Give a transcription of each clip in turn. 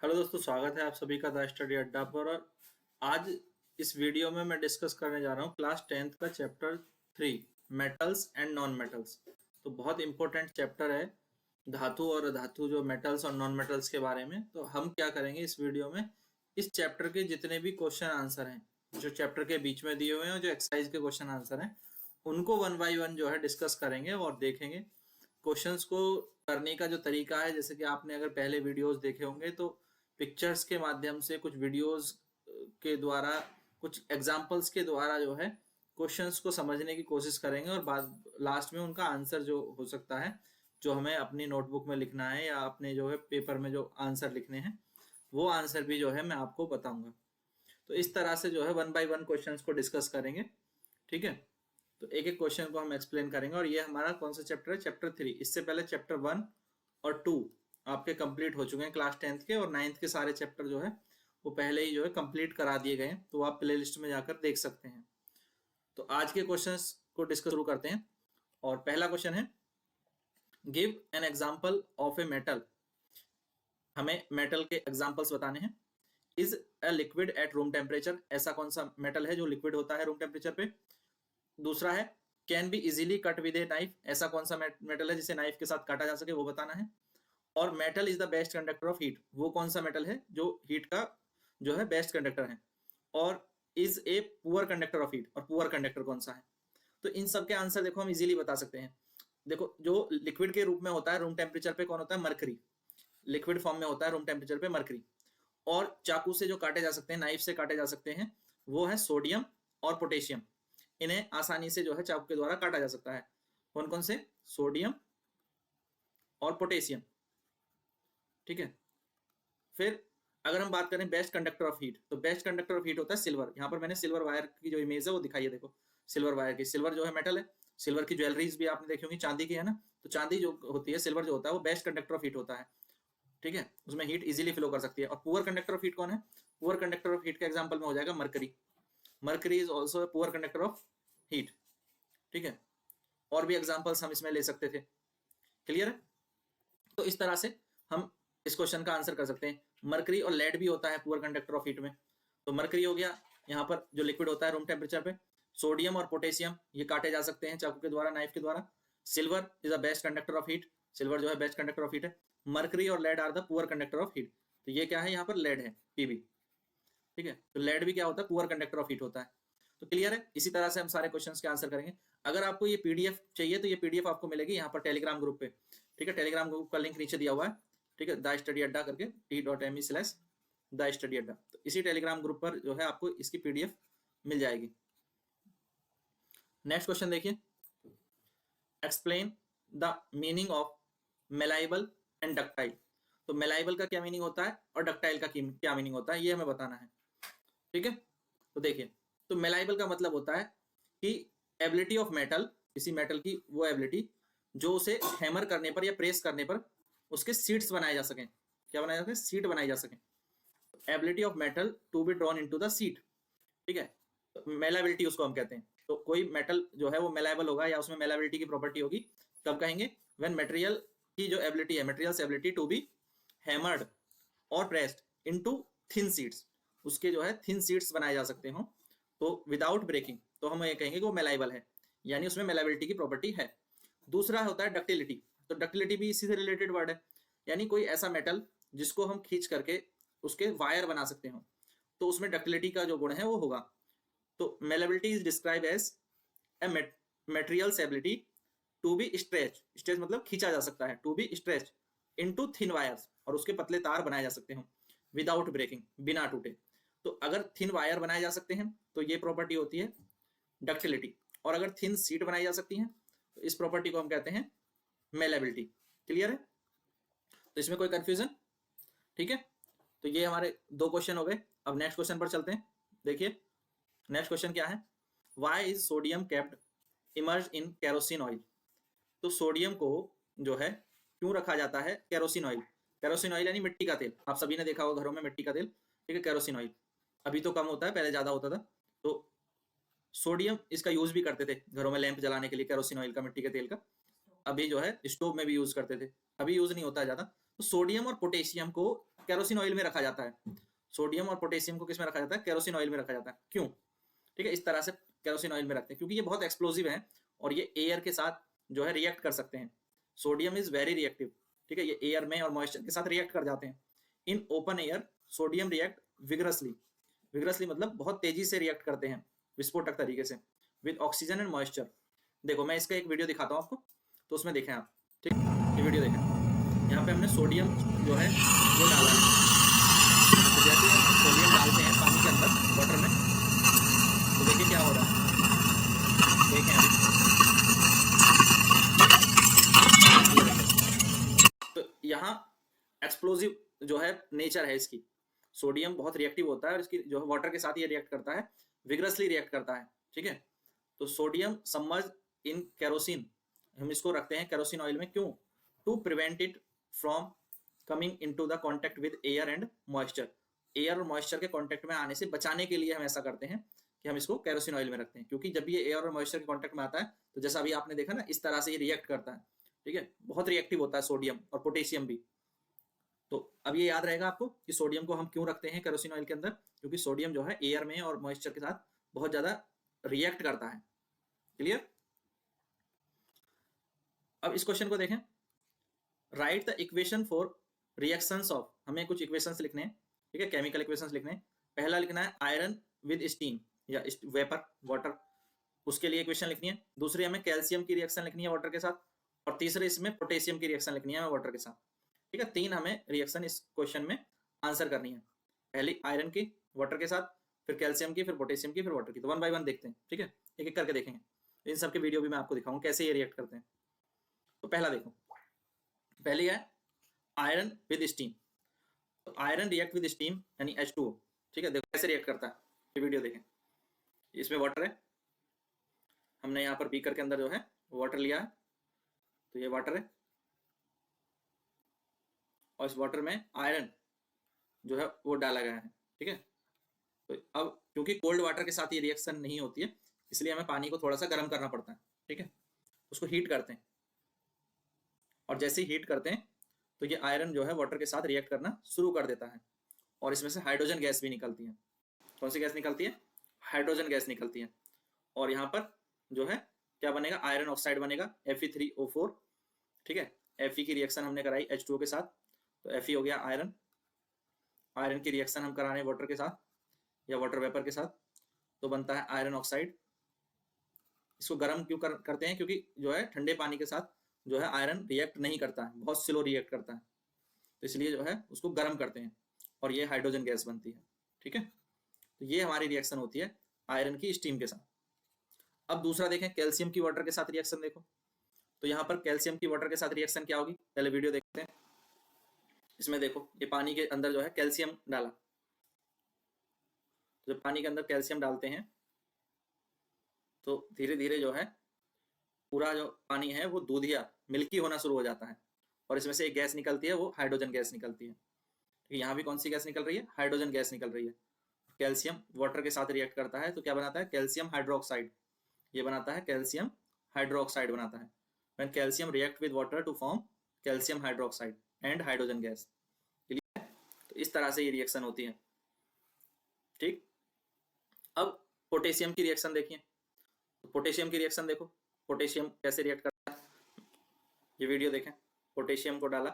Hello दोस्तों, स्वागत है आप सभी का द स्टडी अड्डा पर। और आज इस वीडियो में मैं डिस्कस करने जा रहा हूँ क्लास 10th का chapter 3 metals and non metals. तो बहुत इंपॉर्टेंट चैप्टर है, धातु और अधातु, जो मेटल्स और नॉन मेटल्स के बारे में। तो हम क्या करेंगे इस वीडियो में, इस चैप्टर के जितने भी क्वेश्चन आंसर हैं जो चैप्टर के बीच में दिए हुए हैं और जो एक्सरसाइज के क्वेश्चन आंसर हैं, उनको वन बाई वन जो है डिस्कस करेंगे और देखेंगे क्वेश्चंस को करने का जो तरीका है। जैसे कि आपने अगर पहले वीडियोस देखे होंगे तो पिक्चर्स के माध्यम से, कुछ वीडियोस के द्वारा, कुछ एग्जांपल्स के द्वारा जो है क्वेश्चंस को समझने की कोशिश करेंगे और बाद लास्ट में उनका आंसर जो हो सकता है, जो हमें अपनी नोटबुक में लिखना है या अपने जो है पेपर में जो आंसर लिखने हैं, वो आंसर भी जो है मैं आपको बताऊंगा। तो इस तरह से जो है वन बाय वन क्वेश्चंस को डिस्कस करेंगे। ठीक है, तो एक एक क्वेश्चन को हम एक्सप्लेन करेंगे। और ये हमारा कौन सा चैप्टर है? चैप्टर 3। इससे पहले चैप्टर 1 और 2 आपके कंप्लीट हो चुके हैं क्लास 10th के, और 9th के सारे चैप्टर जो है वो पहले ही जो है कंप्लीट करा दिए गए हैं, तो आप प्ले लिस्ट में जाकर देख सकते हैं। तो आज के क्वेश्चंस को डिस्कस शुरू करते हैं। और पहला क्वेश्चन है, give an example of a metal. हमें मेटल के एग्जाम्पल्स बताने हैं। Is a liquid at room temperature. ऐसा कौन सा मेटल है जो लिक्विड होता है रूम टेम्परेचर पे? दूसरा है, can be easily cut with a knife. ऐसा कौन सा मेटल है जिसे नाइफ के साथ काटा जा सके, वो बताना है। और metal is the best conductor of heat. वो कौन सा मेटल है जो हीट का जो है बेस्ट कंडक्टर है। और is a poor conductor of heat. और पुअर कंडक्टर कौन सा है? तो इन सब के आंसर देखो हम इजीली बता सकते हैं। देखो, जो लिक्विड के रूप में होता है रूम टेम्परेचर पे, कौन होता है? मरकरी। लिक्विड फॉर्म में होता है रूम टेम्परेचर पे मरकरी। और चाकू से जो काटे जा सकते हैं, नाइफ से काटे जा सकते हैं, वो है सोडियम और पोटेशियम। इन्हें आसानी से जो है चाकू के द्वारा काटा जा सकता है। कौन कौन से? सोडियम और पोटेशियम। ठीक है, फिर अगर हम बात करें बेस्ट कंडक्टर ऑफ हीट, तो बेस्ट कंडक्टर ऑफ हीट होता है सिल्वर। यहाँ पर मैंने सिल्वर वायर की जो इमेज है वो दिखाई है, देखो सिल्वर वायर की। सिल्वर जो है मेटल है। सिल्वर की ज्वेलरीज भी आपने देखी होंगी, चांदी की है ना। तो चांदी जो होती है, सिल्वर जो होता है, वो बेस्ट कंडक्टर ऑफ हीट होता है। ठीक है, उसमें हीट इजीली फ्लो कर सकती है। और पुअर कंडक्टर ऑफ हीट कौन है? पुअर कंडक्टर ऑफ हीट के एग्जाम्पल में हो जाएगा mercury. Mercury is also poor conductor of heat. ठीक है, और भी एग्जाम्पल्स हम इसमें ले सकते थे। क्लियर है? तो इस तरह से हम इस क्वेश्चन का आंसर कर सकते हैं। मरकरी और लेड भी होता है पुअर कंडक्टर ऑफ हीट में। तो मरकरी हो गया यहाँ पर जो लिक्विड होता है रूम टेम्परेचर पे। सोडियम और पोटेशियम ये काटे जा सकते हैं चाकू के द्वारा, नाइफ के द्वारा। Silver is the best conductor of heat. Silver जो है बेस्ट कंडक्टर ऑफ हीट है। मरकरी और lead are the poor conductor of heat. तो ये क्या है? यहाँ पर लेड है, पीबी। ठीक है, तो लेड भी क्या होता है? पुअर कंडक्टर ऑफ हीट होता है। तो क्लियर है? इसी तरह से हम सारे क्वेश्चंस के आंसर करेंगे। अगर आपको ये पीडीएफ चाहिए तो ये पीडीएफ आपको मिलेगी यहाँ पर टेलीग्राम ग्रुप पे। ठीक है, टेलीग्राम ग्रुप का लिंक नीचे दिया हुआ है। ठीक है, द स्टडी अड्डा करके t.me/द स्टडी अड्डा। तो इसी टेलीग्राम ग्रुप पर जो है आपको इसकी पीडीएफ मिल जाएगी। नेक्स्ट क्वेश्चन देखिए, explain the meaning of malleable and ductile. तो मेलाइबल का क्या मीनिंग होता है और डक्टाइल का क्या मीनिंग होता है, ये हमें बताना है। ठीक है, तो देखिए, तो मेलाइबल का मतलब होता है कि एबिलिटी ऑफ मेटल, किसी मेटल की वो एबिलिटी जो उसे हैमर करने पर या प्रेस करने पर उसके सीड्स बनाए जा सकें। क्या बनाए जा सकें? सीट बनाई जा सकें। Ability of metal to be drawn into the sheet. ठीक है, तो मेलाबिलिटी उसको हम कहते हैं। तो कोई मेटल जो है वो मेलाबल होगा या उसमें मेलाबिलिटी की प्रॉपर्टी होगी, कब कहेंगे? व्हेन मटेरियल की जो एबिलिटी है, materials ability to be hammered और प्रेस्ड इनटू थिन सीड्स, उसके जो है थिन सीड्स बनाए जा सकते हो, तो विदाउट ब्रेकिंग, तो हम ये कहेंगे कि वो मेलाइबल है, यानी उसमें मेलाबिलिटी की प्रॉपर्टी है। दूसरा होता है डक्टिलिटी। तो डक्टिलिटी भी इसी से रिलेटेड वर्ड है, यानी कोई ऐसा मेटल जिसको हम खींच करके उसके वायर बना सकते हो, तो उसमें डक्टिलिटी का जो गुण है वो होगा। तो malleability is describe as a material's ability to be stretch. Stretch मतलब खींचा जा सकता है, to be stretch into thin wires, और उसके पतले तार बनाए जा सकते हो विदाउट ब्रेकिंग, बिना टूटे। तो अगर थिन वायर बनाए जा सकते हैं तो ये प्रॉपर्टी होती है डक्टिलिटी, और अगर थिन सीट बनाई जा सकती है तो इस प्रॉपर्टी को हम कहते हैं मेलाबिलिटी। क्लियर है? तो इसमें कोई कंफ्यूजन? ठीक है, तो ये हमारे दो क्वेश्चन हो गए। अब नेक्स्ट क्वेश्चन पर चलते हैं। देखिए नेक्स्ट क्वेश्चन क्या है, why is sodium kept immersed in kerosene oil. तो सोडियम को जो है क्यों रखा जाता है केरोसिन ऑयल? केरोसिन ऑयल यानी मिट्टी का तेल। आप सभी ने देखा होगा घरों में मिट्टी का तेल। ठीक है, केरोसिन ऑयल अभी तो कम होता है, पहले ज्यादा होता था। तो सोडियम इसका यूज भी करते थे घरों में लैंप जलाने के लिए, केरोसिन ऑयल का, मिट्टी के तेल का। अभी जो है स्टोव में भी यूज करते थे, अभी यूज नहीं होता है ज्यादा। तो सोडियम और पोटेशियम को केरोसिन ऑयल में रखा जाता है। सोडियम और पोटेशियम को किस में रखा जाता है? केरोसिन ऑयल में रखा जाता है। क्यों? ठीक है, इस तरह से केरोसिन ऑयल में रखते हैं क्योंकि ये बहुत एक्सप्लोसिव है और ये एयर के साथ जो है रिएक्ट कर सकते हैं। सोडियम इज वेरी रिएक्टिव, ठीक है, ये एयर में और मॉइस्चर के साथ रिएक्ट कर जाते हैं। In open air sodium react vigorously, vigorously मतलब बहुत तेजी से रिएक्ट करते हैं विस्फोटक तरीके से विद ऑक्सीजन एंड मॉइस्चर। देखो मैं इसका एक वीडियो दिखाता हूँ आपको, तो उसमें देखें आप, ठीक, ये वीडियो देखें। यहाँ पे हमने सोडियम जो है वो डाला है, तो जैसे हम सोडियम डालते हैं पानी के अंदर वाटर में, तो देखिए क्या हो रहा है, देखें अभी, तो यहाँ एक्सप्लोजिव जो है नेचर है इसकी। सोडियम बहुत रिएक्टिव होता है और इसकी जो है वाटर के साथ ये रिएक्ट करता है, विग्रसली रिएक्ट करता है, ठीक है। तो सोडियम सबमर्ज इन केरोसिन, हम इसको रखते हैं केरोसिन ऑयल में, क्यों? To prevent it from coming into the contact with air and moisture, air और मॉइस्चर के कांटेक्ट में आने से बचाने के लिए हम ऐसा करते हैं कि हम इसको केरोसिन ऑयल में रखते हैं, क्योंकि जब ये एयर और मॉइस्चर के कांटेक्ट में आता है तो जैसा अभी आपने देखा ना, इस तरह से ये रिएक्ट करता है, ठीक है, बहुत रिएक्टिव होता है सोडियम और पोटेशियम भी। तो अब ये याद रहेगा आपको कि सोडियम को हम क्यों रखते हैं केरोसिन ऑयल के अंदर, क्योंकि सोडियम जो है एयर में और मॉइस्चर के साथ बहुत ज्यादा रिएक्ट करता है। क्लियर? अब इस क्वेश्चन को देखें, right the equation for reactions of, हमें कुछ इक्वेशंस लिखने हैं, ठीक है, केमिकल इक्वेशंस लिखने हैं। पहला लिखना है आयरन विद स्टीम या वेपर वाटर, उसके लिए इक्वेशन लिखनी है। दूसरी हमें कैल्शियम की रिएक्शन लिखनी है वाटर के साथ, और तीसरे इसमें पोटेशियम की रिएक्शन लिखनी है वाटर के साथ, ठीक है। तीन हमें रिएक्शन इस क्वेश्चन में आंसर करनी है, पहली आयरन की वाटर के साथ, फिर कैल्शियम की, फिर पोटेशियम की, फिर वाटर की। तो 1 बाय 1 देखते हैं, ठीक है, एक एक करके देखेंगे। इन सबके वीडियो भी मैं आपको दिखाऊंगा कैसे ये रिएक्ट करते हैं। तो पहला देखो, पहली है आयरन विद स्टीम। तो आयरन रिएक्ट विद स्टीम यानी H2O, ठीक है। देखो कैसे रिएक्ट करता है, ये वीडियो देखें। इसमें वाटर है, हमने यहाँ पर बीकर के अंदर जो है वाटर लिया है, तो ये वाटर है और इस वाटर में आयरन जो है वो डाला गया है, ठीक है। तो अब क्योंकि कोल्ड वाटर के साथ ये रिएक्शन नहीं होती है, इसलिए हमें पानी को थोड़ा सा गर्म करना पड़ता है, ठीक है। उसको हीट करते हैं और जैसे ही हीट करते हैं तो ये आयरन जो है वाटर के साथ रिएक्ट करना शुरू कर देता है और इसमें से हाइड्रोजन गैस भी निकलती है। कौन सी गैस निकलती है? हाइड्रोजन गैस निकलती है। और यहाँ पर जो है क्या बनेगा? आयरन ऑक्साइड बनेगा Fe3O4, ठीक है। Fe की रिएक्शन हमने कराई H2O के साथ, तो Fe हो गया आयरन। आयरन की रिएक्शन हम करा रहे हैं वाटर के साथ या वाटर वेपर के साथ, तो बनता है आयरन ऑक्साइड। इसको गर्म क्यों करते हैं? क्योंकि जो है ठंडे पानी के साथ जो है आयरन रिएक्ट नहीं करता है, बहुत स्लो रिएक्ट करता है, तो इसलिए जो है उसको गर्म करते हैं और ये हाइड्रोजन गैस बनती है, ठीक है। तो ये हमारी रिएक्शन होती है आयरन की स्टीम के साथ। अब दूसरा देखें, कैल्शियम की वाटर के साथ रिएक्शन देखो। तो यहाँ पर कैल्शियम की वाटर के साथ रिएक्शन क्या होगी, पहले वीडियो देखते हैं। इसमें देखो ये पानी के अंदर जो है कैल्शियम डाला, तो जब पानी के अंदर कैल्शियम डालते हैं तो धीरे धीरे जो है पूरा जो पानी है वो दूधिया मिल्की होना शुरू हो जाता है और इसमें से एक गैस निकलती है, वो हाइड्रोजन गैस निकलती है। तो यहाँ भी कौन सी गैस निकल रही है? हाइड्रोजन गैस निकल रही है। कैल्शियम वाटर के साथ रिएक्ट करता है तो क्या बनाता है? कैल्शियम हाइड्रोक्साइड, ये बनाता है कैल्शियम हाइड्रोक्साइड बनाता है। When calcium react with water to form calcium hydroxide and hydrogen gas. Clear? तो इस तरह से ये रिएक्शन होती है, ठीक। अब पोटेशियम की रिएक्शन देखिए, तो पोटेशियम की रिएक्शन देखो, पोटेशियम कैसे रिएक्ट करता है, ये वीडियो देखें। पोटेशियम को डाला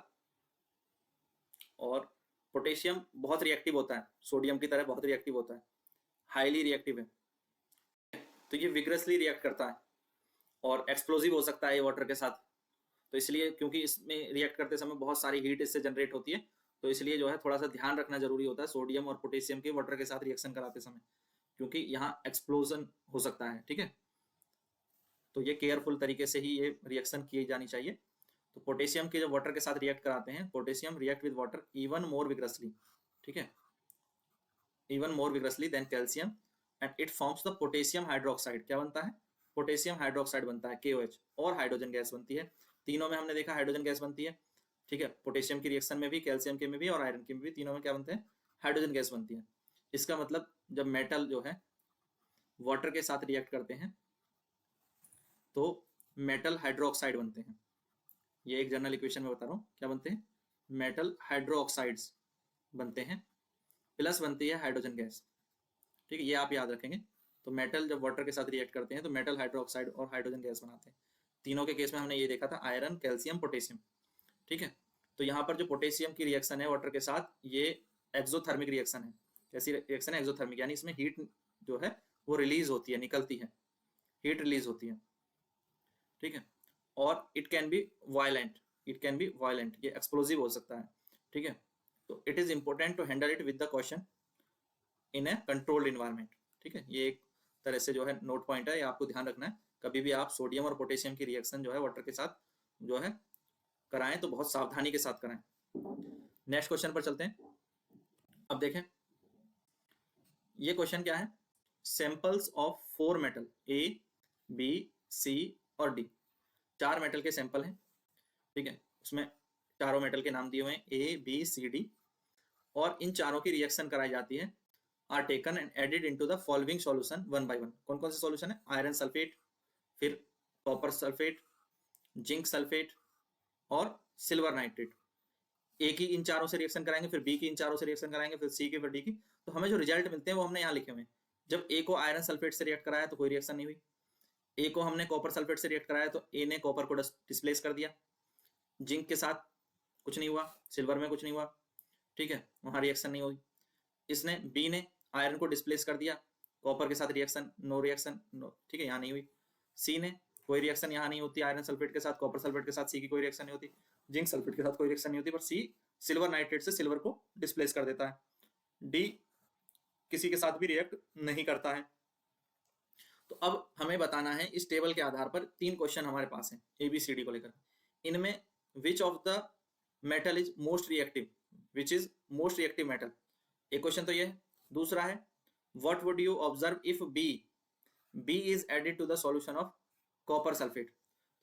और पोटेशियम बहुत रिएक्टिव होता है, सोडियम की तरह बहुत रिएक्टिव होता है, हाईली रिएक्टिव है, तो ये विग्रसली रिएक्ट करता है और एक्सप्लोजिव हो सकता है ये वाटर के साथ। तो इसलिए क्योंकि इसमें रिएक्ट करते समय बहुत सारी हीट इससे जनरेट होती है, तो इसलिए जो है थोड़ा सा ध्यान रखना जरूरी होता है सोडियम और पोटेशियम के वाटर के साथ रिएक्शन कराते समय, क्योंकि यहाँ एक्सप्लोजन हो सकता है, ठीक है। तो ये केयरफुल तरीके से ही ये रिएक्शन की जानी चाहिए। तो पोटेशियम के जब वाटर के साथ रिएक्ट कराते हैं, potassium react with water even more vigorously, ठीक है, even more vigorously than calcium and it forms the potassium hydroxide. क्या बनता है? पोटेशियम हाइड्रोक्साइड बनता है, KOH, और हाइड्रोजन गैस बनती है। तीनों में हमने देखा हाइड्रोजन गैस बनती है, ठीक है। पोटेशियम की रिएक्शन में भी, कैल्शियम के में भी और आयरन के में भी, तीनों में क्या बनते हैं? हाइड्रोजन गैस बनती है। इसका मतलब जब मेटल जो है वाटर के साथ रिएक्ट करते हैं तो मेटल हाइड्रोक्साइड बनते हैं। ये एक जनरल इक्वेशन में बता रहा हूँ क्या बनते हैं, मेटल हाइड्रो ऑक्साइड्स बनते हैं, प्लस बनती है हाइड्रोजन गैस। ठीक है, ये आप याद रखेंगे। तो मेटल जब वाटर के साथ रिएक्ट करते हैं तो मेटल हाइड्रो ऑक्साइड और हाइड्रोजन गैस बनाते हैं। तीनों के केस में हमने ये देखा था, आयरन, कैल्शियम, पोटेशियम। ठीक है, तो यहाँ पर जो पोटेशियम की रिएक्शन है वाटर के साथ, ये एक्सोथर्मिक रिएक्शन है। कैसी रिएक्शन है? एक्सोथर्मिक, यानी इसमें हीट जो है वो रिलीज होती है, निकलती है, हीट रिलीज होती है। ठीक है, और it can be violent, it can be violent, ये एक्सप्लोजिव हो सकता है। ठीक है, तो it is important to handle it with the question in a controlled environment. ठीक है, ये एक तरह से जो है नोट पॉइंट है, ये आपको ध्यान रखना है। कभी भी आप सोडियम और पोटेशियम की रिएक्शन जो है वाटर के साथ जो है कराएं तो बहुत सावधानी के साथ कराएं। नेक्स्ट क्वेश्चन पर चलते हैं। अब देखें ये क्वेश्चन क्या है, samples of 4 metal A, B, C और डी। 4 मेटल के सैंपल हैं। ठीक है, उसमें चारों मेटल के नाम दिए हुए हैं, ए, बी, सी, डी, और इन चारों की रिएक्शन कराई जाती है। Are taken and added into the following solution one by one. कौन कौन से सॉल्यूशन है? आयरन सल्फेट, फिर कॉपर सल्फेट, जिंक सल्फेट और सिल्वर नाइट्रेट। ए की इन चारों से रिएक्शन कराएंगे, फिर बी की इन चारों से रिएक्शन कराएंगे, फिर सी की, फिर डी की। तो हमें जो रिजल्ट मिलते हैं वो हमने यहाँ लिखे हुए हैं। जब ए को आयरन सल्फेट से रिएक्ट कराया तो कोई रिएक्शन नहीं हुई। ए को हमने कॉपर सल्फेट से रिएक्ट कराया तो ए ने कॉपर को डिस्प्लेस कर दिया। जिंक के साथ कुछ नहीं हुआ, सिल्वर में कुछ नहीं हुआ। ठीक है, वहां रिएक्शन नहीं हुई। इसने बी ने आयरन को डिस्प्लेस कर दिया, कॉपर के साथ रिएक्शन, नो रिएक्शन, नो। ठीक है, यहाँ नहीं हुई। सी ने कोई रिएक्शन यहाँ नहीं होती, आयरन सल्फेट के साथ, कॉपर सल्फेट के साथ सी की कोई रिएक्शन नहीं होती, जिंक सल्फेट के साथ कोई रिएक्शन नहीं होती, पर सी सिल्वर नाइट्रेट से सिल्वर को डिस्प्लेस कर देता है। डी किसी के साथ भी रिएक्ट नहीं करता है। तो अब हमें बताना है, इस टेबल के आधार पर 3 क्वेश्चन हमारे पास हैं ABCD को लेकर। इनमें which of the metal is most reactive, which is most reactive metal. एक क्वेश्चन तो ये है। दूसरा है, what would you observe if B is added to the solution of copper sulphate.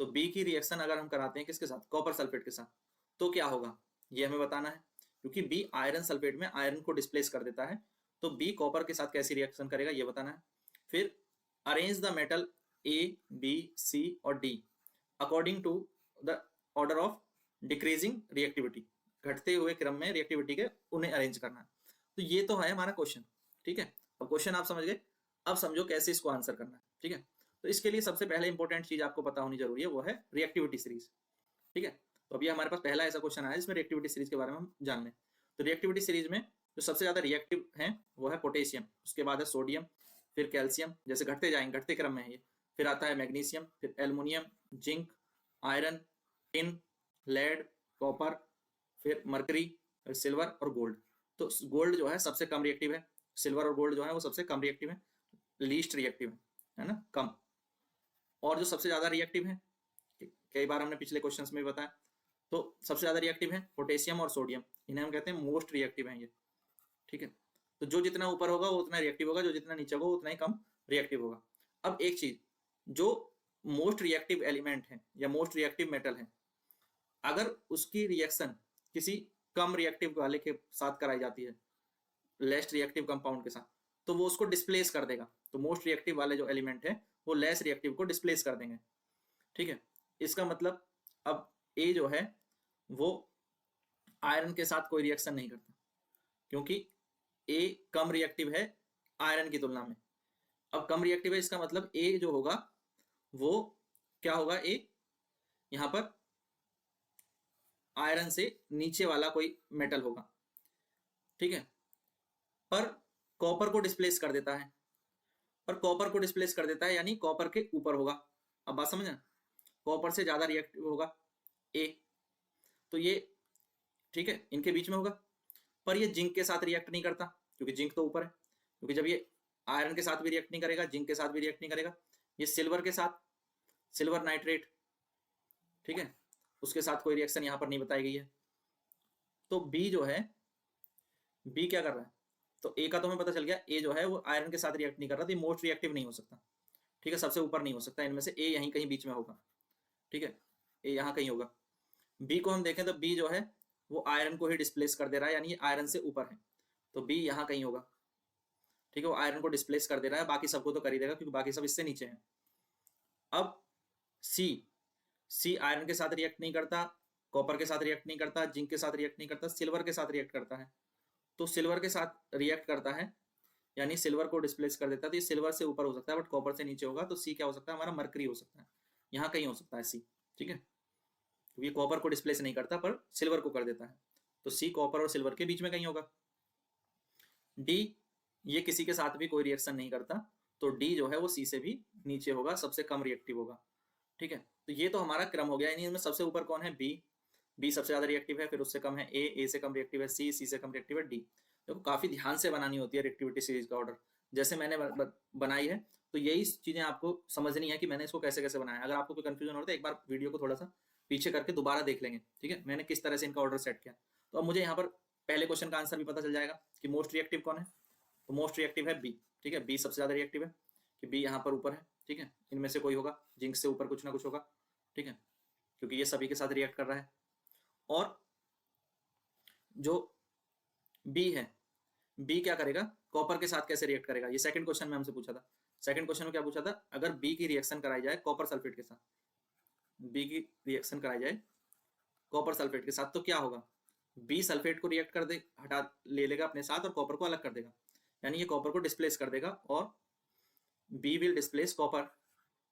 तो बी की रिएक्शन अगर हम कराते हैं किसके साथ? कॉपर सल्फेट के साथ, तो क्या होगा ये हमें बताना है। क्योंकि बी आयरन सल्फेट में आयरन को डिस्प्लेस कर देता है, तो बी कॉपर के साथ कैसी रिएक्शन करेगा ये बताना है। फिर arrange the metal A, B, C और D according to the order of decreasing reactivity. घटते हुए क्रम में रिएक्टिविटी के उन्हें अरेंज करना है। तो ये तो है हमारा क्वेश्चन। ठीक है, अब क्वेश्चन आप समझ गए, अब समझो कैसे इसको आंसर करना है। ठीक है, तो इसके लिए सबसे पहले इंपॉर्टेंट चीज आपको पता होनी जरूरी है, वो है रिएक्टिविटी सीरीज। ठीक है, तो अभी हमारे पास पहला ऐसा क्वेश्चन आया जिसमें रिएक्टिविटी सीरीज के बारे में हम जान लें। तो रिएक्टिविटी सीरीज में जो सबसे ज्यादा रिएक्टिव है वो है पोटेशियम, उसके बाद है सोडियम, फिर कैल्शियम, जैसे घटते जाएंगे, घटते क्रम में है ये। फिर आता है मैग्नीशियम, फिर aluminium, zinc, iron, tin, lead, copper, फिर मरकरी, फिर सिल्वर और गोल्ड। तो गोल्ड जो है सबसे कम रिएक्टिव है, सिल्वर और गोल्ड जो है वो सबसे कम रिएक्टिव है, लीस्ट रिएक्टिव है ना, कम। और जो सबसे ज्यादा रिएक्टिव है, कई बार हमने पिछले क्वेश्चंस में भी बताया, तो सबसे ज्यादा रिएक्टिव है पोटेशियम और सोडियम, इन्हें हम कहते हैं मोस्ट रिएक्टिव हैं ये। ठीक है, तो जो जितना ऊपर होगा वो उतना रिएक्टिव होगा, जो जितना नीचे होगा वो उतना ही कम रिएक्टिव होगा। अब एक चीज, जो मोस्ट रिएक्टिव एलिमेंट है या मोस्ट रिएक्टिव मेटल है, अगर उसकी रिएक्शन किसी कम रिएक्टिव वाले के साथ कराई जाती है, लेस रिएक्टिव कंपाउंड के साथ, तो वो उसको डिस्प्लेस कर देगा। तो मोस्ट रिएक्टिव वाले जो एलिमेंट है वो लेस रिएक्टिव को डिस्प्लेस कर देंगे। ठीक है, इसका मतलब अब ए जो है वो आयरन के साथ कोई रिएक्शन नहीं करता, क्योंकि ए कम रिएक्टिव है आयरन की तुलना में। अब कम रिएक्टिव है, इसका मतलब ए जो होगा वो क्या होगा, ए यहां पर आयरन से नीचे वाला कोई मेटल होगा। ठीक है, पर कॉपर को डिस्प्लेस कर देता है, पर कॉपर को डिस्प्लेस कर देता है यानी कॉपर के ऊपर होगा। अब बात समझना, कॉपर से ज्यादा रिएक्टिव होगा ए, तो ये ठीक है इनके बीच में होगा। पर ये जिंक के साथ रिएक्ट नहीं करता, क्योंकि जिंक तो ऊपर है, क्योंकि जब ये आयरन के साथ भी रिएक्ट नहीं करेगा, जिंक के साथ भी रिएक्ट नहीं करेगा। ये सिल्वर के साथ, सिल्वर नाइट्रेट, ठीक है, उसके साथ कोई रिएक्शन यहां पर नहीं बताई गई है। तो बी जो है, बी क्या कर रहा है, तो ए का तो हमें पता चल गया, ए जो है वो आयरन के साथ रिएक्ट नहीं कर रहा, तो ये मोस्ट रिएक्टिव नहीं हो सकता। ठीक है, सबसे ऊपर नहीं हो सकता, इनमें से ए यहीं कहीं बीच में होगा। ठीक है, ए यहाँ कहीं होगा। बी को हम देखें तो बी जो है वो आयरन को ही डिस्प्लेस कर दे रहा है, यानी ये आयरन से ऊपर है, तो बी यहाँ कहीं होगा। ठीक है, वो आयरन को डिस्प्लेस कर दे रहा है, बाकी सबको तो कर ही देगा क्योंकि बाकी सब इससे नीचे हैं। अब सी, सी आयरन के साथ रिएक्ट नहीं करता, कॉपर के साथ रिएक्ट नहीं करता, जिंक के साथ रिएक्ट नहीं करता, सिल्वर के साथ रिएक्ट करता है। तो सिल्वर के साथ रिएक्ट करता है यानी सिल्वर को डिस्प्लेस कर देता है, तो ये सिल्वर से ऊपर हो सकता है बट कॉपर से नीचे होगा, तो सी क्या हो सकता है हमारा, मरकरी हो सकता है, यहाँ कहीं हो सकता है सी। ठीक है, ये कॉपर को डिस्प्लेस नहीं करता पर सिल्वर को कर देता है, तो सी कॉपर और सिल्वर के बीच में कहीं होगा। डी, ये किसी के साथ भी कोई रिएक्शन नहीं करता, तो डी जो है वो सी से भी नीचे होगा, सबसे कम रिएक्टिव होगा। ठीक है, तो ये तो हमारा क्रम हो गया, यानी इनमें सबसे ऊपर कौन है, बी, बी सबसे ज्यादा रिएक्टिव है, फिर उससे कम है ए से कम रिएक्टिव है सी से कम रिएक्टिव है डी। देखो काफी ध्यान से बनानी होती है रिएक्टिविटी सीरीज का ऑर्डर, जैसे मैंने बनाई है, तो यही चीजें आपको समझनी है कि मैंने इसको कैसे कैसे बनाया। अगर आपको कोई कंफ्यूजन हो रहा है, एक बार वीडियो को थोड़ा सा पीछे करके दोबारा देख लेंगे, ठीक है, मैंने किस तरह से इनका ऑर्डर सेट किया। तो अब मुझे यहाँ पर पहले क्वेश्चन का आंसर भी पता चल जाएगा कि मोस्ट रिएक्टिव कौन है, तो मोस्ट रिएक्टिव है बी। ठीक है, बी सबसे ज्यादा रिएक्टिव है, कि बी यहाँ पर ऊपर है। ठीक है, इनमें से कोई होगा, जिंक से ऊपर कुछ ना कुछ होगा। ठीक है, क्योंकि ये सभी के साथ रिएक्ट कर रहा है। और जो बी है, बी क्या करेगा, कॉपर के साथ कैसे रिएक्ट करेगा, ये सेकंड क्वेश्चन में हमसे पूछा था। सेकंड क्वेश्चन में क्या पूछा था, अगर बी की रिएक्शन कराई जाए कॉपर सल्फेट के साथ, बी की रिएक्शन कराई जाए कॉपर सल्फेट के साथ, तो क्या होगा, बी सल्फेट को रिएक्ट कर दे, हटा ले लेगा अपने साथ और कॉपर को अलग कर देगा, यानी ये कॉपर को डिस्प्लेस कर देगा और B will displace copper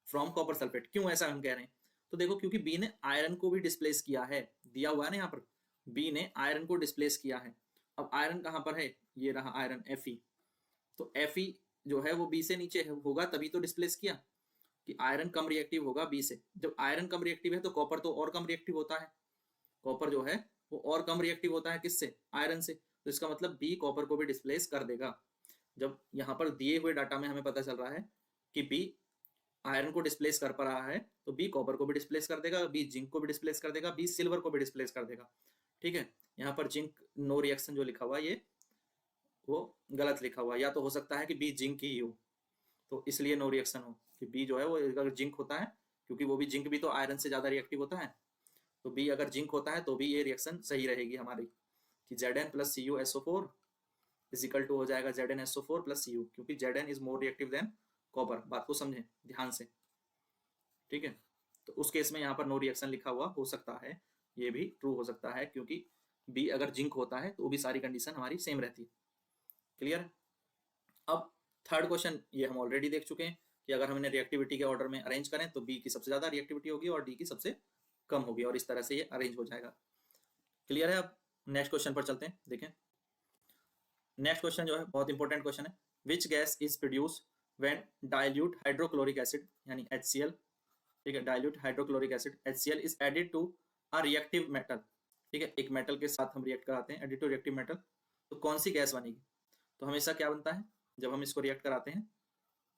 from copper sulphate. क्यों ऐसा हम कह रहे हैं, तो देखो क्योंकि बी ने आयरन को भी डिस्प्लेस किया है, दिया हुआ है ना यहाँ पर, बी ने आयरन को डिस्प्लेस किया है। अब आयरन कहाँ पर है, ये रहा आयरन Fe, तो Fe जो है वो बी से नीचे होगा, तभी तो डिस्प्लेस किया कि आयरन कम रिएक्टिव होगा बी से। जब आयरन कम रिएक्टिव है तो कॉपर तो और कम रिएक्टिव होता है, कॉपर जो है वो और कम रिएक्टिव होता है किससे, आयरन से, तो इसका मतलब बी कॉपर को भी डिस्प्लेस कर देगा। जब यहाँ पर दिए हुए डाटा में हमें पता चल रहा है कि बी आयरन को डिस्प्लेस कर पा रहा है, तो बी कॉपर को भी डिस्प्लेस कर देगा, बी जिंक को भी डिस्प्लेस कर देगा, बी सिल्वर को भी डिस्प्लेस कर देगा। ठीक है, यहाँ पर जिंक नो रिएक्शन जो लिखा हुआ है ये वो गलत लिखा हुआ है, या तो हो सकता है कि बी जिंक ही हो, तो इसलिए नो रिएक्शन हो, कि बी जो है वो अगर जिंक होता है, क्योंकि वो भी जिंक भी तो आयरन से ज्यादा रिएक्टिव होता है, तो बी अगर जिंक होता है तो भी ये रिएक्शन सही रहेगी हमारी, कि Zn plus CuSO4 is equal to हो जाएगा ZnSO4 प्लस Cu, क्योंकि Zn is more reactive than copper. बात को समझें ध्यान से। ठीक है, तो उस केस में यहाँ पर नो रिएक्शन लिखा हुआ हो सकता है, ये भी ट्रू हो सकता है, क्योंकि बी अगर जिंक होता है तो भी सारी कंडीशन हमारी सेम रहती है। क्लियर। अब थर्ड क्वेश्चन ये हम ऑलरेडी देख चुके हैं कि अगर हम इन्हें रिएक्टिविटी के ऑर्डर में अरेंज करें तो बी की सबसे ज्यादा रिएक्टिविटी होगी और डी की सबसे कम होगी, और इस तरह से ये अरेंज हो जाएगा। क्लियर है। अब नेक्स्ट क्वेश्चन पर चलते हैं, देखें। नेक्स्ट क्वेश्चन जो है बहुत इंपॉर्टेंट क्वेश्चन है, which gas is produce when dilute hydrochloric acid यानी HCl, ठीक है, dilute hydrochloric acid HCl is added to a reactive metal. ठीक है, एक मेटल के साथ हम रिएक्ट कराते हैं, एडिड टू रिएक्टिव मेटल, तो कौन सी गैस बनेगी, तो हमेशा क्या बनता है जब हम इसको रिएक्ट कराते हैं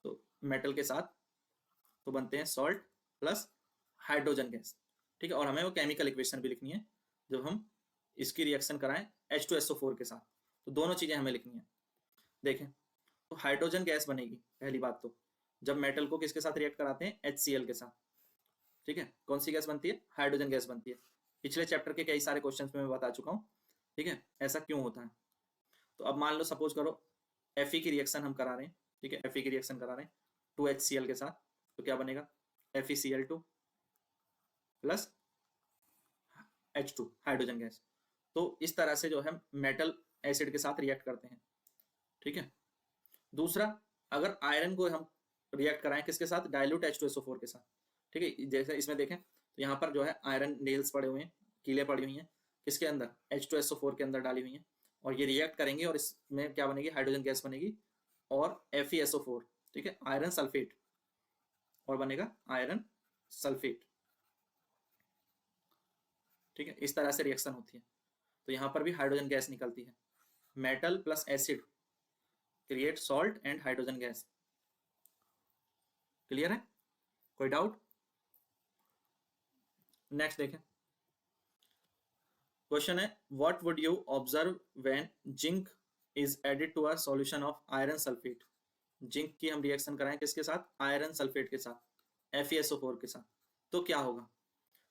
तो मेटल के साथ तो बनते हैं सॉल्ट प्लस हाइड्रोजन गैस। ठीक है, और हमें वो केमिकल इक्वेशन भी लिखनी है जब हम इसकी रिएक्शन कराएं H2SO4 के साथ, तो दोनों चीजें हमें लिखनी है। देखें, तो हाइड्रोजन गैस बनेगी पहली बात तो जब मेटल को किसके साथ रिएक्ट कराते हैं, HCl के साथ। ठीक है, कौन सी गैस बनती है, हाइड्रोजन गैस बनती है। पिछले चैप्टर के कई सारे क्वेश्चंस में मैं बता चुका हूँ। ठीक है, ऐसा क्यों होता है, तो अब मान लो सपोज करो Fe की रिएक्शन हम करा रहे हैं, ठीक है, Fe की रिएक्शन करा रहे हैं 2HCl के साथ, तो क्या बनेगा FeCl2 plus H2 hydrogen gas. तो इस तरह से जो है मेटल एसिड के साथ रिएक्ट करते हैं। ठीक है, दूसरा अगर आयरन को हम रिएक्ट कराएं किसके साथ, डाइल्यूट H2SO4 के साथ। ठीक है, जैसे इसमें देखें तो यहाँ पर जो है आयरन नेल्स पड़े हुए हैं, कीले पड़ी हुई हैं किसके अंदर, H2SO4 के अंदर डाली हुई हैं, और ये रिएक्ट करेंगे और इसमें क्या बनेगी, हाइड्रोजन गैस बनेगी और FeSO4, ठीक है, आयरन सल्फेट, और बनेगा आयरन सल्फेट। ठीक है, इस तरह से रिएक्शन होती है, तो यहाँ पर भी हाइड्रोजन गैस निकलती है। Metal plus acid create salt and hydrogen gas. Clear है, कोई डाउट। नेक्स्ट देखें, क्वेश्चन है what would you observe when zinc is added to a solution of iron sulphate. Zinc की हम रिएक्शन कराएं किसके साथ, आयरन सल्फेट के साथ, FeSO4 के साथ, तो क्या होगा।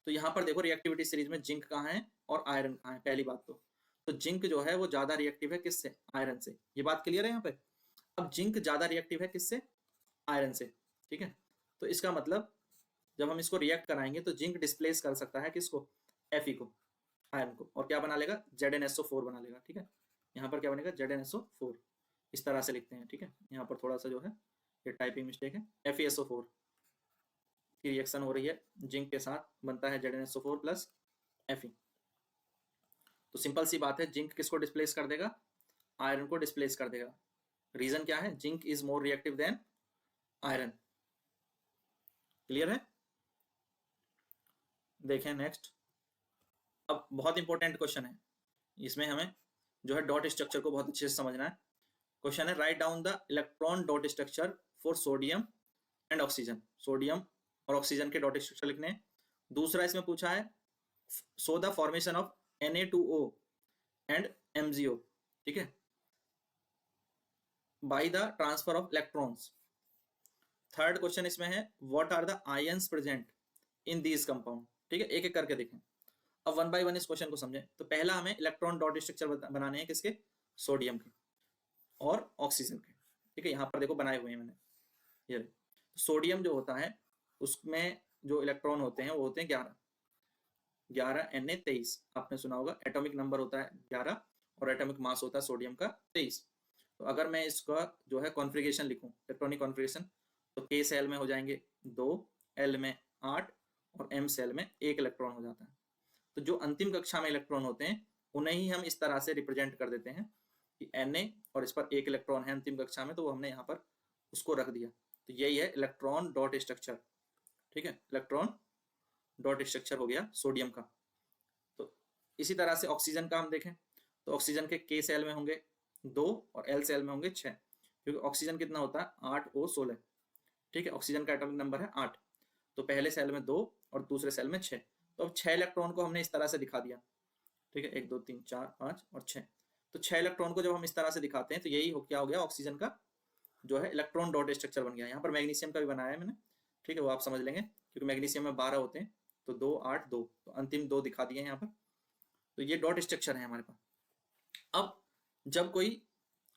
तो यहाँ पर देखो रिएक्टिविटी सीरीज में जिंक कहाँ है और आयरन कहाँ है, पहली बात तो जिंक जो है वो ज्यादा रिएक्टिव है किससे, आयरन से। ये बात क्लियर है यहाँ पे। अब जिंक ज्यादा रिएक्टिव है किससे, आयरन से। ठीक है, तो इसका मतलब जब हम इसको रिएक्ट कराएंगे तो जिंक डिस्प्लेस कर सकता है किसको, Fe को। आयरन को, और क्या बना लेगा, ZnSO4 बना लेगा। ठीक है, यहाँ पर क्या बनेगा, ZnSO4, इस तरह से लिखते हैं। ठीक है, यहाँ पर थोड़ा सा जो है ये टाइपिंग मिस्टेक है। FeSO4 की रिएक्शन हो रही है जिंक के साथ, बनता है ZnSO4 प्लस Fe। तो सिंपल सी बात है, जिंक किसको डिस्प्लेस कर देगा, आयरन को डिस्प्लेस कर देगा। रीजन क्या है, zinc is more reactive then iron. Clear है? देखें नेक्स्ट। अब बहुत इंपॉर्टेंट क्वेश्चन है, इसमें हमें जो है डॉट स्ट्रक्चर को बहुत अच्छे से समझना है। क्वेश्चन है, write down the electron dot structure for sodium and oxygen. Sodium और ऑक्सीजन के डॉट स्ट्रक्चर लिखने हैं। दूसरा इसमें पूछा है, show the formation of Na2O and MgO। ठीक है, by the transfer of electrons. Third question इसमें है, what are the ions present in these compound. ठीक है, एक एक करके देखें। अब वन बाय वन इस क्वेश्चन को समझें। तो पहला हमें इलेक्ट्रॉन डॉट स्ट्रक्चर बनाने हैं, किसके, सोडियम के और ऑक्सीजन के। ठीक है, यहाँ पर देखो बनाए हुए हैं मैंने, ये तो सोडियम जो होता है उसमें जो इलेक्ट्रॉन होते हैं वो होते हैं 11 Na23। आपने सुना होगा, एटॉमिक नंबर होता है 11 और एटॉमिक मास होता है सोडियम का 23। तो अगर मैं इसका जो है कॉन्फ़िगरेशन लिखूं, इलेक्ट्रॉनिक कॉन्फ़िगरेशन, तो K सेल में हो जाएंगे 2, L में 8 और M सेल में 1 इलेक्ट्रॉन हो जाता है। तो जो अंतिम कक्षा में इलेक्ट्रॉन होते हैं उन्हें ही हम इस तरह से रिप्रेजेंट कर देते हैं कि Na और इस पर 1 इलेक्ट्रॉन है अंतिम कक्षा में, तो वो हमने यहाँ पर उसको रख दिया। तो यही है इलेक्ट्रॉन डॉट स्ट्रक्चर। ठीक है, इलेक्ट्रॉन डॉट स्ट्रक्चर हो गया सोडियम का। तो इसी तरह से ऑक्सीजन का हम देखें, तो ऑक्सीजन के K सेल में होंगे 2 और L सेल में होंगे 6, क्योंकि ऑक्सीजन कितना होता है 8O16। ठीक है, ऑक्सीजन का एटॉमिक नंबर है 8। तो पहले सेल में 2 और दूसरे सेल में 6। तो अब 6 इलेक्ट्रॉन को हमने इस तरह से दिखा दिया। ठीक है, 1 2 3 4 5 और 6। तो 6 इलेक्ट्रॉन को जब हम इस तरह से दिखाते हैं तो यही क्या हो गया, ऑक्सीजन का जो है इलेक्ट्रॉन डॉट स्ट्रक्चर बन गया। यहाँ पर मैग्नीशियम का भी बनाया है मैंने। ठीक है, वो आप समझ लेंगे, क्योंकि मैग्नीशियम में 12 होते हैं, तो 2 8 2, तो अंतिम 2 दिखा दिए यहाँ पर। तो ये डॉट स्ट्रक्चर है हमारे पास। अब जब कोई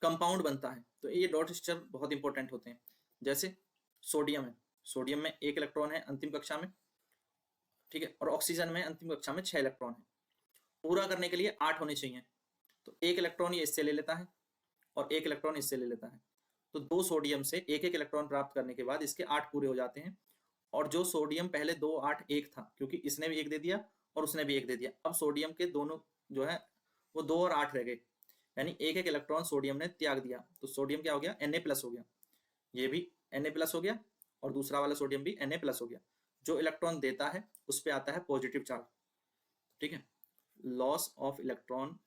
कंपाउंड बनता है तो ये डॉट स्ट्रक्चर बहुत इंपॉर्टेंट होते हैं। जैसे सोडियम है, सोडियम में 1 इलेक्ट्रॉन है अंतिम कक्षा में। ठीक है, और ऑक्सीजन में अंतिम कक्षा में 6 इलेक्ट्रॉन है। पूरा करने के लिए 8 होने चाहिए, तो 1 इलेक्ट्रॉन ये इससे ले लेता है और 1 इलेक्ट्रॉन इससे ले लेता है। तो 2 सोडियम से 1 1 इलेक्ट्रॉन प्राप्त करने के बाद इसके 8 पूरे हो जाते हैं। और जो सोडियम पहले 2 8 1 था, क्योंकि इसने भी 1 दे दिया और उसने भी 1 दे दिया, अब सोडियम के दोनों जो है वो 2 और 8 रह गए, यानी 1 1 इलेक्ट्रॉन सोडियम ने त्याग दिया। तो सोडियम क्या हो गया, Na+ हो गया। ये भी Na+ हो गया और दूसरा वाला सोडियम भी Na+ हो गया। जो इलेक्ट्रॉन देता है उस पर आता है पॉजिटिव चार्ज। ठीक है, लॉस ऑफ इलेक्ट्रॉन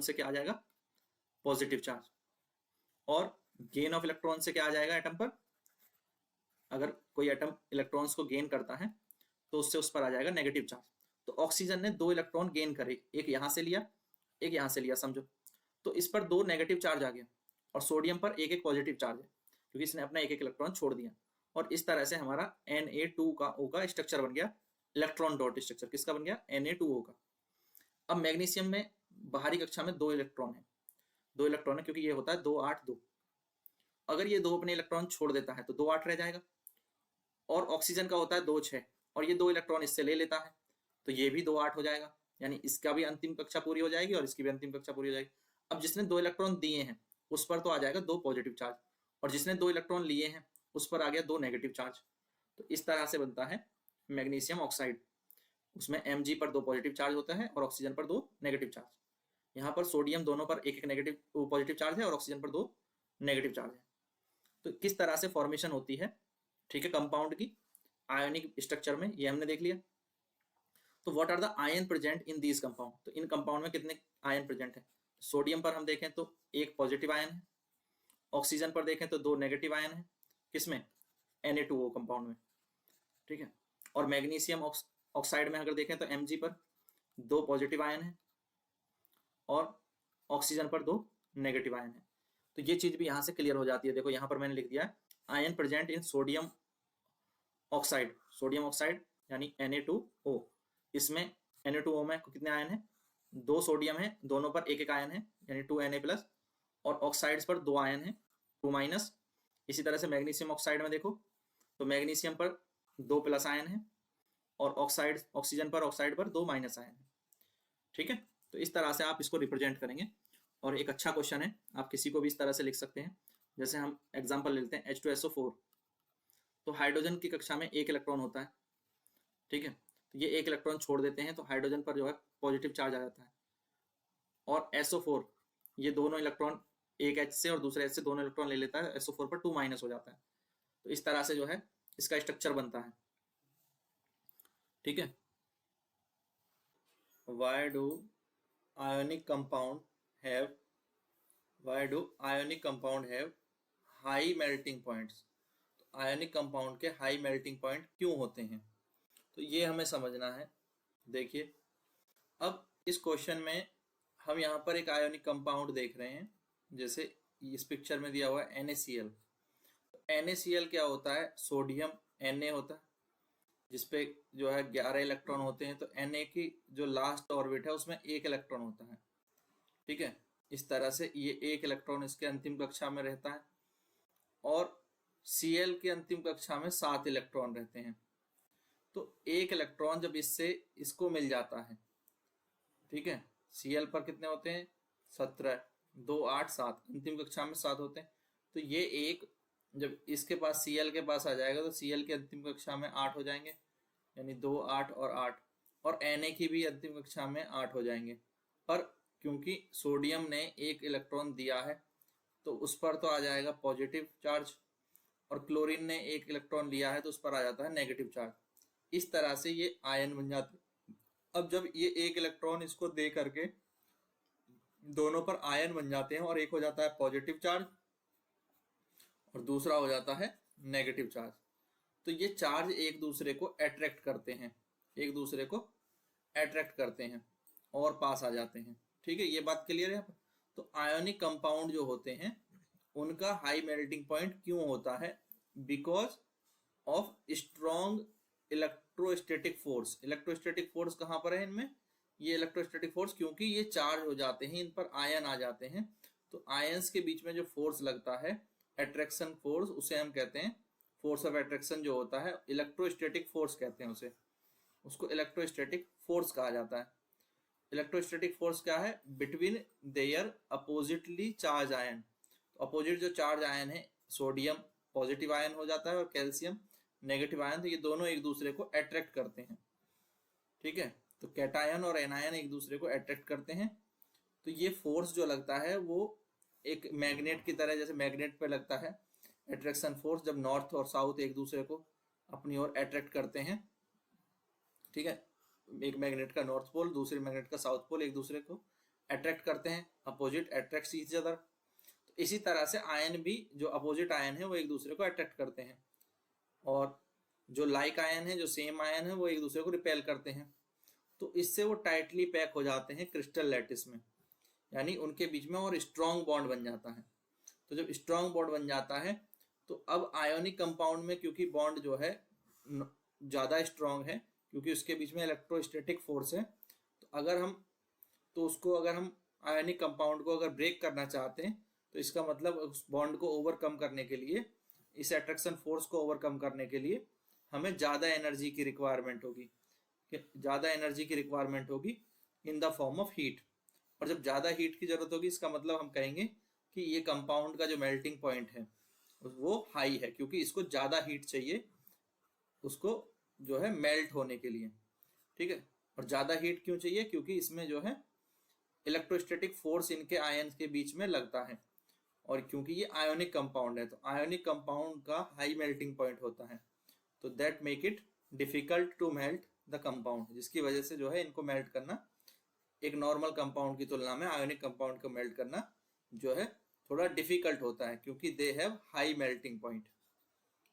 से क्या आ जाएगा, पॉजिटिव चार्ज। और गेन ऑफ इलेक्ट्रॉन से क्या आ जाएगा एटम पर, अगर कोई एटम इलेक्ट्रॉन्स को गेन करता है तो उससे उस पर आ जाएगा नेगेटिव चार्ज। तो ऑक्सीजन ने 2 इलेक्ट्रॉन गेन करे, एक यहां से लिया एक यहां से लिया समझो, तो इस पर 2 नेगेटिव चार्ज आ गया और सोडियम पर 1 1 पॉजिटिव चार्ज है, क्योंकि इसने अपना 1 1 इलेक्ट्रॉन छोड़ दिया। और इस तरह से हमारा Na2O का स्ट्रक्चर बन गया, इलेक्ट्रॉन डॉट स्ट्रक्चर किसका बन गया, Na2O का। अब मैग्नीशियम में बाहरी कक्षा में 2 इलेक्ट्रॉन है, 2 इलेक्ट्रॉन है, क्योंकि ये होता है 2 8 2। अगर ये 2 अपने इलेक्ट्रॉन छोड़ देता है तो 2 8 रह जाएगा। और ऑक्सीजन का होता है 2 6, और ये 2 इलेक्ट्रॉन इससे ले लेता है, तो ये भी 2 8 हो जाएगा, यानी इसका भी अंतिम कक्षा पूरी हो जाएगी और इसकी भी अंतिम कक्षा पूरी हो जाएगी। अब जिसने 2 इलेक्ट्रॉन दिए हैं उस पर तो आ जाएगा 2 पॉजिटिव चार्ज, और जिसने 2 इलेक्ट्रॉन लिए हैं उस पर आ गया 2 नेगेटिव चार्ज। तो इस तरह से बनता है मैग्नीशियम ऑक्साइड। उसमें Mg पर 2 पॉजिटिव चार्ज होता है और ऑक्सीजन पर 2 नेगेटिव चार्ज। यहाँ पर सोडियम दोनों पर 1 1 नेगेटिव पॉजिटिव चार्ज है और ऑक्सीजन पर 2 नेगेटिव चार्ज है। तो किस तरह से फॉर्मेशन होती है, ठीक है, कंपाउंड की आयोनिक स्ट्रक्चर में, ये हमने देख लिया। तो what are the ion present in these compound, तो इन कंपाउंड में कितने आयन प्रेजेंट है। सोडियम पर हम देखें तो 1 पॉजिटिव आयन है, ऑक्सीजन पर देखें तो 2 नेगेटिव आयन है, किसमें, Na2O कंपाउंड में। ठीक है, और मैग्नीशियम ऑक्साइड में अगर देखें तो Mg पर 2 पॉजिटिव आयन है और ऑक्सीजन पर 2 नेगेटिव आयन है। तो ये चीज भी यहाँ से क्लियर हो जाती है। देखो यहाँ पर मैंने लिख दिया है आयन प्रेजेंट इन सोडियम ऑक्साइड यानी Na2O। इसमें Na2O में कितने आयन है, 2 सोडियम है, दोनों पर 1 1 आयन है, यानी 2Na+, और ऑक्साइड्स पर 2 आयन है, 2-। इसी तरह से मैग्नीशियम ऑक्साइड में देखो तो मैग्नीशियम पर 2+ आयन है और ऑक्सीजन पर ऑक्साइड पर 2 माइनस आयन है। ठीक है, तो इस तरह से आप इसको रिप्रेजेंट करेंगे। और एक अच्छा क्वेश्चन है, आप किसी को भी इस तरह से लिख सकते हैं। जैसे हम एग्जांपल ले लेते हैं H2SO4, तो हाइड्रोजन की कक्षा में एक इलेक्ट्रॉन होता है। ठीक है, तो ये एक इलेक्ट्रॉन छोड़ देते हैं तो हाइड्रोजन पर जो है पॉजिटिव चार्ज आ जाता है। और SO4, ये दोनों इलेक्ट्रॉन, एक H से और दूसरे H से दोनों इलेक्ट्रॉन ले लेता है, SO4 पर 2 माइनस हो जाता है। तो इस तरह से जो है इसका स्ट्रक्चर बनता है। ठीक है, why do ionic compound have why do ionic compound have high melting points? तो आयोनिक कंपाउंड के हाई मेल्टिंग पॉइंट क्यों होते हैं, तो ये हमें समझना है। देखिए, अब इस क्वेश्चन में हम यहाँ पर एक आयोनिक कंपाउंड देख रहे हैं, जैसे इस पिक्चर में दिया हुआ है NaCl। तो NaCl क्या होता है, सोडियम Na होता है, जिसपे जो है 11 इलेक्ट्रॉन होते हैं। तो Na की जो लास्ट ऑर्बिट है उसमें एक इलेक्ट्रॉन होता है। ठीक है, इस तरह से ये एक इलेक्ट्रॉन इसके अंतिम कक्षा में रहता है, और Cl के अंतिम कक्षा में 7 इलेक्ट्रॉन रहते हैं। तो एक इलेक्ट्रॉन जब इससे इसको मिल जाता है, ठीक है, Cl पर कितने होते हैं, 17, 2 8 7, अंतिम कक्षा में 7 होते हैं। तो ये एक जब इसके पास Cl के पास आ जाएगा तो Cl के अंतिम कक्षा में 8 हो जाएंगे, यानी 2 8 और 8, और Na की भी अंतिम कक्षा में 8 हो जाएंगे। पर क्योंकि सोडियम ने एक इलेक्ट्रॉन दिया है तो उस पर तो आ जाएगा पॉजिटिव चार्ज, और क्लोरीन ने एक इलेक्ट्रॉन लिया है तो उस पर आ जाता है नेगेटिव चार्ज। इस तरह से ये आयन बन जाते हैं। अब जब ये एक इलेक्ट्रॉन इसको दे करके दोनों पर आयन बन जाते हैं, और एक हो जाता है पॉजिटिव चार्ज और दूसरा हो जाता है नेगेटिव चार्ज, तो ये चार्ज एक दूसरे को अट्रैक्ट करते हैं, एक दूसरे को अट्रैक्ट करते हैं और पास आ जाते हैं। ठीक है, ये बात क्लियर है। तो आयोनिक कंपाउंड जो होते हैं उनका हाई मेल्टिंग पॉइंट क्यों होता है, because of strong electrostatic force. Electrostatic force कहाँ पर है इनमें, ये इलेक्ट्रोस्टैटिक फोर्स, क्योंकि ये चार्ज हो जाते हैं, इन पर आयन आ जाते हैं, तो आयंस के बीच में जो फोर्स लगता है, अट्रैक्शन फोर्स, उसे हम कहते हैं फोर्स ऑफ अट्रैक्शन जो होता है, इलेक्ट्रोस्टैटिक फोर्स कहते हैं उसे, उसको इलेक्ट्रोस्टैटिक फोर्स कहा जाता है। इलेक्ट्रोस्टैटिक फोर्स क्या है, between their oppositely charge ion. Opposite जो चार्ज आयन है, सोडियम पॉजिटिव आयन हो जाता है और कैल्शियम नेगेटिव आयन, तो ये दोनों एक दूसरे को अट्रैक्ट करते हैं। ठीक है, तो कैटायन और एनायन एक दूसरे को अट्रैक्ट करते हैं। तो ये फोर्स जो लगता है वो एक मैग्नेट की तरह, जैसे मैग्नेट पे लगता है अट्रैक्शन फोर्स, जब नॉर्थ और साउथ एक दूसरे को अपनी ओर अट्रैक्ट करते हैं। ठीक है, एक मैग्नेट का नॉर्थ पोल, दूसरे मैग्नेट का साउथ पोल एक दूसरे को अट्रैक्ट करते हैं, अपोजिट अट्रैक्ट्स ईच अदर। तो इसी तरह से आयन भी, जो अपोजिट आयन है वो एक दूसरे को अट्रैक्ट करते हैं, और जो लाइक आयन है, जो सेम आयन है, वो एक दूसरे को रिपेल करते हैं। तो इससे वो टाइटली पैक हो जाते हैं क्रिस्टल लैटिस में, यानी उनके बीच में और स्ट्रॉन्ग बॉन्ड बन जाता है। तो जब स्ट्रॉन्ग बॉन्ड बन जाता है तो अब आयोनिक कंपाउंड में, क्योंकि बॉन्ड जो है ज़्यादा स्ट्रॉन्ग है, क्योंकि उसके बीच में इलेक्ट्रोस्टैटिक फोर्स है, तो अगर हम आयोनिक कंपाउंड को अगर ब्रेक करना चाहते हैं, तो इसका मतलब उस बॉन्ड को ओवरकम करने के लिए, इस अट्रैक्शन फोर्स को ओवरकम करने के लिए हमें ज़्यादा एनर्जी की रिक्वायरमेंट होगी, in the form of heat. और जब ज़्यादा हीट की जरूरत होगी, इसका मतलब हम कहेंगे कि ये कंपाउंड का जो मेल्टिंग पॉइंट है वो हाई है, क्योंकि इसको ज़्यादा हीट चाहिए उसको जो है मेल्ट होने के लिए। ठीक है, और ज़्यादा हीट क्यों चाहिए, क्योंकि इसमें जो है इलेक्ट्रोस्टैटिक फोर्स इनके आयन्स के बीच में लगता है, और क्योंकि ये आयोनिक कंपाउंड है, तो आयोनिक कंपाउंड का हाई मेल्टिंग पॉइंट होता है, तो that make it difficult to melt the compound, जिसकी वजह से जो है इनको मेल्ट करना एक नॉर्मल कंपाउंड की तुलना में आयोनिक कंपाउंड को मेल्ट करना जो है थोड़ा डिफिकल्ट होता है, क्योंकि they have high melting point.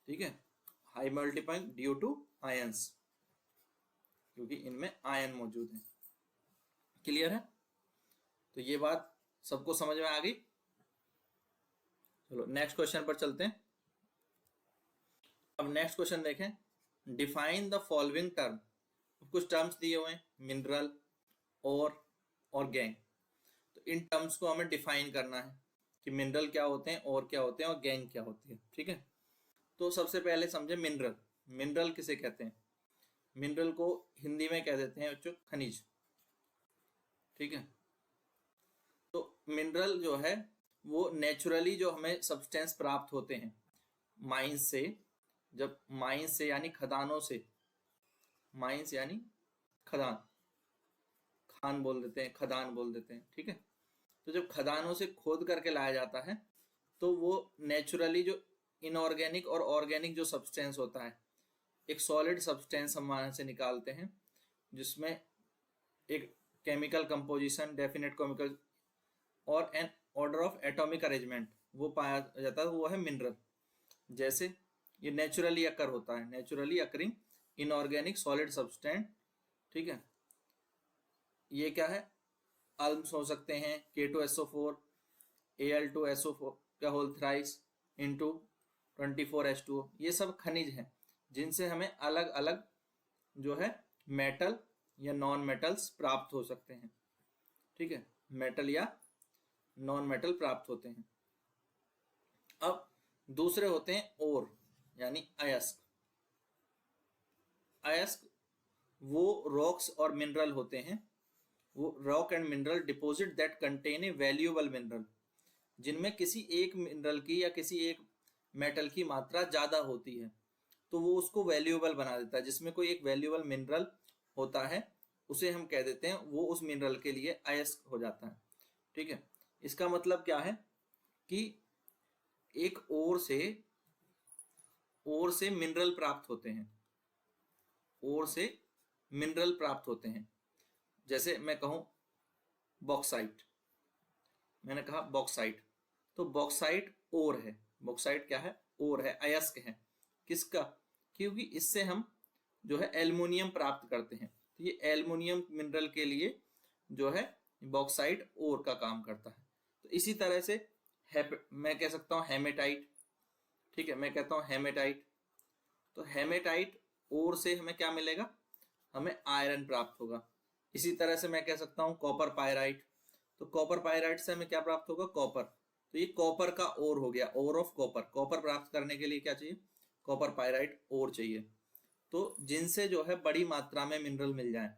ठीक है, high melting point due to ions, क्योंकि इनमें आयन मौजूद है। क्लियर है, तो ये बात सबको समझ में आ गई। चलो नेक्स्ट क्वेश्चन पर चलते हैं। अब नेक्स्ट क्वेश्चन देखें, डिफाइन द फॉलोइंग टर्म। कुछ टर्म्स दिए हुए हैं, मिनरल, और गैंग। तो इन टर्म्स को हमें डिफाइन करना है कि मिनरल क्या होते हैं, और क्या होते हैं, और गैंग क्या होती है। ठीक है, तो सबसे पहले समझे मिनरल। मिनरल किसे कहते हैं, मिनरल को हिंदी में कह देते हैं बच्चों खनिज, ठीक है। तो मिनरल जो है वो नेचुरली जो हमें सब्सटेंस प्राप्त होते हैं माइंस से, जब माइंस से यानी खदानों से, माइंस यानी खदान, खान बोल देते हैं, खदान बोल देते हैं, ठीक है। तो जब खदानों से खोद करके लाया जाता है तो वो नेचुरली जो इनऑर्गेनिक और ऑर्गेनिक जो सब्सटेंस होता है, एक सॉलिड सब्सटेंस हम वहां से निकालते हैं जिसमें एक केमिकल कंपोजिशन, डेफिनेट केमिकल और an order of atomic arrangement वो पाया जाता है, वो है मिनरल। जैसे ये नेचुरली अकर होता है, naturally occurring inorganic solid substance, ठीक है। ये क्या है, अल्म्स हो सकते हैं, K2SO4, Al2SO4 का होल थ्राइस इंटू 24H2O, ये सब खनिज हैं जिनसे हमें अलग अलग जो है मेटल या नॉन मेटल्स प्राप्त हो सकते हैं, ठीक है। मेटल या नॉन मेटल प्राप्त होते हैं। अब दूसरे होते हैं ओर यानी अयस्क। अयस्क वो रॉक्स और मिनरल होते हैं, वो rock and mineral deposit that contain a valuable mineral, जिनमें किसी एक मिनरल की या किसी एक मेटल की मात्रा ज्यादा होती है तो वो उसको वैल्यूएबल बना देता है। जिसमें कोई एक वैल्यूएबल मिनरल होता है उसे हम कह देते हैं, वो उस मिनरल के लिए अयस्क हो जाता है, ठीक है। इसका मतलब क्या है कि एक ओर से मिनरल प्राप्त होते हैं, ओर से मिनरल प्राप्त होते हैं। जैसे मैं कहूं बॉक्साइट, मैंने कहा बॉक्साइट, तो बॉक्साइट ओर है, बॉक्साइट क्या है, ओर है, अयस्क है। किसका, क्योंकि इससे हम जो है एल्युमिनियम प्राप्त करते हैं, तो ये एल्युमिनियम मिनरल के लिए जो है बॉक्साइट ओर का काम करता है। तो इसी तरह से मैं कह सकता हूँ हेमेटाइट, ठीक है, मैं कहता हूँ हेमेटाइट, तो हेमेटाइट ओर से हमें क्या मिलेगा, हमें आयरन प्राप्त होगा। इसी तरह से मैं कह सकता हूँ कॉपर पायराइट, तो कॉपर पायराइट से हमें क्या प्राप्त होगा, कॉपर, तो ये कॉपर का ओर हो गया, ओर ऑफ कॉपर। कॉपर प्राप्त करने के लिए क्या चाहिए, कॉपर पायराइट ओर चाहिए। तो जिनसे जो है बड़ी मात्रा में मिनरल मिल जाए,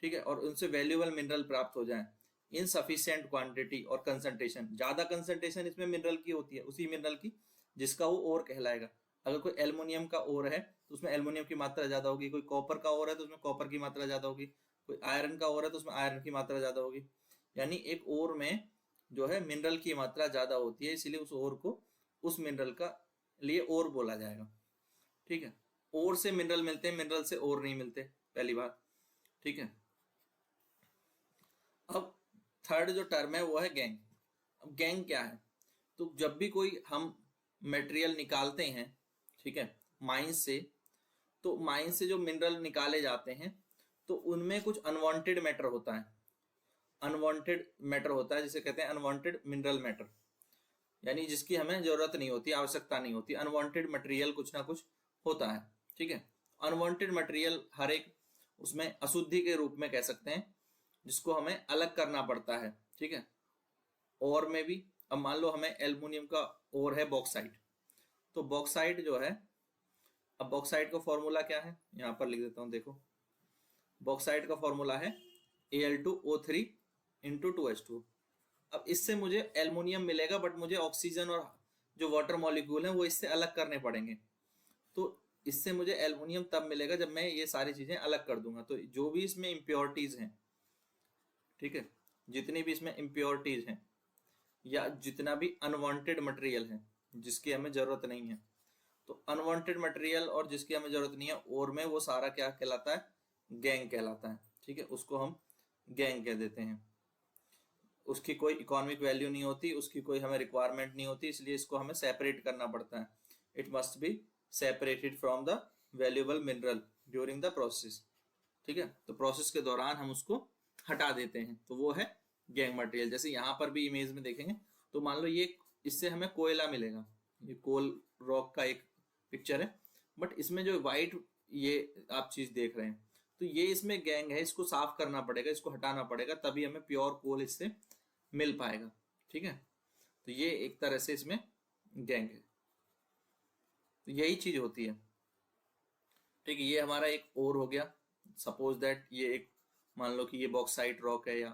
ठीक है, और उनसे वैल्यूएबल मिनरल प्राप्त हो जाए इन सफिशिएंट क्वांटिटी और कंसंट्रेशन, ज्यादा कंसंट्रेशन इसमें मिनरल की होती है, उसी मिनरल की जिसका वो ओर कहलाएगा। अगर कोई एल्युमिनियम का ओर है तो उसमें एल्युमिनियम की मात्रा ज्यादा होगी, कोई कॉपर का ओर है तो उसमें कॉपर की मात्रा ज्यादा होगी, कोई आयरन का ओर है तो उसमें आयरन की मात्रा ज्यादा होगी। यानी एक ओर में जो है मिनरल की मात्रा ज्यादा होती है, इसीलिए उस ओर को उस मिनरल का लिए ओर बोला जाएगा, ठीक है। ओर से मिनरल मिलते हैं, मिनरल से ओर नहीं मिलते, पहली बात, ठीक है। अब थर्ड जो टर्म है वो है गैंग। अब गैंग क्या है, तो जब भी कोई हम मटेरियल निकालते हैं, ठीक है, माइंस से, तो माइंस से जो मिनरल निकाले जाते हैं तो उनमें कुछ अनवांटेड मैटर होता है, अनवांटेड मैटर होता है जिसे कहते हैं अनवांटेड मिनरल मैटर, यानी जिसकी हमें जरूरत नहीं होती, आवश्यकता नहीं होती, अनवांटेड मटेरियल कुछ ना कुछ होता है, ठीक है। अनवांटेड मटेरियल हर एक उसमें अशुद्धि के रूप में कह सकते हैं, जिसको हमें अलग करना पड़ता है, ठीक है। और में भी अब मान लो हमें एल्युमिनियम का और है बॉक्साइट, तो बॉक्साइट जो है, अब बॉक्साइट का फॉर्मूला क्या है, यहाँ पर लिख देता हूँ, देखो बॉक्साइट का फॉर्मूला है Al2O3 इंटू 2H2। अब इससे मुझे एल्युमिनियम मिलेगा, बट मुझे ऑक्सीजन और जो वाटर मॉलिक्यूल है वो इससे अलग करने पड़ेंगे। तो इससे मुझे एल्युमिनियम तब मिलेगा जब मैं ये सारी चीजें अलग कर दूंगा। तो जो भी इसमें इम्प्योरिटीज हैं, ठीक है, जितनी भी इसमें इम्प्योरिटीज हैं या जितना भी अनवांटेड मटेरियल है जिसकी हमें जरूरत नहीं है, तो अनवांटेड मटेरियल और जिसकी हमें जरूरत नहीं है और में वो सारा क्या कहलाता है, गैंग कहलाता है, ठीक है। उसको हम गैंग कह देते हैं। उसकी कोई इकोनॉमिक वैल्यू नहीं होती, उसकी कोई हमें रिक्वायरमेंट नहीं होती, इसलिए इसको हमें सेपरेट करना पड़ता है। It must be separated from the valuable mineral during the process, ठीक है। तो प्रोसेस के दौरान हम उसको हटा देते हैं, तो वो है गैंग मटेरियल। जैसे यहाँ पर भी इमेज में देखेंगे तो मान लो ये, इससे हमें कोयला मिलेगा, ये कोल रॉक का एक पिक्चर है, बट इसमें जो व्हाइट ये आप चीज देख रहे हैं, तो ये इसमें गैंग है, इसको साफ करना पड़ेगा, इसको हटाना पड़ेगा, तभी हमें प्योर कोल इससे मिल पाएगा, ठीक है। तो ये एक तरह से इसमें गैंग है, तो यही चीज होती है। ठीक है, ये हमारा एक ओर हो गया। सपोज दैट ये एक, मान लो कि ये बॉक्साइट रॉक है, या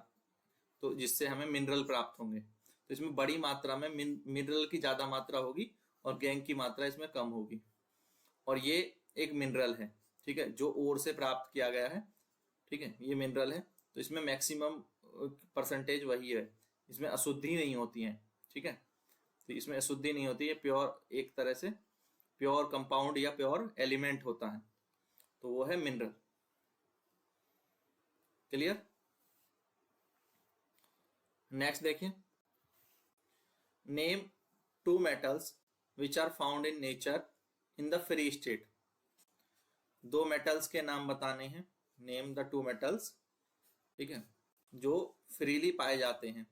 तो जिससे हमें मिनरल प्राप्त होंगे। तो इसमें बड़ी मात्रा में मिनरल की ज्यादा मात्रा होगी और गैंग की मात्रा इसमें कम होगी। और ये एक मिनरल है, ठीक है, जो ओर से प्राप्त किया गया है। ठीक है, ये मिनरल है, तो इसमें मैक्सिमम परसेंटेज वही है, इसमें अशुद्धि नहीं होती है। ठीक है, तो इसमें अशुद्धि नहीं होती है, प्योर, एक तरह से प्योर कंपाउंड या प्योर एलिमेंट होता है, तो वो है मिनरल। क्लियर? नेक्स्ट देखिए, name two metals which are found in nature in the free state. दो मेटल्स के नाम बताने हैं, नेम द टू मेटल्स, ठीक है, जो फ्रीली पाए जाते हैं।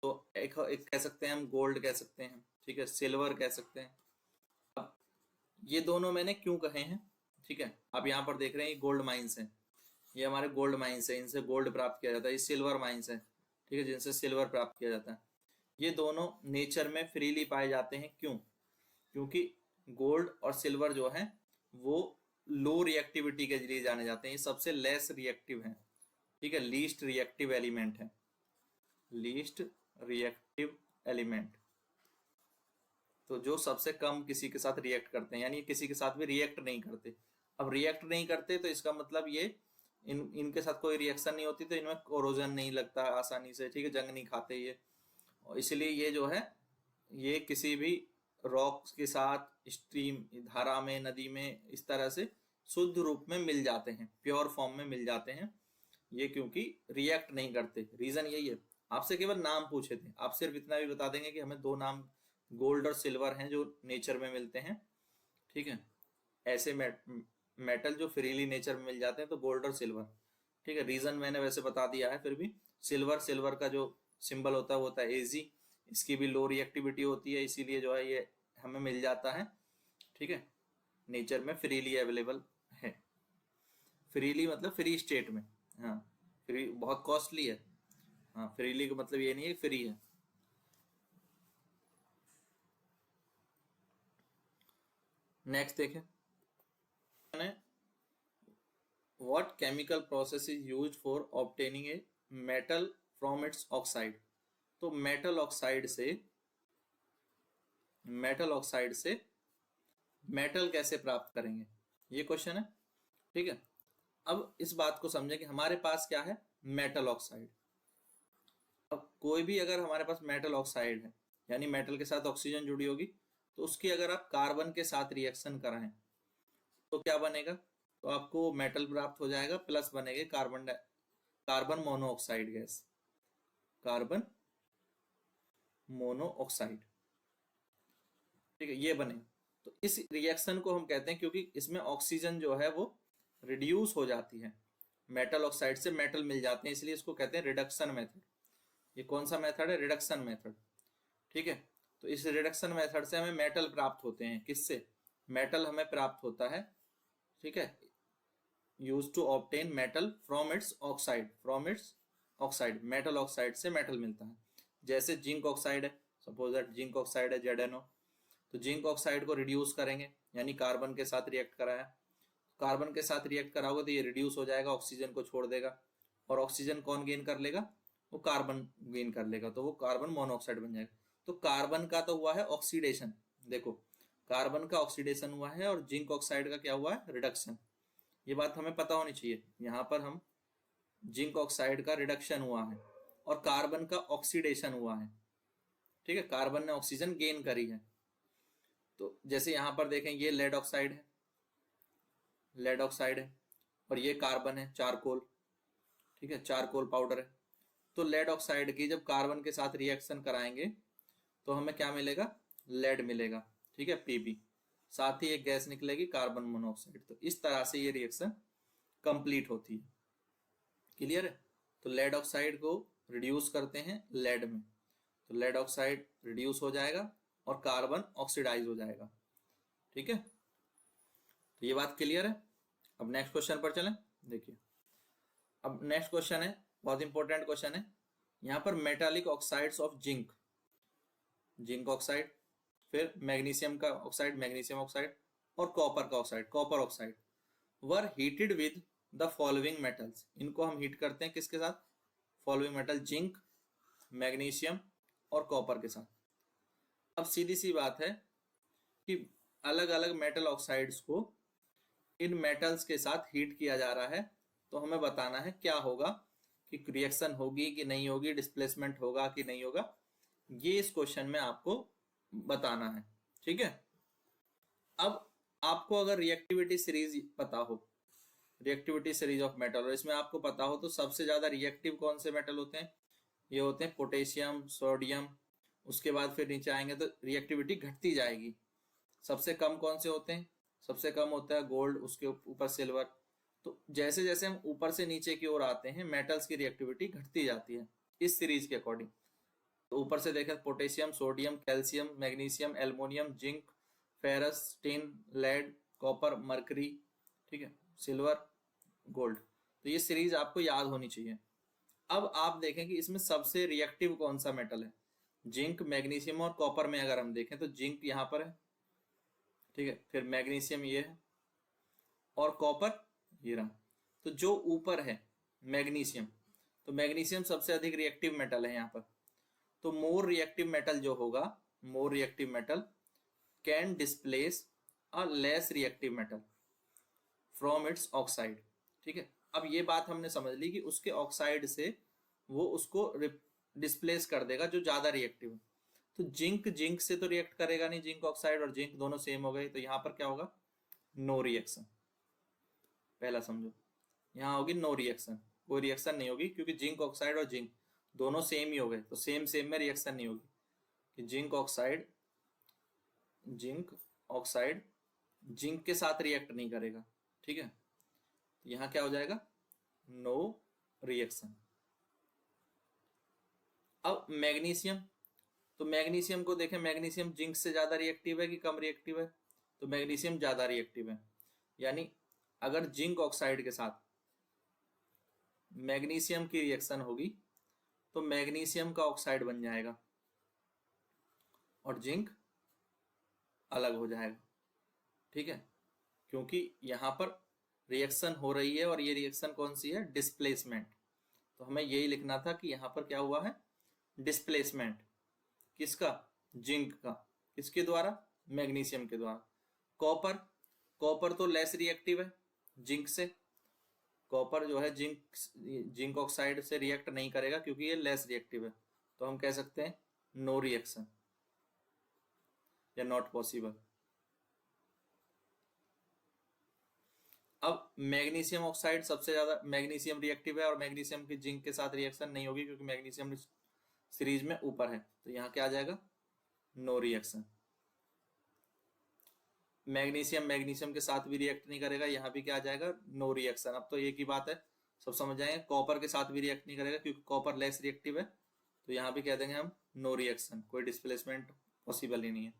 तो एक कह सकते हैं हम गोल्ड कह सकते हैं, ठीक है, सिल्वर कह सकते हैं। अब ये दोनों मैंने क्यों कहे हैं, ठीक है, आप यहाँ पर देख रहे हैं ये गोल्ड माइंस हैं, ये हमारे गोल्ड माइंस है, इनसे गोल्ड प्राप्त किया जाता है। ये सिल्वर माइंस है, ठीक है, जिनसे सिल्वर प्राप्त किया जाता है। ये दोनों नेचर में फ्रीली पाए जाते हैं, क्यों? क्योंकि गोल्ड और सिल्वर जो है वो लो रिएक्टिविटी के लिए जाने जाते हैं, ये सबसे लेस रिएक्टिव है, ठीक है, लीस्ट रिएक्टिव एलिमेंट है, लीस्ट रिएक्टिव एलिमेंट। तो जो सबसे कम किसी के साथ रिएक्ट करते हैं, यानी किसी के साथ भी रिएक्ट नहीं करते। अब रिएक्ट नहीं करते तो इसका मतलब ये इनके साथ कोई रिएक्शन नहीं होती, तो इनमें कोरोजन नहीं लगता आसानी से, ठीक है, जंग नहीं खाते ये। और इसलिए ये जो है ये किसी भी रॉक के साथ, स्ट्रीम, धारा में, नदी में, इस तरह से शुद्ध रूप में मिल जाते हैं, प्योर फॉर्म में मिल जाते हैं ये, क्योंकि रिएक्ट नहीं करते। रीजन यही है। आपसे केवल नाम पूछे थे, आप सिर्फ इतना भी बता देंगे कि हमें दो नाम गोल्ड और सिल्वर हैं जो नेचर में मिलते हैं, ठीक है, ऐसे मेटल जो फ्रीली नेचर में मिल जाते हैं, तो गोल्ड और सिल्वर, ठीक है। रीजन मैंने वैसे बता दिया है, फिर भी सिल्वर का जो सिंबल होता है वो होता है एजी, इसकी भी लो रिएक्टिविटी होती है, इसीलिए जो है ये हमें मिल जाता है, ठीक है, नेचर में फ्रीली अवेलेबल है। फ्रीली मतलब फ्री स्टेट में, हाँ, फ्री बहुत कॉस्टली है, हाँ, फ्रीली का मतलब ये नहीं है फ्री है। नेक्स्ट देखें, what chemical process is used for obtaining a metal from its oxide। तो मेटल ऑक्साइड से मेटल कैसे प्राप्त करेंगे, ये क्वेश्चन है, ठीक है। अब इस बात को समझें कि हमारे पास क्या है, मेटल ऑक्साइड। अब कोई भी अगर हमारे पास मेटल ऑक्साइड है, यानी मेटल के साथ ऑक्सीजन जुड़ी होगी, तो उसकी अगर आप कार्बन के साथ रिएक्शन कराएं तो क्या बनेगा, तो आपको मेटल प्राप्त हो जाएगा, प्लस बनेगा carbon monoxide gas, carbon monoxide, ठीक है, ये बनेगा। तो इस रिएक्शन को हम कहते हैं, क्योंकि इसमें ऑक्सीजन जो है वो रिड्यूस हो जाती है, मेटल ऑक्साइड से मेटल मिल जाते हैं, इसलिए इसको कहते हैं रिडक्शन मेथड। ये कौन सा मेथड है, रिडक्शन मेथड, ठीक है। तो इस रिडक्शन मेथड से हमें मेटल प्राप्त होते हैं, किससे, मेटल हमें प्राप्त होता है, ठीक है, use to obtain metal from its oxide, metal oxide से मेटल मिलता है। जैसे जिंक ऑक्साइड है, सपोज दैट जिंक ऑक्साइड है ZnO, तो जिंक ऑक्साइड को रिड्यूस करेंगे, यानी कार्बन के साथ रिएक्ट कराया, कार्बन के साथ रिएक्ट कराओगे तो ये रिड्यूस हो जाएगा, ऑक्सीजन को छोड़ देगा, और ऑक्सीजन कौन गेन कर लेगा, वो कार्बन गेन कर लेगा, तो वो कार्बन मोनोऑक्साइड बन जाएगा। तो कार्बन का तो हुआ है ऑक्सीडेशन, देखो, कार्बन का ऑक्सीडेशन हुआ है, और जिंक ऑक्साइड का क्या हुआ है, रिडक्शन। ये बात हमें पता होनी चाहिए, यहाँ पर हम जिंक ऑक्साइड का रिडक्शन हुआ है और कार्बन का ऑक्सीडेशन हुआ है, ठीक है, कार्बन ने ऑक्सीजन गेन करी है। तो जैसे यहाँ पर देखें, ये लेड ऑक्साइड है, और ये कार्बन है, चारकोल, ठीक है, चारकोल पाउडर है। तो लेड ऑक्साइड की जब कार्बन के साथ रिएक्शन कराएंगे तो हमें क्या मिलेगा, लेड मिलेगा, ठीक है, Pb, साथ ही एक गैस निकलेगी, कार्बन मोनोऑक्साइड। तो इस तरह से ये रिएक्शन कंप्लीट होती है। क्लियर है? तो लेड ऑक्साइड को रिड्यूस करते हैं लेड में, तो लेड ऑक्साइड रिड्यूस हो जाएगा और कार्बन ऑक्सीडाइज हो जाएगा, ठीक है। तो ये बात क्लियर है। अब नेक्स्ट क्वेश्चन पर चलें। देखिए, अब नेक्स्ट क्वेश्चन है, बहुत इंपॉर्टेंट क्वेश्चन है। यहाँ पर metallic oxides of zinc oxide, फिर मैग्नीशियम का ऑक्साइड, मैग्नीशियम ऑक्साइड, और कॉपर का oxide, copper oxide. Were heated with the following metals, इनको हम हीट करते हैं किसके साथ, फॉलोइंग मेटल, जिंक, मैग्नीशियम और कॉपर के साथ। अब सीधी सी बात है कि अलग अलग मेटल ऑक्साइड्स को इन मेटल्स के साथ हीट किया जा रहा है, तो हमें बताना है क्या होगा, कि रिएक्शन होगी कि नहीं होगी, डिस्प्लेसमेंट होगा कि नहीं होगा, ये इस क्वेश्चन में आपको बताना है। ठीक है, अब आपको अगर रिएक्टिविटी सीरीज पता हो, रिएक्टिविटी सीरीज ऑफ मेटल, और इसमें आपको पता हो तो सबसे ज्यादा रिएक्टिव कौन से मेटल होते हैं, ये होते हैं पोटेशियम, सोडियम। उसके बाद फिर नीचे आएंगे तो रिएक्टिविटी घटती जाएगी। सबसे कम कौन से होते हैं, सबसे कम होता है गोल्ड, उसके ऊपर सिल्वर। तो जैसे जैसे हम ऊपर से नीचे की ओर आते हैं मेटल्स की रिएक्टिविटी घटती जाती है इस सीरीज के अकॉर्डिंग। तो ऊपर से देखें potassium, sodium, calcium, magnesium, aluminium, zinc, ferrous, tin, lead, copper, mercury, ठीक है, सिल्वर, गोल्ड। तो ये सीरीज आपको याद होनी चाहिए। अब आप देखें कि इसमें सबसे रिएक्टिव कौन सा मेटल है, जिंक, मैग्नीशियम और कॉपर में अगर हम देखें तो जिंक यहाँ पर है, ठीक है, फिर मैग्नीशियम ये है और कॉपर ये रहा। तो जो ऊपर है मैग्नीशियम, तो मैग्नीशियम सबसे अधिक रिएक्टिव मेटल है यहाँ पर। तो मोर रिएक्टिव मेटल जो होगा, मोर reactive metal can displace a less reactive metal from its oxide. ठीक है, अब ये बात हमने समझ ली कि उसके ऑक्साइड से वो उसको डिस्प्लेस कर देगा जो ज्यादा रिएक्टिव है। तो जिंक, जिंक से तो रिएक्ट करेगा नहीं, जिंक ऑक्साइड और जिंक दोनों सेम हो गए, तो यहाँ पर क्या होगा, नो रिएक्शन। पहला समझो, यहाँ होगी नो रिएक्शन, कोई रिएक्शन नहीं होगी, क्योंकि जिंक ऑक्साइड और जिंक दोनों सेम ही हो गए, तो सेम सेम में रिएक्शन नहीं होगी कि zinc oxide, zinc oxide zinc के साथ रिएक्ट नहीं करेगा। ठीक है, तो यहाँ क्या हो जाएगा, नो रिएक्शन। अब मैग्नीशियम, तो मैग्नीशियम को देखें, मैग्नीशियम जिंक से ज्यादा रिएक्टिव है कि कम रिएक्टिव है, तो मैग्नीशियम ज्यादा रिएक्टिव है। यानी अगर जिंक ऑक्साइड के साथ मैग्नीशियम की रिएक्शन होगी तो मैग्नीशियम का ऑक्साइड बन जाएगा और जिंक अलग हो जाएगा। ठीक है, क्योंकि यहाँ पर रिएक्शन हो रही है और ये रिएक्शन कौन सी है, डिस्प्लेसमेंट। तो हमें यही लिखना था कि यहाँ पर क्या हुआ है, डिस्प्लेसमेंट किसका, जिंक का, किसके द्वारा, मैग्नीशियम के द्वारा। कॉपर, कॉपर तो लेस रिएक्टिव है जिंक से, कॉपर जो है जिंक ऑक्साइड से रिएक्ट नहीं करेगा क्योंकि ये लेस रिएक्टिव है, तो हम कह सकते हैं नो रिएक्शन या नॉट पॉसिबल। अब मैग्नीशियम ऑक्साइड सबसे ज्यादा मैग्नीशियम रिएक्टिव है और मैग्नीशियम की जिंक के साथ रिएक्शन नहीं होगी क्योंकि मैग्नीशियम सीरीज में ऊपर है, तो यहाँ क्या आ जाएगा, नो रिएक्शन। मैग्नीशियम मैग्नीशियम के साथ भी रिएक्ट नहीं करेगा, यहाँ भी क्या आ जाएगा, नो रिएक्शन। अब तो एक ही बात है, सब समझ जाएंगे। कॉपर के साथ भी रिएक्ट नहीं करेगा क्योंकि कॉपर लेस रिएक्टिव है, तो यहाँ भी कह देंगे हम नो रिएक्शन, कोई डिस्प्लेसमेंट पॉसिबल ही नहीं है।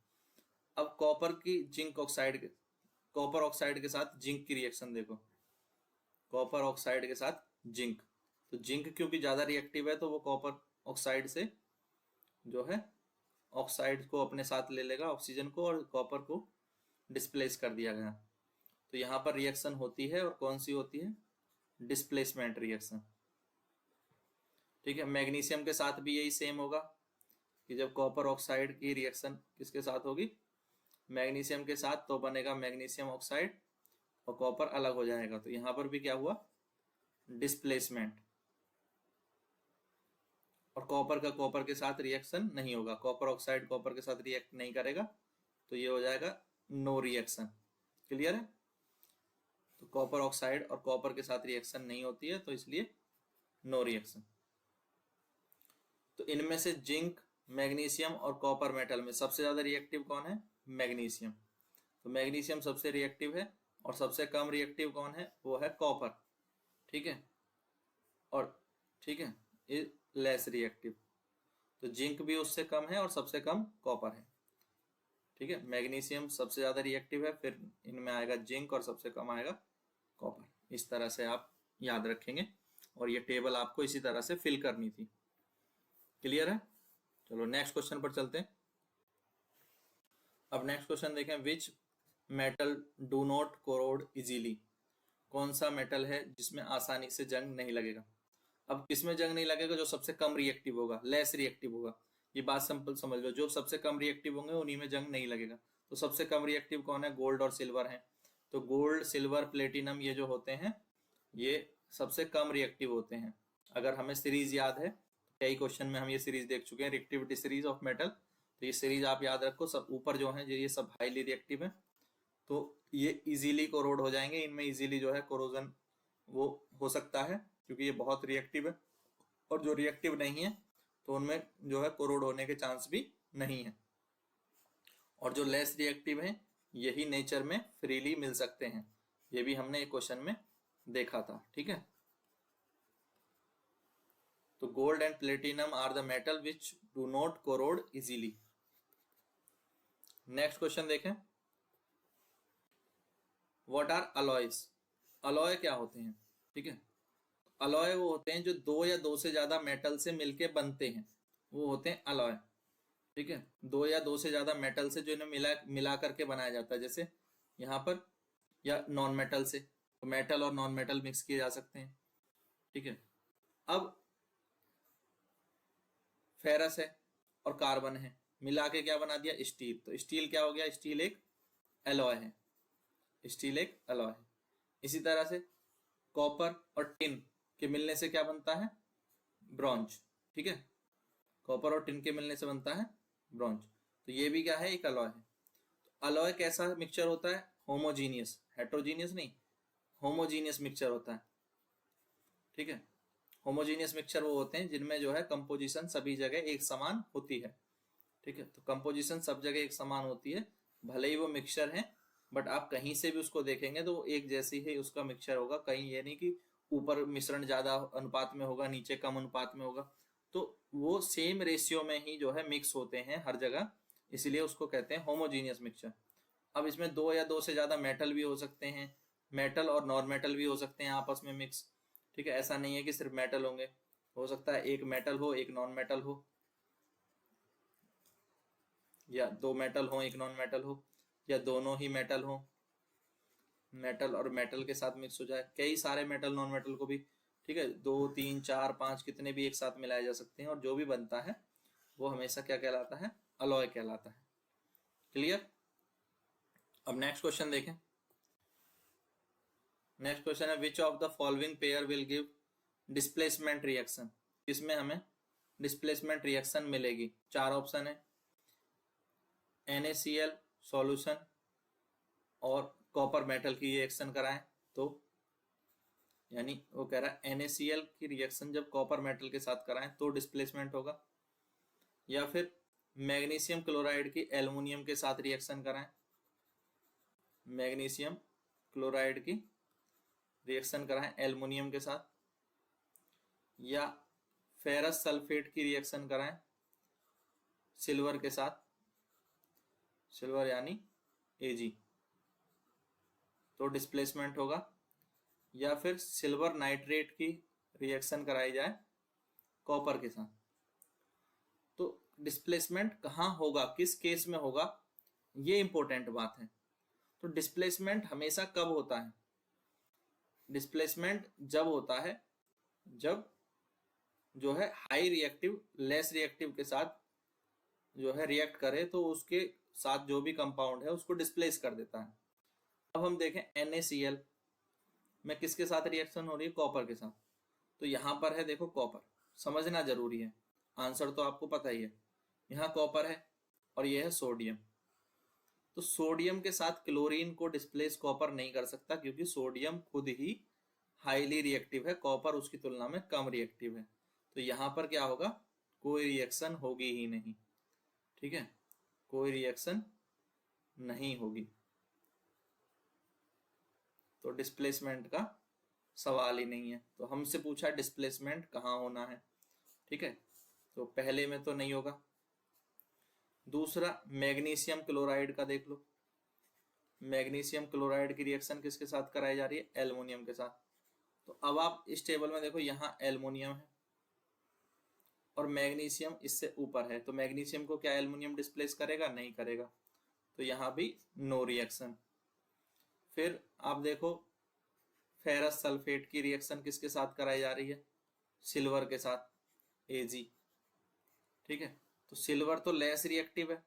अब कॉपर की जिंक ऑक्साइड, कॉपर ऑक्साइड के साथ जिंक की रिएक्शन देखो, कॉपर ऑक्साइड के साथ जिंक, तो जिंक क्योंकि ज्यादा रिएक्टिव है तो वो कॉपर ऑक्साइड से जो है ऑक्साइड को अपने साथ ले लेगा, ऑक्सीजन को, और कॉपर को डिस्प्लेस कर दिया गया। तो यहाँ पर रिएक्शन होती है और कौन सी होती है, डिस्प्लेसमेंट रिएक्शन। ठीक है, मैग्नीशियम के साथ भी यही सेम होगा कि जब कॉपर ऑक्साइड की रिएक्शन किसके साथ होगी, मैग्नीशियम के साथ, तो बनेगा मैग्नीशियम ऑक्साइड और कॉपर अलग हो जाएगा, तो यहाँ पर भी क्या हुआ, डिस्प्लेसमेंट। और कॉपर का कॉपर के साथ रिएक्शन नहीं होगा, कॉपर ऑक्साइड कॉपर के साथ रिएक्ट नहीं करेगा, तो ये हो जाएगा नो रिएक्शन। क्लियर है, तो कॉपर ऑक्साइड और कॉपर के साथ रिएक्शन नहीं होती है, तो इसलिए नो रिएक्शन। तो इनमें से जिंक, मैग्नीशियम और कॉपर मेटल में सबसे ज्यादा रिएक्टिव कौन है, मैग्नीशियम। तो मैग्नीशियम सबसे रिएक्टिव है और सबसे कम रिएक्टिव कौन है, वो है कॉपर। ठीक है, और ठीक है, ये लेस रिएक्टिव, तो जिंक भी उससे कम है और सबसे कम कॉपर है। ठीक है, मैग्नीशियम सबसे ज्यादा रिएक्टिव है, फिर इनमें आएगा जिंक और सबसे कम आएगा कॉपर। इस तरह से आप याद रखेंगे और ये टेबल आपको इसी तरह से फिल करनी थी। क्लियर है, चलो नेक्स्ट क्वेश्चन पर चलते हैं। अब नेक्स्ट क्वेश्चन देखें, which metal do not corrode easily. कौन सा मेटल है जिसमें आसानी से जंग नहीं लगेगा। अब किसमें जंग नहीं लगेगा? जो सबसे कम रिएक्टिव होगा, लेस रिएक्टिव होगा। ये बात सिंपल समझ लो, जो सबसे कम रिएक्टिव होंगे उन्हीं में जंग नहीं लगेगा। तो सबसे कम रिएक्टिव कौन है? गोल्ड और सिल्वर है। तो गोल्ड, सिल्वर, प्लेटिनम ये जो होते हैं ये सबसे कम रिएक्टिव होते हैं। अगर हमें सीरीज याद है, कई क्वेश्चन में हम ये सीरीज देख चुके हैं, रिएक्टिविटी सीरीज ऑफ मेटल। तो ये सीरीज आप याद रखो। सब ऊपर जो है ये सब हाईली रिएक्टिव है, तो ये इजीली कोरोड हो जाएंगे। इनमें इजीली जो है कोरोजन वो हो सकता है क्योंकि ये बहुत रिएक्टिव है। और जो रिएक्टिव नहीं है तो उनमें जो है कोरोड होने के चांस भी नहीं है। और जो लेस रिएक्टिव है यही नेचर में फ्रीली मिल सकते हैं। ये भी हमने एक क्वेश्चन में देखा था। ठीक है, तो gold and platinum are the metal which do not corrode easily. Next question देखें, व्हाट आर अलॉयज? अलॉय क्या होते हैं? ठीक है, अलॉय वो होते हैं जो दो या दो से ज्यादा मेटल से मिलके बनते हैं, वो होते हैं अलॉय। ठीक है, दो या दो से ज्यादा मेटल से जो इन्हें मिला करके बनाया जाता है, जैसे यहाँ पर, या नॉन मेटल से, तो मेटल और नॉन मेटल मिक्स किए जा सकते हैं। ठीक है, अब फेरस है और कार्बन है, मिला के क्या बना दिया? स्टील। तो स्टील क्या हो गया? स्टील एक एलॉय है। स्टील एक एलॉय है। इसी तरह से कॉपर और टिन के मिलने से क्या बनता है? ब्रॉन्ज। ठीक है, कॉपर और टिन के मिलने से बनता है ब्रॉन्ज। तो ये भी क्या है? एक अलॉय है। अलॉय कैसा मिक्सचर होता है? होमोजीनियस, हेट्रोजीनियस नहीं, होमोजीनियस मिक्सचर होता है। ठीक है, होमोजीनियस मिक्सचर वो होते हैं जिनमें जो है कंपोजिशन सभी जगह एक समान होती है। ठीक है, तो कंपोजिशन सब जगह एक समान होती है, भले ही वो मिक्सचर है, बट आप कहीं से भी उसको देखेंगे तो एक जैसी ही उसका मिक्सचर होगा। कहीं ये नहीं कि ऊपर मिश्रण ज्यादा अनुपात में होगा, नीचे कम अनुपात में होगा। तो वो सेम रेशियो में ही जो है मिक्स होते हैं हर जगह, इसलिए उसको कहते हैं होमोजीनियस मिक्सचर। अब इसमें दो या दो से ज्यादा मेटल भी हो सकते हैं, मेटल और नॉन मेटल भी हो सकते हैं आपस में मिक्स। ठीक है, ऐसा नहीं है कि सिर्फ मेटल होंगे, हो सकता है एक मेटल हो एक नॉन मेटल हो, या दो मेटल हो एक नॉन मेटल हो, या दोनों ही मेटल हो, मेटल और मेटल के साथ मिक्स हो जाए, कई सारे मेटल नॉन मेटल को भी। ठीक है, दो तीन चार पांच कितने भी एक साथ मिलाए जा सकते हैं, और जो भी बनता है वो हमेशा क्या कहलाता है? अलॉय कहलाता है। क्लियर? अब नेक्स्ट क्वेश्चन देखें। नेक्स्ट क्वेश्चन है, which of the following pair will give displacement reaction? इसमें हमें डिस्प्लेसमेंट रिएक्शन मिलेगी। चार ऑप्शन है, NaCl सॉल्यूशन और कॉपर मेटल की रिएक्शन कराएं तो, यानी वो कह रहा है NaCl की रिएक्शन जब कॉपर मेटल के साथ कराएं तो डिस्प्लेसमेंट होगा, या फिर मैग्नीशियम क्लोराइड की एल्युमिनियम के साथ रिएक्शन कराएं, मैग्नीशियम क्लोराइड की रिएक्शन कराएं एल्युमिनियम के साथ, या फेरस सल्फेट की रिएक्शन कराएं सिल्वर के साथ, सिल्वर यानी Ag, तो डिस्प्लेसमेंट होगा, या फिर सिल्वर नाइट्रेट की रिएक्शन कराई जाए कॉपर के साथ। तो डिस्प्लेसमेंट कहाँ होगा, किस केस में होगा, ये इंपॉर्टेंट बात है। तो डिस्प्लेसमेंट हमेशा कब होता है? डिस्प्लेसमेंट जब होता है जब जो है हाई रिएक्टिव लेस रिएक्टिव के साथ जो है रिएक्ट करे, तो उसके साथ जो भी कंपाउंड है उसको डिस्प्लेस कर देता है। अब हम देखें NaCl में किसके साथ रिएक्शन हो रही है? कॉपर के साथ। तो यहां पर है देखो कॉपर, समझना जरूरी है, आंसर तो आपको पता ही है। यहाँ कॉपर है और यह है सोडियम। तो सोडियम के साथ क्लोरीन को डिस्प्लेस कॉपर नहीं कर सकता, क्योंकि सोडियम खुद ही हाईली रिएक्टिव है, कॉपर उसकी तुलना में कम रिएक्टिव है। तो यहाँ पर क्या होगा? कोई रिएक्शन होगी ही नहीं। ठीक है, कोई रिएक्शन नहीं होगी, तो डिस्प्लेसमेंट का सवाल ही नहीं है। तो हमसे पूछा डिस्प्लेसमेंट कहाँ होना है। ठीक है, तो पहले में तो नहीं होगा। दूसरा मैग्नीशियम क्लोराइड का देख लो, मैग्नीशियम क्लोराइड की रिएक्शन किसके साथ कराई जा रही है? एल्युमिनियम के साथ। तो अब आप इस टेबल में देखो, यहाँ एल्युमिनियम है और मैग्नीशियम इससे ऊपर है, तो मैग्नीशियम को क्या एल्युमिनियम डिस्प्लेस करेगा? नहीं करेगा, तो यहाँ भी नो रिएक्शन। फिर आप देखो फेरस सल्फेट की रिएक्शन किसके साथ कराई जा रही है? सिल्वर के साथ, Ag। ठीक है, तो सिल्वर तो लेस रिएक्टिव है।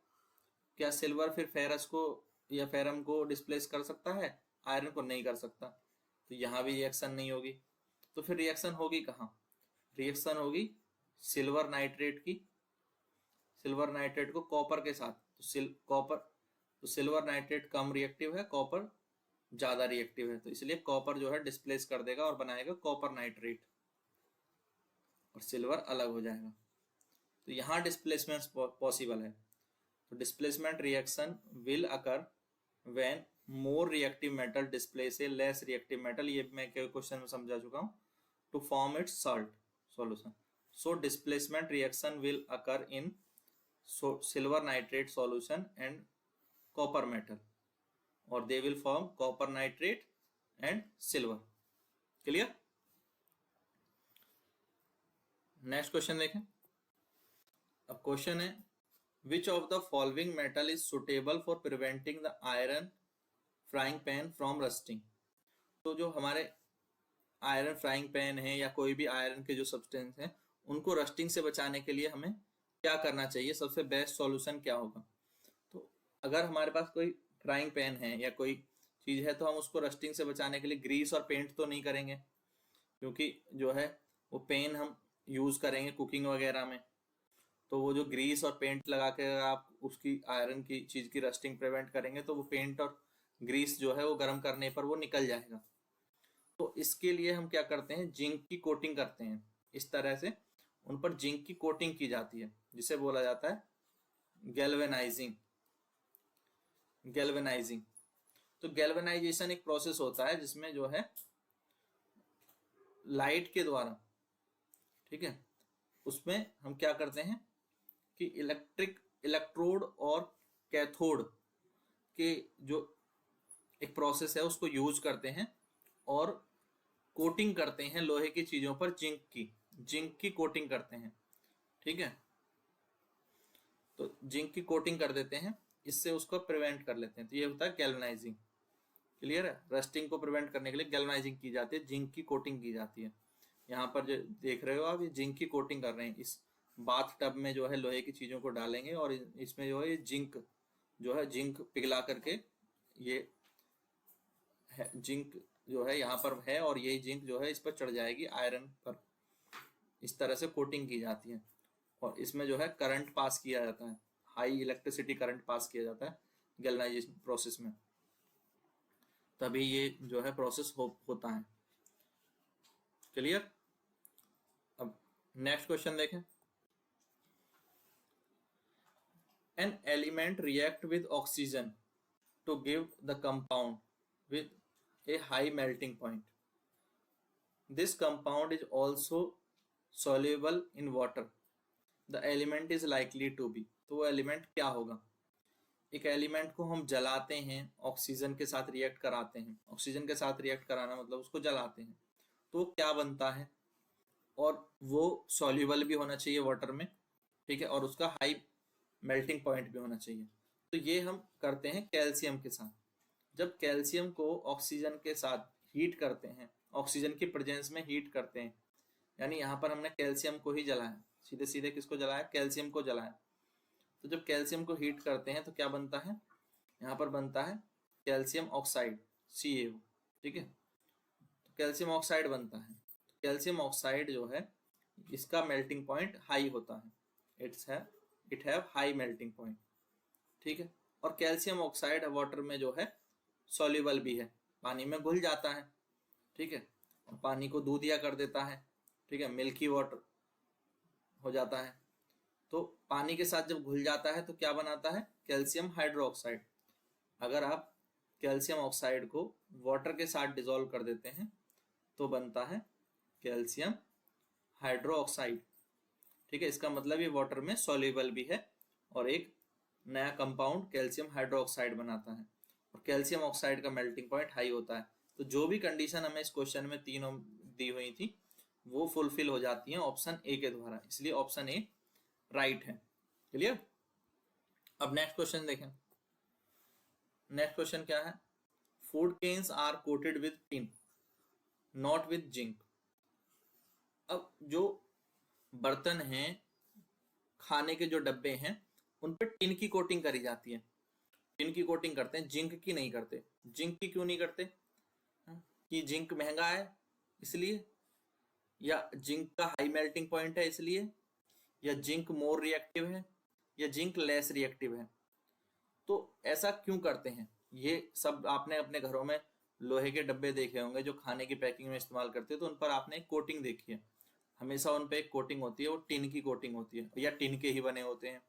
क्या सिल्वर फिर फेरस को या फेरम को डिस्प्लेस कर सकता है? आयरन को नहीं कर सकता, तो यहाँ भी रिएक्शन नहीं होगी। तो फिर रिएक्शन होगी कहाँ? रिएक्शन होगी सिल्वर नाइट्रेट की, सिल्वर नाइट्रेट को कॉपर के साथ। तो सिल्वर नाइट्रेट कम रिएक्टिव है, कॉपर ज्यादा रिएक्टिव है, तो इसलिए कॉपर जो है डिस्प्लेस कर देगा और बनाएगा कॉपर नाइट्रेट, और सिल्वर अलग हो जाएगा। तो यहाँ डिस्प्लेसमेंट पॉसिबल है। तो displacement reaction will occur when more reactive metal displace a less reactive metal, ये मैं क्वेश्चन में समझा चुका हूँ, to form its salt solution. So displacement reaction will occur in silver nitrate solution and copper metal, और they will form copper nitrate and silver. Clear? Next question देखें। अब question है, which of the following metal is suitable for preventing the iron frying pan from rusting. तो जो हमारे iron frying pan है या कोई भी आयरन के जो सब्सटेंस हैं, उनको रस्टिंग से बचाने के लिए हमें क्या करना चाहिए? सबसे बेस्ट सॉल्यूशन क्या होगा? तो अगर हमारे पास कोई फ्राइंग पैन है या कोई चीज़ है, तो हम उसको रस्टिंग से बचाने के लिए ग्रीस और पेंट तो नहीं करेंगे, क्योंकि जो है वो पेन हम यूज़ करेंगे कुकिंग वगैरह में। तो वो जो ग्रीस और पेंट लगा के आप उसकी आयरन की चीज़ की रस्टिंग प्रिवेंट करेंगे, तो वो पेंट और ग्रीस जो है वो गर्म करने पर वो निकल जाएगा। तो इसके लिए हम क्या करते हैं? जिंक की कोटिंग करते हैं। इस तरह से उन पर जिंक की कोटिंग की जाती है, जिसे बोला जाता है गैल्वेनाइजिंग। गैल्वेनाइजिंग, तो गैल्वेनाइजेशन एक प्रोसेस होता है जिसमें जो है लाइट के द्वारा, ठीक है, उसमें हम क्या करते हैं कि इलेक्ट्रोड और कैथोड के जो एक प्रोसेस है उसको यूज करते हैं और कोटिंग करते हैं लोहे की चीजों पर, जिंक की कोटिंग करते हैं। ठीक है, तो जिंक की कोटिंग कर देते हैं, इससे उसको प्रिवेंट कर लेते हैं। तो ये होता है गैल्वेनाइजिंग। क्लियर है? रस्टिंग को प्रिवेंट करने के लिए गैल्वेनाइजिंग की जाती है, जिंक की कोटिंग की जाती है। यहाँ पर जो देख रहे हो आप, ये जिंक की कोटिंग कर रहे हैं। इस बाथ टब में जो है लोहे की चीज़ों को डालेंगे और इसमें जो है जिंक जो है जिंक पिघला करके, ये है जिंक जो है यहाँ पर है, और यही जिंक जो है इस पर चढ़ जाएगी आयरन पर। इस तरह से कोटिंग की जाती है, और इसमें जो है करंट पास किया जाता है, हाई इलेक्ट्रिसिटी करंट पास किया जाता है गैल्वेनाइजेशन प्रोसेस में, तभी ये जो है प्रोसेस होता है। क्लियर? अब नेक्स्ट क्वेश्चन देखें। An element react with oxygen to give the compound with a high melting point. This compound is also soluble in water. The element is likely to be. तो वो element क्या होगा? एक element को हम जलाते हैं, ऑक्सीजन के साथ रिएक्ट कराते हैं। ऑक्सीजन के साथ रिएक्ट कराना मतलब उसको जलाते हैं, तो क्या बनता है? और वो सॉल्यूबल भी होना चाहिए वाटर में, ठीक है, और उसका हाई मेल्टिंग पॉइंट भी होना चाहिए। तो ये हम करते हैं कैल्शियम के साथ। जब कैल्शियम को ऑक्सीजन के साथ हीट करते हैं, ऑक्सीजन की प्रेजेंस में हीट करते हैं, यानी यहाँ पर हमने कैल्शियम को ही जलाया, सीधे सीधे किसको जलाया? कैल्शियम को जलाया। तो जब कैल्शियम को हीट करते हैं तो क्या बनता है? यहाँ पर बनता है कैल्शियम ऑक्साइड, CaO। ठीक है, तो कैल्शियम ऑक्साइड बनता है। कैल्शियम ऑक्साइड जो है इसका मेल्टिंग पॉइंट हाई होता है, it have high melting point. ठीक है, और कैल्शियम ऑक्साइड वाटर में जो है सॉल्युबल भी है, पानी में घुल जाता है। ठीक है, और पानी को दूधिया कर देता है। ठीक है, मिल्की वाटर हो जाता है। तो पानी के साथ जब घुल जाता है तो क्या बनाता है? Calcium hydroxide. अगर आप कैल्शियम ऑक्साइड को वाटर के साथ डिजोल्व कर देते हैं तो बनता है कैल्शियम हाइड्रोक्साइड। ठीक है, इसका मतलब ये वाटर में सॉल्युबल भी है और एक नया कंपाउंड कैल्शियम हाइड्रोक्साइड बनाता है, और कैल्शियम ऑक्साइड का मेल्टिंग पॉइंट हाई होता है। तो जो भी कंडीशन हमें इस क्वेश्चन में तीनों दी हुई थी वो फुलफिल हो जाती हैं ऑप्शन ए के द्वारा, इसलिए ऑप्शन ए राइट है। क्लियर? अब नेक्स्ट क्वेश्चन देखें। नेक्स्ट क्वेश्चन क्या है? Food cans are coated with tin. Not with zinc. अब जो बर्तन हैं, खाने के जो डब्बे हैं, उन पे टिन की कोटिंग करी जाती है। टिन की कोटिंग करते हैं, जिंक की नहीं करते। जिंक की क्यों नहीं करते? हाँ, कि जिंक महंगा है इसलिए, या जिंक का हाई मेल्टिंग पॉइंट है इसलिए, या जिंक मोर रिएक्टिव है, या जिंक लेस रिएक्टिव है। तो ऐसा क्यों करते हैं? ये सब आपने अपने घरों में लोहे के डब्बे देखे होंगे जो खाने की पैकिंग में इस्तेमाल करते हैं, तो उन पर आपने एक कोटिंग देखी है। हमेशा उन पर एक कोटिंग होती है, वो टिन की कोटिंग होती है, या टिन के ही बने होते हैं।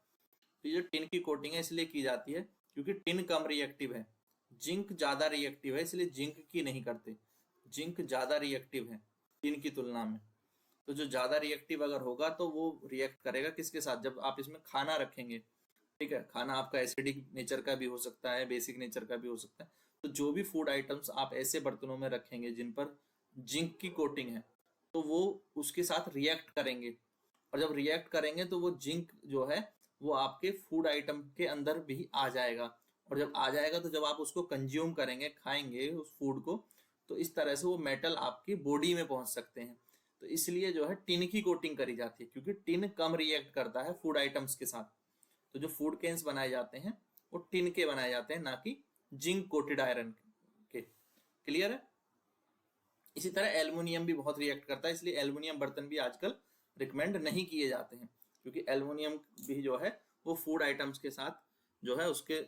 तो ये जो टिन की कोटिंग है इसलिए की जाती है क्योंकि टिन कम रिएक्टिव है, जिंक ज्यादा रिएक्टिव है, इसलिए जिंक की नहीं करते। जिंक ज्यादा रिएक्टिव है टिन की तुलना में। तो जो ज्यादा रिएक्टिव अगर होगा तो वो रिएक्ट करेगा किसके साथ? जब आप इसमें खाना रखेंगे, ठीक है, खाना आपका एसिडिक नेचर का भी हो सकता है, बेसिक नेचर का भी हो सकता है। तो जो भी फूड आइटम्स आप ऐसे बर्तनों में रखेंगे जिन पर जिंक की कोटिंग है, तो वो उसके साथ रिएक्ट करेंगे। और जब रिएक्ट करेंगे तो वो जिंक जो है वो आपके फूड आइटम के अंदर भी आ जाएगा। और जब आ जाएगा तो जब आप उसको कंज्यूम करेंगे, खाएंगे उस फूड को, तो इस तरह से वो मेटल आपकी बॉडी में पहुंच सकते हैं। तो इसलिए जो है टिन की कोटिंग करी जाती है, क्योंकि टिन कम रिएक्ट करता है फूड आइटम्स के साथ। तो जो फूड केन्स बनाए जाते हैं वो टिन के बनाए जाते हैं, ना कि जिंक कोटेड आयरन के। क्लियर है? इसी तरह एल्युमिनियम भी बहुत रिएक्ट करता है, इसलिए एल्युमिनियम बर्तन भी आजकल रिकमेंड नहीं किए जाते हैं, क्योंकि एल्युमिनियम भी जो है वो फूड आइटम्स के साथ जो है उसके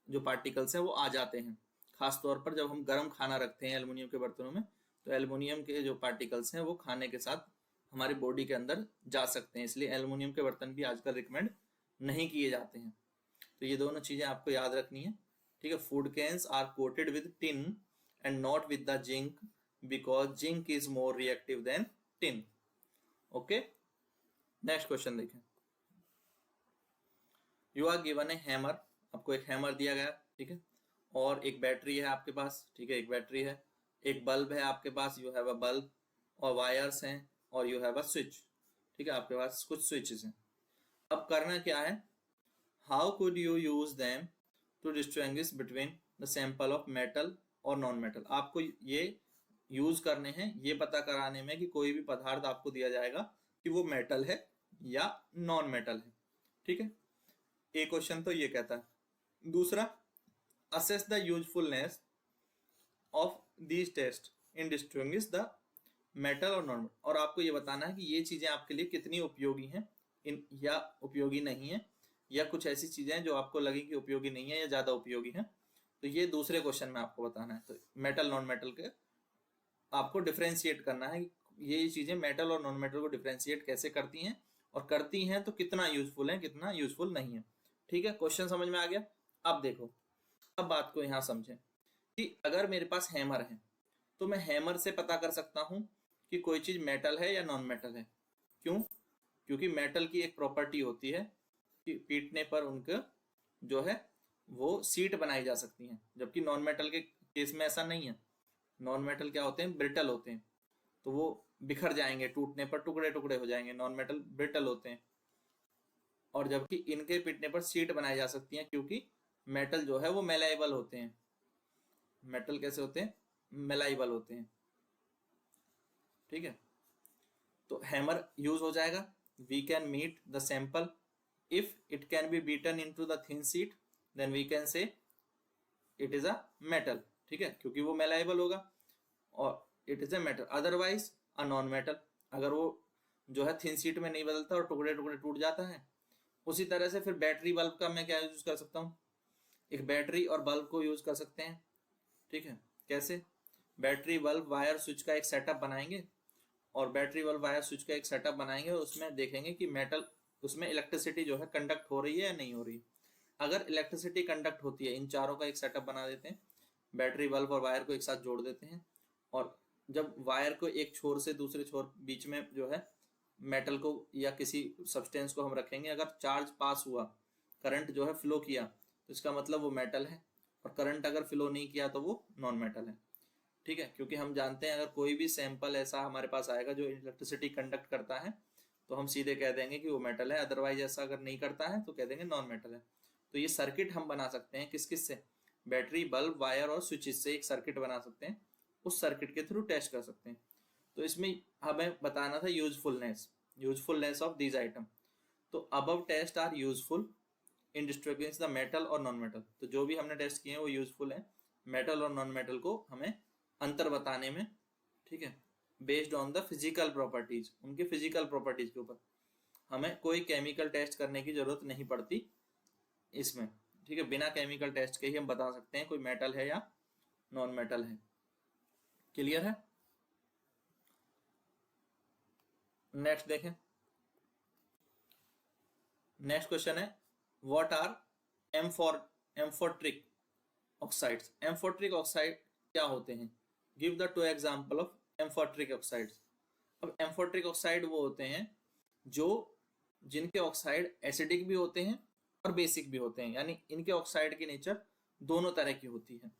जो पार्टिकल्स हैं वो आ जाते हैं। खास तौर पर जब हम गर्म खाना रखते हैं एल्युमिनियम के बर्तनों में, तो एल्युमिनियम के जो पार्टिकल्स हैं वो खाने के साथ हमारी बॉडी के अंदर जा सकते हैं, इसलिए एल्युमिनियम के बर्तन भी आजकल रिकमेंड नहीं किए जाते हैं। तो ये दोनों चीजें आपको याद रखनी है, ठीक है। Food cans are coated with tin and not with the zinc because zinc is more reactive than tin. Okay, next question देखें। You are given a hammer, आपको एक हैमर दिया गया, ठीक है, और एक बैटरी है आपके पास, ठीक है, एक बैटरी है, एक बल्ब है आपके पास, यू हैव अ बल्ब, और वायर्स हैं, और यू हैव अ स्विच, ठीक है, आपके पास कुछ स्विचेस हैं। अब करना क्या है? How could you use them to distinguish between the sample of metal और नॉन मेटल? आपको ये यूज करने हैं, ये पता कराने में कि कोई भी पदार्थ आपको दिया जाएगा कि वो मेटल है या नॉन मेटल है, ठीक है। एक क्वेश्चन तो ये कहता है। दूसरा, assess the usefulness of these test in distinguish the metal और नॉन मेटल, और आपको ये बताना है कि ये चीजें आपके लिए कितनी उपयोगी हैं इन या उपयोगी नहीं है, या कुछ ऐसी चीजें हैं जो आपको लगे कि उपयोगी नहीं है या ज्यादा उपयोगी है। तो ये दूसरे क्वेश्चन में आपको बताना है। तो मेटल नॉन मेटल के आपको डिफ्रेंशिएट करना है, ये चीजें मेटल और नॉन मेटल को डिफ्रेंशिएट कैसे करती हैं, और करती हैं तो कितना यूजफुल है, कितना यूजफुल नहीं है, ठीक है। क्वेश्चन समझ में आ गया? अब देखो, अब बात को यहाँ समझें कि अगर मेरे पास हैमर है तो मैं हैमर से पता कर सकता हूँ कि कोई चीज मेटल है या नॉन मेटल है। क्यों? क्योंकि मेटल की एक प्रॉपर्टी होती है कि पीटने पर उनका जो है वो सीट बनाई जा सकती है, जबकि नॉन मेटल के केस में ऐसा नहीं है। नॉन मेटल क्या होते हैं? ब्रिटल होते हैं, तो वो बिखर जाएंगे, टूटने पर टुकड़े टुकड़े हो जाएंगे। नॉन मेटल ब्रिटल होते हैं, और जबकि इनके पीटने पर सीट बनाई जा सकती है, क्योंकि मेटल जो है वो मेलाइबल होते हैं। मेटल कैसे होते हैं? मेलाइबल होते हैं, ठीक है। तो हैमर यूज हो जाएगा। We can meet the sample if it can be beaten into the thin sheet, then we can say it is a metal, ठीक है, क्योंकि वो मेलाइबल होगा, और it is a metal. Otherwise a non metal, अगर वो जो है थिन शीट में नहीं बदलता और टुकड़े टुकड़े टूट जाता है। उसी तरह से फिर बैटरी बल्ब का मैं क्या यूज कर सकता हूँ? एक बैटरी और बल्ब को यूज कर सकते हैं, ठीक है। कैसे? बैटरी बल्ब वायर स्विच का एक सेटअप बनाएंगे, और बैटरी बल्ब वायर स्विच का एक सेटअप बनाएंगे, और उसमें देखेंगे कि मेटल, उसमें इलेक्ट्रिसिटी जो है कंडक्ट हो रही है या नहीं हो रही है। अगर इलेक्ट्रिसिटी कंडक्ट होती है, इन चारों का एक सेटअप बना देते हैं, बैटरी बल्ब और वायर को एक साथ जोड़ देते हैं, और जब वायर को एक छोर से दूसरे छोर बीच में जो है मेटल को या किसी सब्सटेंस को हम रखेंगे, अगर चार्ज पास हुआ, करंट जो है फ्लो किया, तो इसका मतलब वो मेटल है, और करंट अगर फ्लो नहीं किया तो वो नॉन मेटल है, ठीक है। क्योंकि हम जानते हैं अगर कोई भी सैंपल ऐसा हमारे पास आएगा जो इलेक्ट्रिसिटी कंडक्ट करता है, तो हम सीधे कह देंगे कि वो मेटल है। अदरवाइज ऐसा अगर नहीं करता है तो कह देंगे नॉन मेटल है। तो ये सर्किट हम बना सकते हैं किस किस से? बैटरी, बल्ब, वायर और स्विचेस से एक सर्किट बना सकते हैं, उस सर्किट के थ्रू टेस्ट कर सकते हैं। तो इसमें हमें बताना था यूजफुलनेस ऑफ दीज आइटम। तो above test are useful in distinguishing the metal और नॉन मेटल। तो जो भी हमने टेस्ट किए हैं वो यूजफुल है मेटल और नॉन मेटल को हमें अंतर बताने में, ठीक है, based on the physical properties, उनके फिजिकल प्रॉपर्टीज के ऊपर। हमें कोई केमिकल टेस्ट करने की जरूरत नहीं पड़ती इसमें, ठीक है, बिना केमिकल टेस्ट के ही हम बता सकते हैं कोई मेटल है या नॉन मेटल है। क्लियर है? नेक्स्ट देखें। नेक्स्ट क्वेश्चन है what are amphoteric oxides. Amphoteric oxide क्या होते हैं? Give the two example of amphoteric oxides. अब एम्फोट्रिक ऑक्साइड वो होते हैं जो जिनके ऑक्साइड एसिडिक भी होते हैं और बेसिक भी होते हैं, यानी इनके ऑक्साइड की नेचर दोनों तरह की होती है।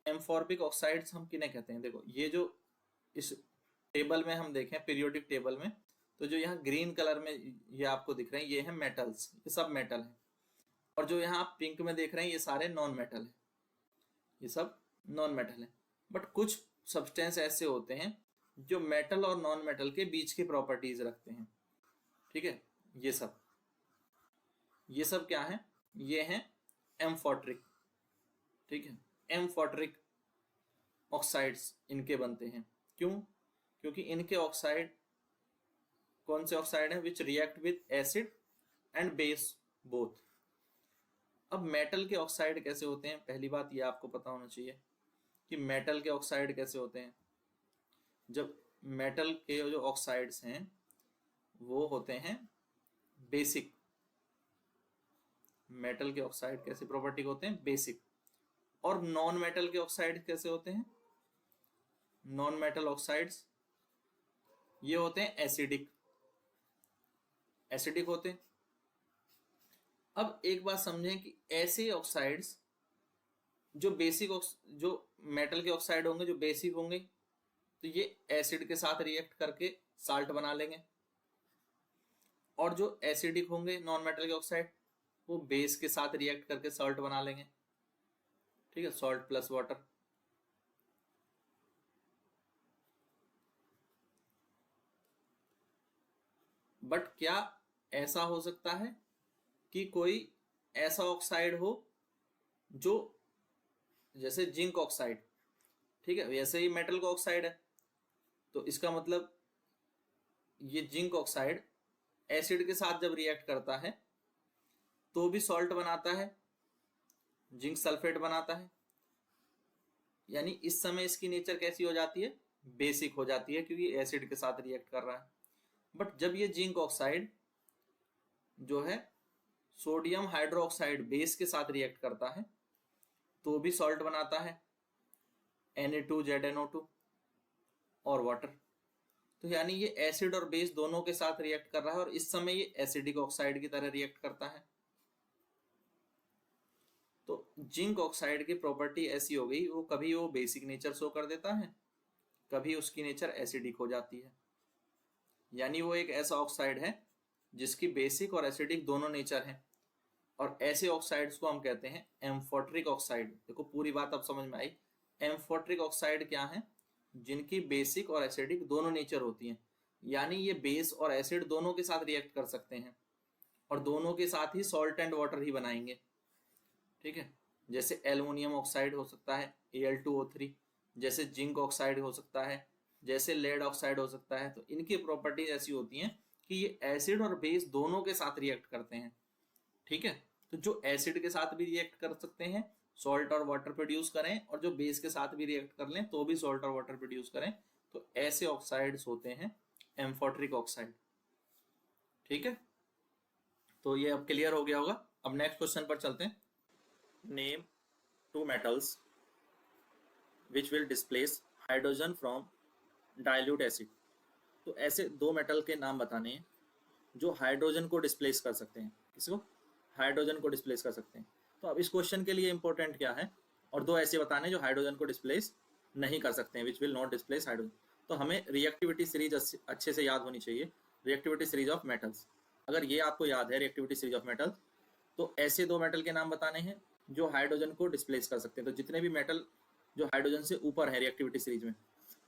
एम्फोर्बिक ऑक्साइड्स हम किन्हें कहते हैं? देखो ये जो इस टेबल में हम देखें पीरियोडिक टेबल में, तो जो यहाँ ग्रीन कलर में ये आपको दिख रहे हैं ये है मेटल्स, ये सब मेटल है। और जो यहाँ आप पिंक में देख रहे हैं ये सारे नॉन मेटल है, ये सब नॉन मेटल है। बट कुछ सब्सटेंस ऐसे होते हैं जो मेटल और नॉन मेटल के बीच की प्रॉपर्टीज रखते हैं, ठीक है। ये सब क्या है? ये हैं एम्फोट्रिक, ठीक है। एम्फोट्रिक ऑक्साइड्स इनके बनते हैं। क्यों? क्योंकि इनके ऑक्साइड कौन से ऑक्साइड हैं? विच react with acid and base both. अब मेटल के ऑक्साइड कैसे होते हैं? पहली बात ये आपको पता होना चाहिए कि मेटल के ऑक्साइड कैसे होते हैं। जब मेटल के जो ऑक्साइड्स हैं वो होते हैं बेसिक। मेटल के ऑक्साइड कैसे प्रॉपर्टी होते हैं? बेसिक। और नॉन मेटल के ऑक्साइड कैसे होते हैं? नॉन मेटल ऑक्साइड्स ये होते हैं एसिडिक, एसिडिक होते हैं। अब एक बात समझें कि ऐसे ऑक्साइड्स जो बेसिक जो मेटल के ऑक्साइड होंगे जो बेसिक होंगे तो ये एसिड के साथ रिएक्ट करके साल्ट बना लेंगे, और जो एसिडिक होंगे नॉन मेटल के ऑक्साइड वो बेस के साथ रिएक्ट करके सॉल्ट बना लेंगे, ठीक है, सॉल्ट प्लस वाटर। बट क्या ऐसा हो सकता है कि कोई ऐसा ऑक्साइड हो जो जैसे जिंक ऑक्साइड, ठीक है, वैसे ही मेटल का ऑक्साइड है, तो इसका मतलब ये जिंक ऑक्साइड एसिड के साथ जब रिएक्ट करता है तो भी सॉल्ट बनाता है, जिंक सल्फेट बनाता है, यानी इस समय इसकी नेचर कैसी हो जाती है? बेसिक हो जाती है, क्योंकि एसिड के साथ रिएक्ट कर रहा है। बट जब ये जिंक ऑक्साइड जो है सोडियम हाइड्रोक्साइड बेस के साथ रिएक्ट करता है तो भी सॉल्ट बनाता है, Na2ZNO2 और वाटर। तो यानी ये एसिड और बेस दोनों के साथ रिएक्ट कर रहा है और इस समय ये एसिडिक ऑक्साइड की तरह रिएक्ट करता है। तो जिंक ऑक्साइड की प्रॉपर्टी ऐसी हो गई, वो कभी वो बेसिक नेचर शो कर देता है, कभी उसकी नेचर एसिडिक हो जाती है। यानी वो एक ऐसा ऑक्साइड है जिसकी बेसिक और एसिडिक दोनों नेचर हैं, और ऐसे ऑक्साइड्स को हम कहते हैं एम्फोट्रिक ऑक्साइड। देखो पूरी बात अब समझ में आई। एम्फोट्रिक ऑक्साइड क्या है? जिनकी बेसिक और एसिडिक दोनों नेचर होती हैं, यानी ये बेस और एसिड दोनों के साथ रिएक्ट कर सकते हैं और दोनों के साथ ही सॉल्ट एंड वाटर ही बनाएंगे, ठीक है। जैसे एल्युमिनियम ऑक्साइड हो सकता है Al2O3, जैसे जिंक ऑक्साइड हो सकता है, जैसे लेड ऑक्साइड हो सकता है। तो इनकी प्रॉपर्टीज ऐसी होती हैं कि ये एसिड और बेस दोनों के साथ रिएक्ट करते हैं, ठीक है। तो जो एसिड के साथ भी रिएक्ट कर सकते हैं, सॉल्ट और वाटर प्रोड्यूस करें, और जो बेस के साथ भी रिएक्ट कर लें तो भी सॉल्ट और वाटर प्रोड्यूस करें, तो ऐसे ऑक्साइड्स होते हैं एम्फोट्रिक ऑक्साइड, ठीक है। तो ये अब क्लियर हो गया होगा। अब नेक्स्ट क्वेश्चन पर चलते हैं। Name two metals which will displace hydrogen from dilute acid. तो ऐसे दो मेटल के नाम बताने हैं जो हाइड्रोजन को डिस्प्लेस कर सकते हैं। किसको? हाइड्रोजन को डिस्प्लेस कर सकते हैं। तो अब इस क्वेश्चन के लिए इंपॉर्टेंट क्या है? और दो ऐसे बताने जो हाइड्रोजन को डिस्प्लेस नहीं कर सकते हैं, which will not displace hydrogen. तो हमें रिएक्टिविटी सीरीज अच्छे से याद होनी चाहिए, रिएक्टिविटी सीरीज ऑफ मेटल्स। अगर ये आपको याद है रिएक्टिविटी सीरीज ऑफ मेटल्स, तो ऐसे दो मेटल के नाम बताने हैं जो हाइड्रोजन को डिस्प्लेस कर सकते हैं। तो जितने भी मेटल जो हाइड्रोजन से ऊपर है रिएक्टिविटी सीरीज में,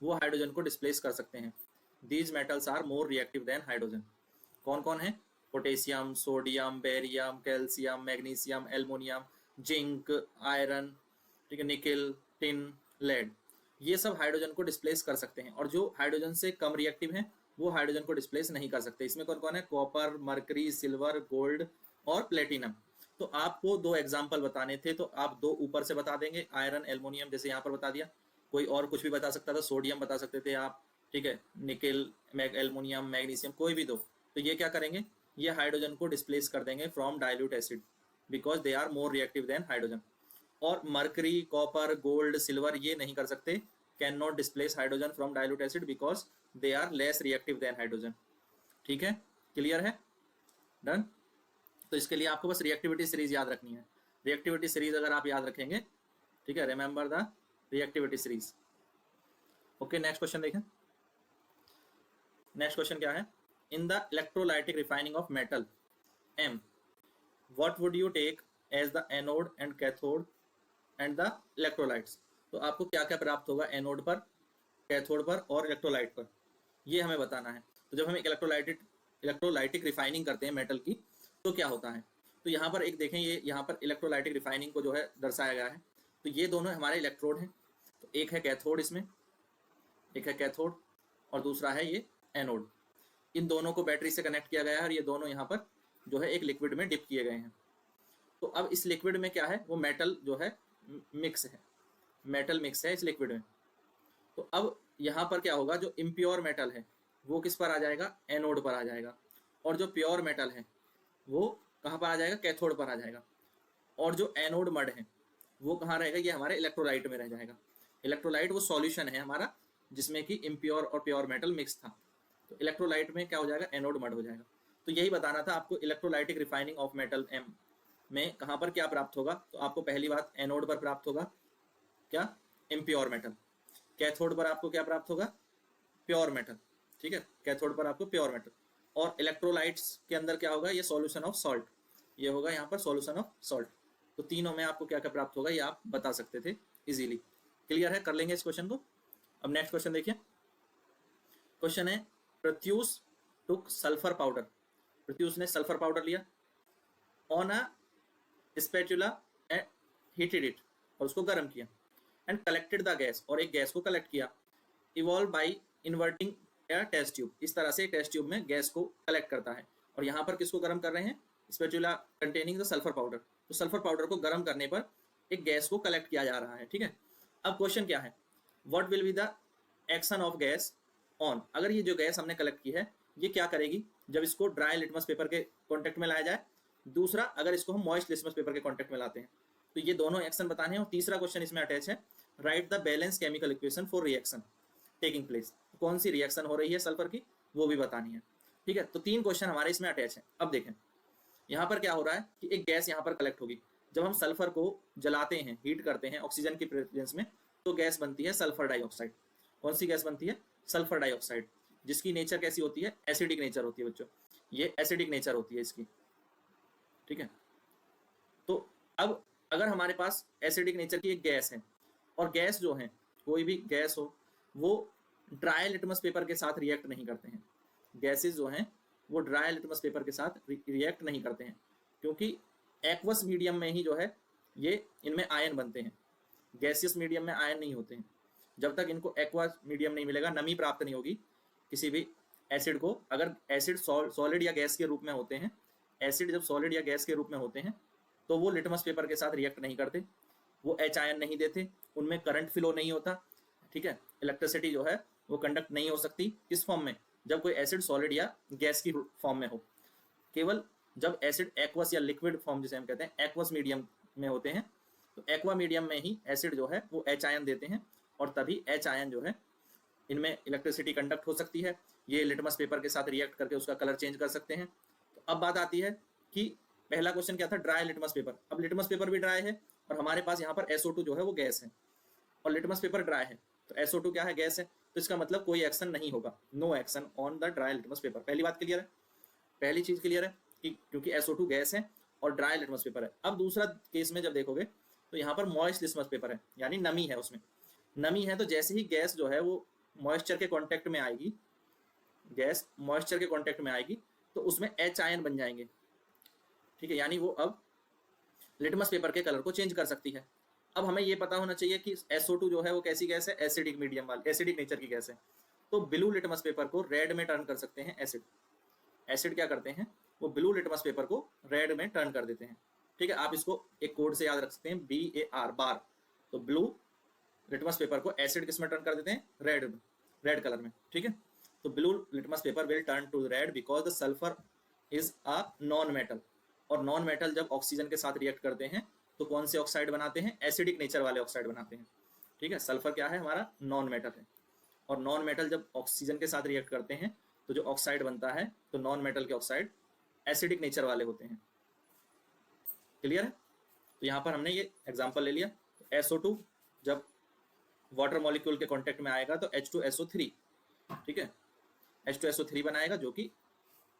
वो हाइड्रोजन को डिस्प्लेस कर सकते हैं। These metals are more reactive than hydrogen. कौन कौन है? Potassium, sodium, barium, calcium, magnesium, aluminium, zinc, iron, ठीक है, निकेल, टिन, लेड, ये सब हाइड्रोजन को डिस्प्लेस कर सकते हैं। और जो हाइड्रोजन से कम रिएक्टिव हैं वो हाइड्रोजन को डिस्प्लेस नहीं कर सकते। इसमें कौन कौन है? कॉपर, मरकरी, सिल्वर, गोल्ड और प्लेटिनम। तो आपको दो एग्जाम्पल बताने थे तो आप दो ऊपर से बता देंगे, आयरन, एल्युमिनियम, जैसे यहाँ पर बता दिया। कोई और कुछ भी बता सकता था, सोडियम बता सकते थे आप, ठीक है, निकेल, एल्युमिनियम, मैग्नीशियम, कोई भी दो। तो ये क्या करेंगे? ये हाइड्रोजन को डिस्प्लेस कर देंगे from dilute acid because they are more reactive than hydrogen. और मरकरी, कॉपर, गोल्ड, सिल्वर ये नहीं कर सकते, can not displace hydrogen from dilute acid because they are less reactive than hydrogen. ठीक है, क्लियर है, डन। तो इसके लिए आपको बस रिएक्टिविटी सीरीज याद रखनी है। रिएक्टिविटी सीरीज अगर आप याद रखेंगे, ठीक है, remember the reactivity series. Okay, next question देखें। नेक्स्ट क्वेश्चन क्या है? In the electrolytic refining of metal M, what would you take as the anode and cathode and the electrolytes? तो आपको क्या क्या प्राप्त होगा एनोड पर, कैथोड पर और इलेक्ट्रोलाइट पर, ये हमें बताना है। तो जब हम एक इलेक्ट्रोलाइटिक रिफाइनिंग करते हैं मेटल की तो क्या होता है? तो यहाँ पर एक देखें, ये यहाँ पर इलेक्ट्रोलाइटिक रिफाइनिंग को जो है दर्शाया गया है। तो ये दोनों हमारे इलेक्ट्रोड हैं। तो एक है कैथोड, इसमें एक है कैथोड और दूसरा है ये एनोड। इन दोनों को बैटरी से कनेक्ट किया गया है और ये दोनों यहाँ पर जो है एक लिक्विड में डिप किए गए हैं। तो अब इस लिक्विड में क्या है? वो मेटल जो है मिक्स है, मेटल मिक्स है इस लिक्विड में। तो अब यहाँ पर क्या होगा? जो इम्प्योर मेटल है वो किस पर आ जाएगा? एनोड पर आ जाएगा। और जो प्योर मेटल है वो कहाँ पर आ जाएगा? कैथोड पर आ जाएगा। और जो एनोड मड है वो कहाँ रहेगा? ये हमारे इलेक्ट्रोलाइट में रह जाएगा। इलेक्ट्रोलाइट वो सॉल्यूशन है हमारा जिसमें कि इम्प्योर और प्योर मेटल मिक्स था। तो इलेक्ट्रोलाइट में क्या हो जाएगा? एनोड मड हो जाएगा। तो यही बताना था आपको, electrolytic refining of metal M में कहाँ पर क्या प्राप्त होगा? तो आपको पहली बात एनोड पर प्राप्त होगा क्या? Impure metal. कैथोड पर आपको क्या प्राप्त होगा? Pure metal. ठीक है, कैथोड पर आपको प्योर मेटल। और इलेक्ट्रोलाइट्स के अंदर क्या होगा? ये सॉल्यूशन ऑफ सॉल्ट, ये होगा यहाँ पर सॉल्यूशन ऑफ सॉल्ट। तो तीनों में आपको क्या क्या प्राप्त होगा ये आप बता सकते थे इजीली। क्लियर है? कर लेंगे इस क्वेश्चन को। अब नेक्स्ट क्वेश्चन देखिए। क्वेश्चन है, प्रत्यूष टुक सल्फर पाउडर। प्रत्यूष ने सल्फर पाउडर लिया on a spatula and heated it, और उसको गर्म किया, एंड कलेक्टेड द गैस, और एक गैस को कलेक्ट किया, evolve by inverting a test tube. इस तरह से टेस्ट ट्यूब में गैस को कलेक्ट करता है। और यहाँ पर किसको गर्म कर रहे हैं? Spatula containing the sulphur powder. तो सल्फर पाउडर को गर्म करने पर एक गैस को कलेक्ट किया जा रहा है। ठीक है, अब क्वेश्चन क्या है? What will be the action of gas on. अगर ये जो गैस हमने कलेक्ट की है ये क्या करेगी जब इसको ड्राई लिटमस पेपर के कॉन्टेक्ट में लाया जाए? दूसरा, अगर इसको हम मॉइस्ट लिटमस पेपर के कॉन्टेक्ट में लाते हैं, तो ये दोनों एक्शन बताने हैं। और तीसरा क्वेश्चन इसमें अटैच है, right the balance chemical equation for reaction taking place. कौन सी रिएक्शन हो रही है सल्फर की वो भी बतानी है। ठीक है, तो तीन क्वेश्चन हमारे इसमें अटैच है। अब देखें यहाँ पर क्या हो रहा है कि एक गैस यहाँ पर कलेक्ट होगी। जब हम सल्फर को जलाते हैं, हीट करते हैं ऑक्सीजन की प्रेजेंस में, तो गैस बनती है सल्फर डाइऑक्साइड। कौन सी गैस बनती है? सल्फर डाइऑक्साइड, जिसकी नेचर कैसी होती है? एसिडिक नेचर होती है बच्चों, ये एसिडिक नेचर होती है इसकी। ठीक है, तो अब अगर हमारे पास एसिडिक नेचर की एक गैस है, और गैस जो है कोई भी गैस हो वो ड्राई लिटमस पेपर के साथ रिएक्ट नहीं करते हैं। गैसेस जो हैं वो ड्राई लिटमस पेपर के साथ रिएक्ट नहीं करते हैं, क्योंकि एक्वस मीडियम में ही जो है ये इनमें आयन बनते हैं। गैसियस मीडियम में आयन नहीं होते हैं। जब तक इनको एक्वस मीडियम नहीं मिलेगा, नमी प्राप्त नहीं होगी किसी भी एसिड को। अगर एसिड सॉलिड या गैस के रूप में होते हैं, एसिड जब सॉलिड या गैस के रूप में होते हैं तो वो लिटमस पेपर के साथ रिएक्ट नहीं करते, वो एच आयन नहीं देते, उनमें करंट फ्लो नहीं होता। ठीक है, इलेक्ट्रिसिटी जो है वो कंडक्ट नहीं हो सकती किस फॉर्म में? जब कोई एसिड सॉलिड या गैस की फॉर्म में हो। केवल जब एसिड एक्वस या लिक्विड फॉर्म जिसे हम कहते हैं एक्वस मीडियम में होते हैं, तो एक्वा मीडियम में ही एसिड जो है वो एच आयन देते हैं, और तभी एच आयन जो है इनमें इलेक्ट्रिसिटी कंडक्ट हो सकती है। ये लिटमस पेपर के साथ रिएक्ट करके उसका कलर चेंज कर सकते हैं। तो अब बात आती है कि पहला क्वेश्चन क्या था? Dry litmus paper. अब लिटमस पेपर भी ड्राई है और हमारे पास यहाँ पर SO2 जो है वो गैस है, और लिटमस पेपर ड्राई है, तो SO2 क्या है? गैस है। तो इसका मतलब कोई एक्शन नहीं होगा, no action on the dry litmus paper. पहली बात क्लियर है, पहली चीज क्लियर है कि क्योंकि SO2 गैस है और ड्राई लिटमस पेपर है। अब दूसरा केस में जब देखोगे तो यहाँ पर मॉइस्ट लिटमस पेपर है, यानी नमी है उसमें, नमी है तो जैसे ही गैस जो है वो मॉइस्चर के कांटेक्ट में आएगी, गैस मॉइस्चर के कांटेक्ट में आएगी तो उसमें एच आयन बन जाएंगे, ठीक है, यानी वो अब लिटमस पेपर के कलर को चेंज कर सकती है। अब हमें ये पता होना चाहिए कि SO2 जो है वो कैसी गैस है, एसिडिक मीडियम वाली, एसिडिक नेचर की गैस है। तो ब्लू लिटमस पेपर को रेड में टर्न कर सकते हैं एसिड। एसिड क्या करते हैं, वो ब्लू लिटमस पेपर को रेड में टर्न कर देते हैं, ठीक है। आप इसको एक कोड से याद रख सकते हैं, BAR, बार। तो ब्लू लिटमस पेपर को एसिड किस में टर्न कर देते हैं, रेड में, रेड कलर में, ठीक है। तो blue litmus paper will turn to red because the sulphur is a non metal. और नॉन मेटल जब ऑक्सीजन के साथ रिएक्ट करते हैं तो कौन से ऑक्साइड बनाते हैं, एसिडिक नेचर वाले ऑक्साइड बनाते हैं, ठीक है। सल्फर क्या है, हमारा नॉन मेटल है। और नॉन मेटल जब ऑक्सीजन के साथ रिएक्ट करते हैं तो जो ऑक्साइड बनता है, तो नॉन मेटल के ऑक्साइड एसिडिक नेचर वाले होते हैं। क्लियर है। तो यहाँ पर हमने ये एग्जांपल ले लिया। तो SO2 जब वाटर मॉलिक्यूल के कांटेक्ट में आएगा तो H2SO3, ठीक है, H2SO3 बनाएगा जो कि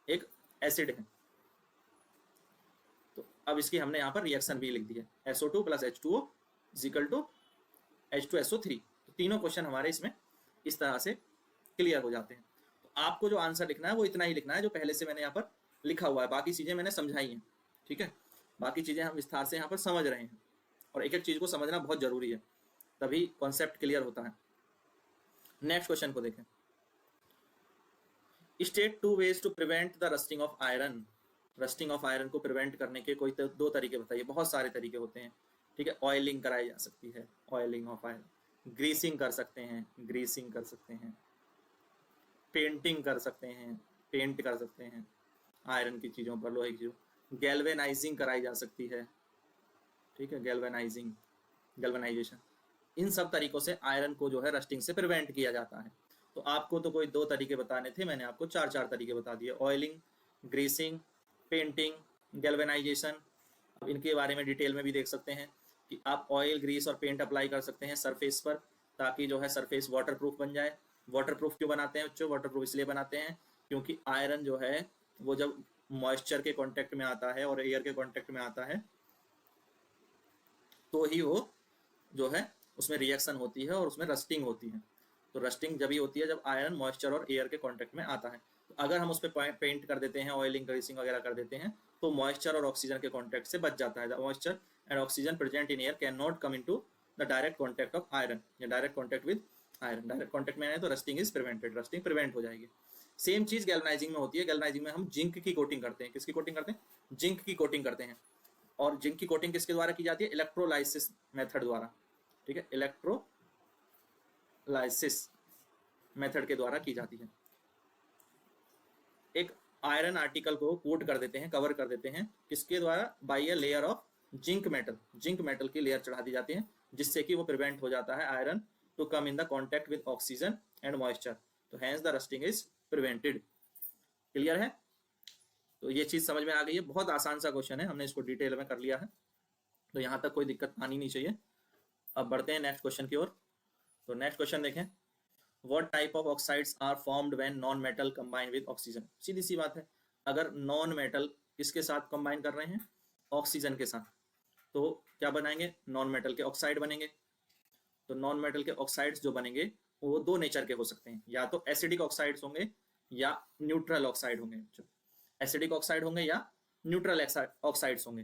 एक एसिड है। तो अब इसकी हमने यहाँ पर रिएक्शन भी लिख दी है, SO2 + H2O = H2SO3। तो तीनों क्वेश्चन हमारे इसमें इस तरह से क्लियर हो जाते हैं। तो आपको जो आंसर लिखना है वो इतना ही लिखना है जो पहले से मैंने यहाँ पर लिखा हुआ है, बाकी चीज़ें मैंने समझाई हैं, ठीक है। बाकी चीज़ें हम विस्तार से यहाँ पर समझ रहे हैं, और एक एक चीज़ को समझना बहुत जरूरी है, तभी कॉन्सेप्ट क्लियर होता है। नेक्स्ट क्वेश्चन को देखें। State 2 ways to prevent the rusting of iron. Rusting of iron को प्रिवेंट करने के कोई दो तरीके बताइए। बहुत सारे तरीके होते हैं, ठीक है। ऑयलिंग कराई जा सकती है, ऑयलिंग ऑफ आयरन, ग्रीसिंग कर सकते हैं, ग्रीसिंग कर सकते हैं, पेंटिंग कर सकते हैं, पेंट कर सकते हैं आयरन की चीज़ों पर, लोहे की चीज़ों। गैल्वेनाइजिंग कराई जा सकती है, ठीक है, गैल्वेनाइजिंग, गैल्वेनाइजेशन। इन सब तरीकों से आयरन को जो है रस्टिंग से प्रिवेंट किया जाता है। तो आपको तो कोई दो तरीके बताने थे, मैंने आपको चार चार तरीके बता दिए, ऑयलिंग, ग्रीसिंग, पेंटिंग, गैल्वेनाइजेशन। अब इनके बारे में डिटेल में भी देख सकते हैं कि आप ऑयल, ग्रीस और पेंट अप्लाई कर सकते हैं सरफेस पर, ताकि जो है सरफेस वाटर प्रूफ बन जाए। वाटर प्रूफ क्यों बनाते हैं बच्चों, वाटर प्रूफ इसलिए बनाते हैं क्योंकि आयरन जो है वो जब मॉइस्चर के कांटेक्ट में आता है और एयर के कांटेक्ट में आता है तो ही वो जो है उसमें रिएक्शन होती है और उसमें रस्टिंग होती है। तो रस्टिंग जब ही होती है जब आयरन मॉइस्चर और एयर के कांटेक्ट में आता है। तो अगर हम उस पर पेंट कर देते हैं, ऑयलिंग, ग्रीसिंग वगैरह कर देते हैं, तो मॉइस्चर और ऑक्सीजन के कांटेक्ट से बच जाता है। Moisture and oxygen present in air can not come into the direct contact of iron, या direct contact with iron. Direct contact में आए तो rusting is prevented, rusting prevent हो जाएगी। सेम चीज गैल्वेनाइजिंग में होती है। गैल्वेनाइजिंग में हम जिंक की कोटिंग करते हैं। किसकी कोटिंग करते हैं, जिंक की कोटिंग करते हैं। और जिंक की कोटिंग किसके द्वारा की जाती है, इलेक्ट्रोलाइसिस मेथड द्वारा, ठीक है, इलेक्ट्रोलाइसिस मेथड के द्वारा की जाती है। एक आयरन आर्टिकल को कोट कर देते हैं, कवर कर देते हैं, किसके द्वारा, by a layer of zinc metal. Zinc metal की लेयर चढ़ा दी जाती है जिससे कि वो प्रिवेंट हो जाता है iron to come in the contact with oxygen and moisture. तो hence the rusting is prevented. Clear है। तो ये चीज समझ में आ गई है। बहुत आसान सा क्वेश्चन है, हमने इसको डिटेल में कर लिया है, तो यहाँ तक कोई दिक्कत आनी नहीं चाहिए। अब बढ़ते हैं नेक्स्ट क्वेश्चन की ओर। तो नेक्स्ट क्वेश्चन देखें, what type of oxides are formed when non metal combine with oxygen. सीधी सी बात है, अगर नॉन मेटल किसके साथ कंबाइन कर रहे हैं, ऑक्सीजन के साथ, तो क्या बनाएंगे, नॉन मेटल के ऑक्साइड बनेंगे। तो नॉन मेटल के ऑक्साइड्स जो बनेंगे वो दो नेचर के हो सकते हैं, या तो एसिडिक ऑक्साइड्स होंगे या न्यूट्रल ऑक्साइड होंगे। एसिडिक ऑक्साइड होंगे या न्यूट्रल ऑक्साइड्स होंगे,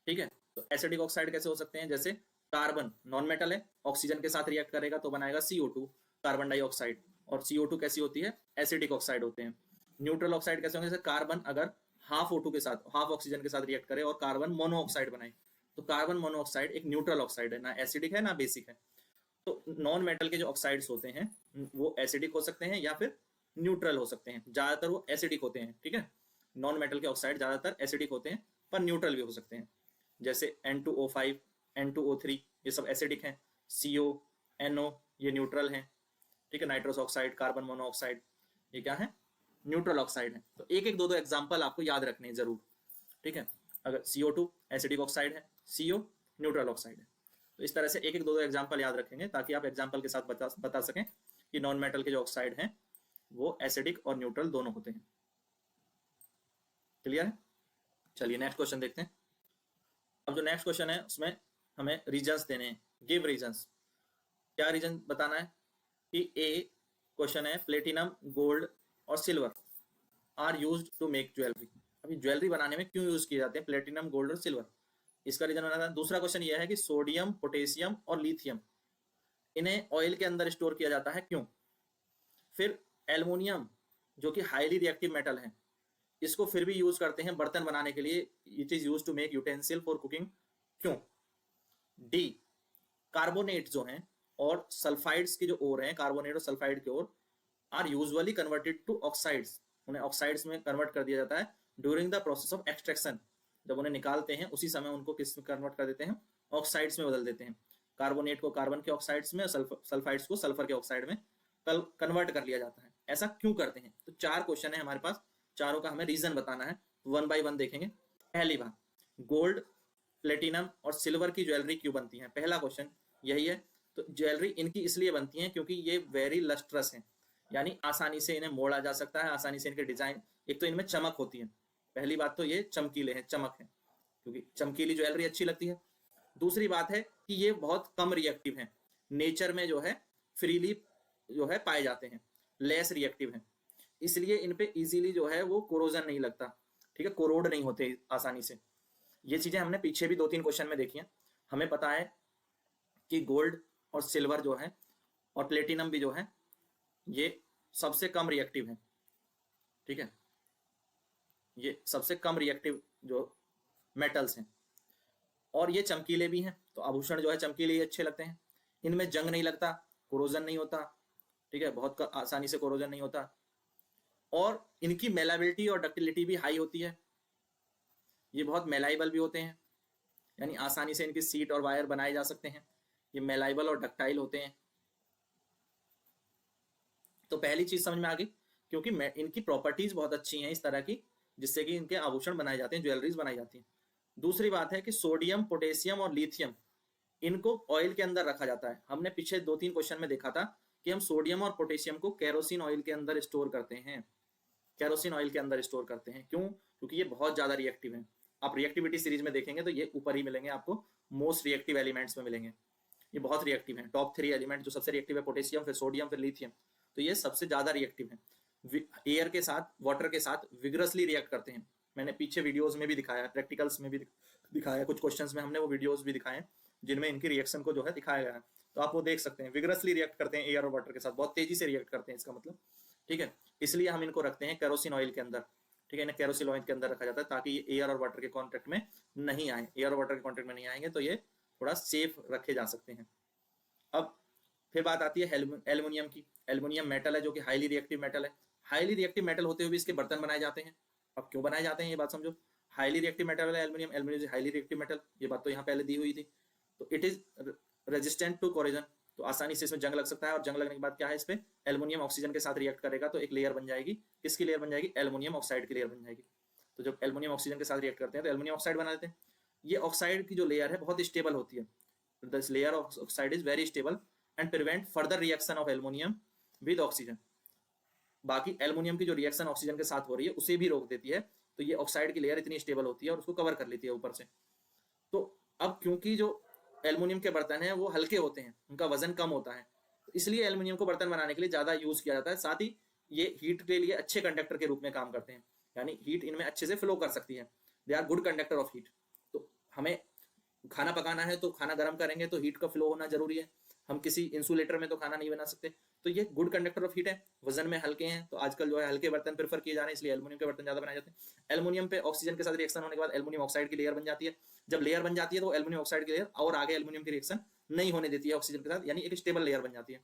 ठीक है। तो एसिडिक ऑक्साइड कैसे हो सकते हैं, जैसे कार्बन नॉन मेटल है, ऑक्सीजन के साथ रिएक्ट करेगा तो बनाएगा CO2, कार्बन डाइऑक्साइड। और CO2 कैसी होती है, एसिडिक ऑक्साइड होते हैं। न्यूट्रल ऑक्साइड कैसे होंगे, जैसे कार्बन अगर हाफ O2 के साथ, हाफ ऑक्सीजन के साथ रिएक्ट करे और कार्बन मोनोऑक्साइड बनाए, तो कार्बन मोनोऑक्साइड एक न्यूट्रल ऑक्साइड है, ना एसिडिक है ना बेसिक है। तो नॉन मेटल के जो ऑक्साइड्स होते हैं वो एसिडिक हो सकते हैं या फिर न्यूट्रल हो सकते हैं। ज्यादातर वो एसिडिक होते हैं, ठीक है। नॉन मेटल के ऑक्साइड ज्यादातर एसिडिक होते हैं, पर न्यूट्रल भी हो सकते हैं। जैसे N2O5, N2O3 ये सब एसिडिक हैं। CO, NO ये न्यूट्रल हैं, ठीक है। नाइट्रस ऑक्साइड, कार्बन मोनोऑक्साइड ये क्या है, न्यूट्रल ऑक्साइड है। तो एक एक दो दो एग्जाम्पल आपको याद रखने हैं जरूर, ठीक है। अगर CO2 एसिडिक ऑक्साइड है, CO न्यूट्रल ऑक्साइड है। तो इस तरह से एक एक दो दो एग्जाम्पल याद रखेंगे ताकि आप एग्जाम्पल के साथ बता सकें कि नॉन मेटल के जो ऑक्साइड हैं वो एसिडिक और न्यूट्रल दोनों होते हैं। क्लियर है। चलिए नेक्स्ट क्वेश्चन देखते हैं। अब जो नेक्स्ट क्वेश्चन है उसमें हमें रीजंस देने हैं, गिव रीजंस। क्या रीजन बताना है कि ए क्वेश्चन है प्लेटिनम, गोल्ड और silver are used to make jewellery. अभी ज्वेलरी बनाने में क्यों यूज किए जाते हैं प्लेटिनम, गोल्ड और सिल्वर, इसका रीजन बनाना है। दूसरा क्वेश्चन यह है कि सोडियम, पोटेशियम और लिथियम इन्हें ऑयल के अंदर स्टोर किया जाता है, क्यों। फिर एल्युमिनियम जो कि हाईली रिएक्टिव मेटल है, इसको फिर भी यूज करते हैं बर्तन बनाने के लिए, it is use to make utensil for cooking, क्यों। डी कार्बोनेट जो हैं और सल्फाइड्स की जो ओर हैं, कार्बोनेट और सल्फाइड की ore are usually converted to oxides, उन्हें ऑक्साइड्स में कन्वर्ट कर दिया जाता है during the process of extraction. जब उन्हें निकालते हैं उसी समय उनको किस में कन्वर्ट कर देते हैं, ऑक्साइड्स में बदल देते हैं। कार्बोनेट को कार्बन के ऑक्साइड्स में, सल्फाइड्स को सल्फर के ऑक्साइड में कन्वर्ट कर लिया जाता है। ऐसा क्यों करते हैं। तो 4 क्वेश्चन है हमारे पास, चारों का हमें रीजन बताना है, वन बाय वन देखेंगे। पहली बात, गोल्ड, प्लेटिनम और सिल्वर की ज्वेलरी क्यों बनती है, पहला क्वेश्चन यही है। तो ज्वेलरी इनकी इसलिए बनती है क्योंकि ये वेरी लस्ट्रस हैं, यानी आसानी से इन्हें मोड़ा जा सकता है, आसानी से इनके डिजाइन, एक तो इनमें चमक होती है, पहली बात तो ये चमकीले हैं, चमक है, क्योंकि चमकीली ज्वेलरी अच्छी लगती है। दूसरी बात है कि ये बहुत कम रिएक्टिव हैं, नेचर में जो है फ्रीली जो है पाए जाते हैं, लेस रिएक्टिव हैं, इसलिए इन पे इजीली जो है वो कोरोजन नहीं लगता, ठीक है, कोरोड नहीं होते आसानी से। ये चीजें हमने पीछे भी 2-3 क्वेश्चन में देखी हैं। हमें पता है कि गोल्ड और सिल्वर जो है और प्लेटिनम भी जो है ये सबसे कम रिएक्टिव है, ठीक है, ये सबसे कम रिएक्टिव जो मेटल्स हैं, और ये चमकीले भी हैं, तो आभूषण जो है चमकीले ही अच्छे लगते हैं। इनमें जंग नहीं लगता, कोरोजन नहीं होता, ठीक है, बहुत आसानी से कोरोजन नहीं होता, और इनकी मेलाबिलिटी और डक्टिलिटी भी हाई होती है, ये बहुत मेलाइबल भी होते हैं, यानी आसानी से इनकी सीट और वायर बनाए जा सकते हैं, ये मेलाइबल और डक्टाइल होते हैं। तो पहली चीज समझ में आ गई, क्योंकि इनकी प्रॉपर्टीज बहुत अच्छी हैं इस तरह की, जिससे कि इनके आभूषण बनाए जाते हैं, ज्वेलरीज बनाई जाती हैं। दूसरी बात है कि सोडियम, पोटेशियम और लिथियम इनको ऑयल के अंदर रखा जाता है। हमने पिछले 2-3 क्वेश्चन में देखा था कि हम सोडियम और पोटेशियम को केरोसिन ऑयल के अंदर स्टोर करते हैं, केरोसिन ऑयल के अंदर स्टोर करते हैं, क्यों, क्योंकि ये बहुत ज्यादा रिएक्टिव है। आप रिएक्टिविटी सीरीज में देखेंगे तो ये ऊपर ही मिलेंगे आपको, मोस्ट रिएक्टिव एलिमेंट्स में मिलेंगे, ये बहुत रिएक्टिव है। टॉप 3 एलिमेंट जो सबसे रिएक्टिव है, पोटेशियम, फिर सोडियम, फिर लिथियम, तो ये सबसे ज्यादा रिएक्टिव है, एयर के साथ, वाटर के साथ विग्रसली रिएक्ट करते हैं। मैंने पीछे वीडियोस में भी दिखाया, प्रैक्टिकल्स में भी दिखाया, कुछ क्वेश्चंस में हमने वो वीडियोस भी दिखाए जिनमें इनकी रिएक्शन को जो है दिखाया गया है, तो आप वो देख सकते हैं, विग्रसली रिएक्ट करते हैं एयर और वाटर के साथ, बहुत तेजी से रिएक्ट करते हैं इसका मतलब, ठीक है, इसलिए हम इनको रखते हैं केरोसिन ऑयल के अंदर, ठीक है, इन्हें केरोसिन ऑयल के अंदर रखा जाता है ताकि ये एयर और वाटर के कॉन्टेक्ट में नहीं आए, एयर और वाटर के कॉन्टेक्ट में नहीं आएंगे तो ये थोड़ा सेफ रखे जा सकते हैं। अब फिर बात आती है एल्युमिनियम की। एल्युमिनियम मेटल है जो कि हाईली रिएक्टिव मेटल है, हाईली रिएक्टिव मेटल होते हुए भी इसके बर्तन बनाए जाते हैं। अब क्यों बनाए जाते हैं ये बात समझो, हाईली रिएक्टिव मेटल है aluminium, aluminium highly reactive metal, ये बात तो यहाँ पहले दी हुई थी। तो it is resistant to corrosion, तो आसानी से इसमें जंग लग सकता है, और जंग लगने के बाद क्या है, इस पे एल्युमिनियम ऑक्सीजन के साथ रिएक्ट करेगा तो एक लेयर बन जाएगी, किसकी लेयर बन जाएगी, एल्युमिनियम ऑक्साइड की लेयर बन जाएगी। तो जब एल्युमिनियम ऑक्सीजन के साथ रिएक्ट करते हैं तो एल्युमिनियम ऑक्साइड बना देते हैं। ये ऑक्साइड की जो लेयर है बहुत स्टेबल होती है, this layer of oxide is very stable and prevent further reaction of aluminium with oxygen. बाकी एल्युमिनियम की जो रिएक्शन ऑक्सीजन के साथ हो रही है उसे भी रोक देती है, तो ये ऑक्साइड की लेयर इतनी स्टेबल होती है और उसको कवर कर लेती है ऊपर से। तो अब क्योंकि जो एल्युमिनियम के बर्तन हैं वो हल्के होते हैं, उनका वजन कम होता है, तो इसलिए एल्युमिनियम को बर्तन बनाने के लिए ज्यादा यूज किया जाता है। साथ ही ये हीट के लिए अच्छे कंडक्टर के रूप में काम करते हैं, यानी हीट इनमें अच्छे से फ्लो कर सकती है, they are good conductor of heat. तो हमें खाना पकाना है तो खाना गर्म करेंगे तो हीट का फ्लो होना जरूरी है, हम किसी इंसुलेटर में तो खाना नहीं बना सकते, तो ये गुड कंडक्टर ऑफ हीट है, वजन में हल्के हैं, तो आजकल जो है हल्के बर्तन प्रेफर किए जा रहे हैं, इसलिए एल्युमिनियम के बर्तन ज्यादा बनाए जाते हैं। एल्युमिनियम पे ऑक्सीजन के साथ रिएक्शन होने के बाद एल्युमिनियम ऑक्साइड की लेयर बन जाती है, जब लेयर बन जाती है तो एल्युमिनियम ऑक्साइड की लेयर और आगे एल्युमिनियम की रिएक्शन नहीं होने देती है ऑक्सीजन के साथ, यानी एक स्टेबल लेयर बन जाती है,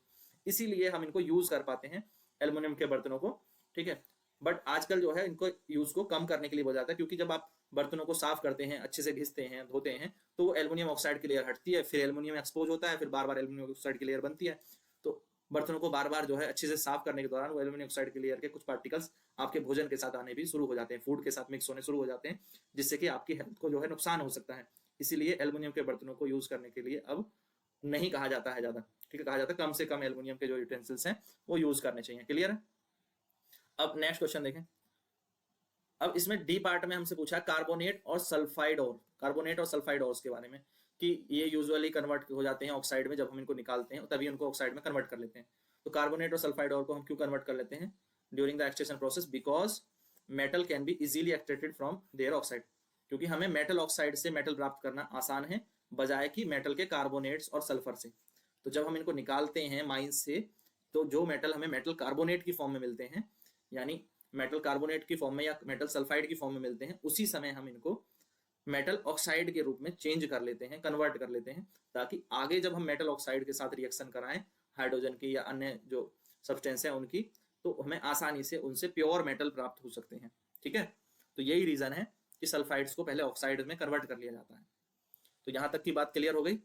इसीलिए हम इनको यूज कर पाते हैं एल्युमिनियम के बर्तनों को, ठीक है। बट आजकल जो है इनको यूज को कम करने के लिए बोला जाता है, क्योंकि जब आप बर्तनों को साफ करते हैं, अच्छे से घिसते हैं, धोते हैं, तो वो एल्युमिनियम ऑक्साइड की लेयर हटती है, फिर एल्युमिनियम एक्सपोज होता है, फिर बार बार एल्युमिनियम ऑक्साइड की लेयर बनती है, तो बर्तनों को बार बार जो है अच्छे से साफ करने के दौरान वो एल्युमिनियम ऑक्साइड की लेयर के कुछ पार्टिकल्स आपके भोजन के साथ आने भी शुरू हो जाते हैं, फूड के साथ मिक्स होने शुरू हो जाते हैं, जिससे कि आपकी हेल्थ को जो है नुकसान हो सकता है। इसीलिए एल्युमिनियम के बर्तनों को यूज करने के लिए अब नहीं कहा जाता है ज्यादा, ठीक है, कहा जाता है कम से कम एल्युमिनियम के जो यूटेंसिल्स हैं वो यूज करने चाहिए। क्लियर है। अब नेक्स्ट क्वेश्चन देखें। अब इसमें डी पार्ट में हमसे पूछा कार्बोनेट और सल्फाइड और, कार्बोनेट और सल्फाइड और के बारे में। कि ये यूजुअली कन्वर्ट हो जाते हैं ऑक्साइड में, जब हम इनको निकालते हैं तभी उनको ऑक्साइड में कन्वर्ट कर लेते हैं। तो कार्बोनेट और सल्फाइड और को हम क्यों कन्वर्ट कर लेते हैं during the extraction process? Because metal can be easily extracted from their oxide, क्योंकि हमें मेटल ऑक्साइड से मेटल प्राप्त करना आसान है बजाय कि मेटल के कार्बोनेट्स और सल्फर से। तो जब हम इनको निकालते हैं माइंस से, तो जो मेटल हमें मेटल कार्बोनेट की फॉर्म में मिलते हैं, यानी मेटल कार्बोनेट की फॉर्म में या मेटल सल्फाइड की फॉर्म में मिलते हैं, उसी समय हम इनको मेटल ऑक्साइड के रूप में चेंज कर लेते हैं, कन्वर्ट कर लेते हैं, ताकि आगे जब हम मेटल ऑक्साइड के साथ रिएक्शन कराएं हाइड्रोजन की या अन्य जो सब्सटेंस है उनकी, तो हमें आसानी से उनसे प्योर मेटल प्राप्त हो सकते हैं। ठीक है, तो यही रीजन है कि सल्फाइड्स को पहले ऑक्साइड में कन्वर्ट कर लिया जाता है। तो यहां तक की बात क्लियर हो गई?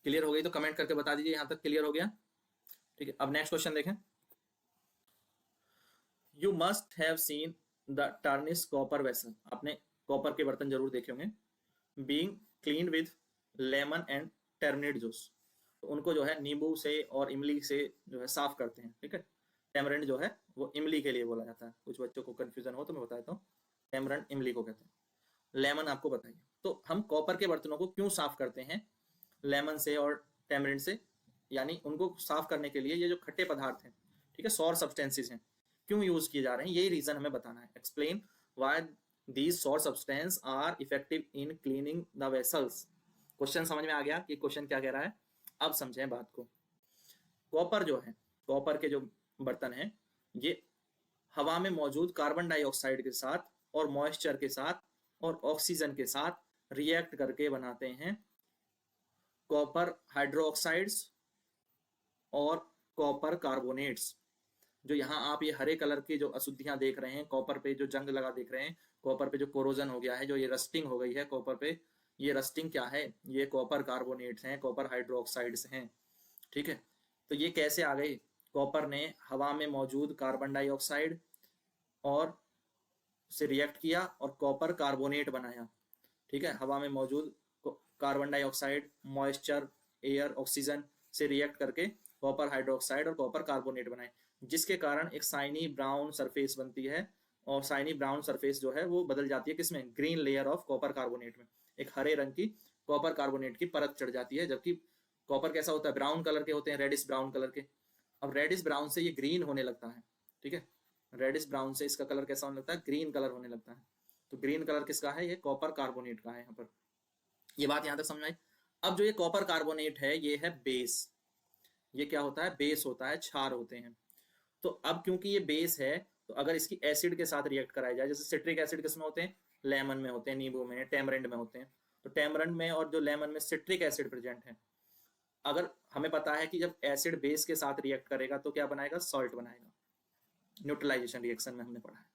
क्लियर हो गई तो कमेंट करके बता दीजिए यहां तक क्लियर हो गया। ठीक है, अब नेक्स्ट क्वेश्चन देखें। You must have seen the tarnished copper vessel, आपने कॉपर के बर्तन जरूर देखे होंगे, being clean with lemon and tamarind juice, तो उनको जो है नींबू से और इमली से जो है साफ करते हैं। ठीक है, टैमरिंड जो है वो इमली के लिए बोला जाता है, कुछ बच्चों को कंफ्यूजन हो तो मैं बता देता हूँ, टैमरिंड इमली को कहते हैं, लेमन आपको बताइए। तो हम कॉपर के बर्तनों को क्यों साफ करते हैं लेमन से और टैमरिंड से, यानी उनको साफ करने के लिए ये जो खट्टे पदार्थ हैं, ठीक है, सॉर सब्सटेंसेस हैं, क्यों यूज किए जा रहे हैं, यही रीजन हमें बताना है। Explain why these sour substance are effective in cleaning the vessels. Question समझ में आ गया कि क्वेश्चन क्या कह रहा है? अब समझें बात को। कॉपर जो है, कॉपर के जो बर्तन हैं, ये हवा में मौजूद कार्बन डाइऑक्साइड के साथ और मॉइस्चर के साथ और ऑक्सीजन के साथ रिएक्ट करके बनाते हैं कॉपर हाइड्रोक्साइड्स और कॉपर कार्बोनेट्स। जो यहाँ आप ये हरे कलर की जो अशुद्धियां देख रहे हैं, कॉपर पे जो जंग लगा देख रहे हैं, कॉपर पे जो कोरोजन हो गया है, जो ये रस्टिंग हो गई है कॉपर पे, ये रस्टिंग क्या है? ये कॉपर कार्बोनेट्स हैं, कॉपर हाइड्रोक्साइड्स हैं। ठीक है, तो ये कैसे आ गई? कॉपर ने हवा में मौजूद कार्बन डाइऑक्साइड और से रिएक्ट किया और कॉपर कार्बोनेट बनाया। ठीक है, हवा में मौजूद carbon dioxide, moisture, air, oxygen से रिएक्ट करके कॉपर हाइड्रोक्साइड और कॉपर कार्बोनेट बनाए, जिसके कारण एक साइनी ब्राउन सरफेस बनती है। और साइनी ब्राउन सरफेस जो है वो बदल जाती है किसमें? Green layer of copper carbonate में। एक हरे रंग की कॉपर कार्बोनेट की परत चढ़ जाती है, जबकि कॉपर कैसा होता है? ब्राउन कलर के होते हैं, रेडिश ब्राउन कलर के। अब रेडिश ब्राउन से ये ग्रीन होने लगता है। ठीक है, रेडिश ब्राउन से इसका कलर कैसा होने लगता है? ग्रीन कलर होने लगता है। तो ग्रीन कलर किसका है? ये कॉपर कार्बोनेट का है। यहाँ पर ये बात यहाँ तक समझ आई। अब जो ये कॉपर कार्बोनेट है, ये है बेस। ये क्या होता है? बेस होता है, क्षार होते हैं। तो अब क्योंकि ये बेस है, तो अगर इसकी एसिड के साथ रिएक्ट कराया जाए, जैसे सिट्रिक एसिड किसमें होते हैं? लेमन में होते हैं, नींबू में, टैमरिंड में होते हैं। तो टैमरिंड में और जो लेमन में सिट्रिक एसिड प्रेजेंट है, अगर हमें पता है कि जब एसिड बेस के साथ रिएक्ट करेगा तो क्या बनाएगा? सॉल्ट बनाएगा। न्यूट्रलाइजेशन रिएक्शन में हमने पढ़ा है,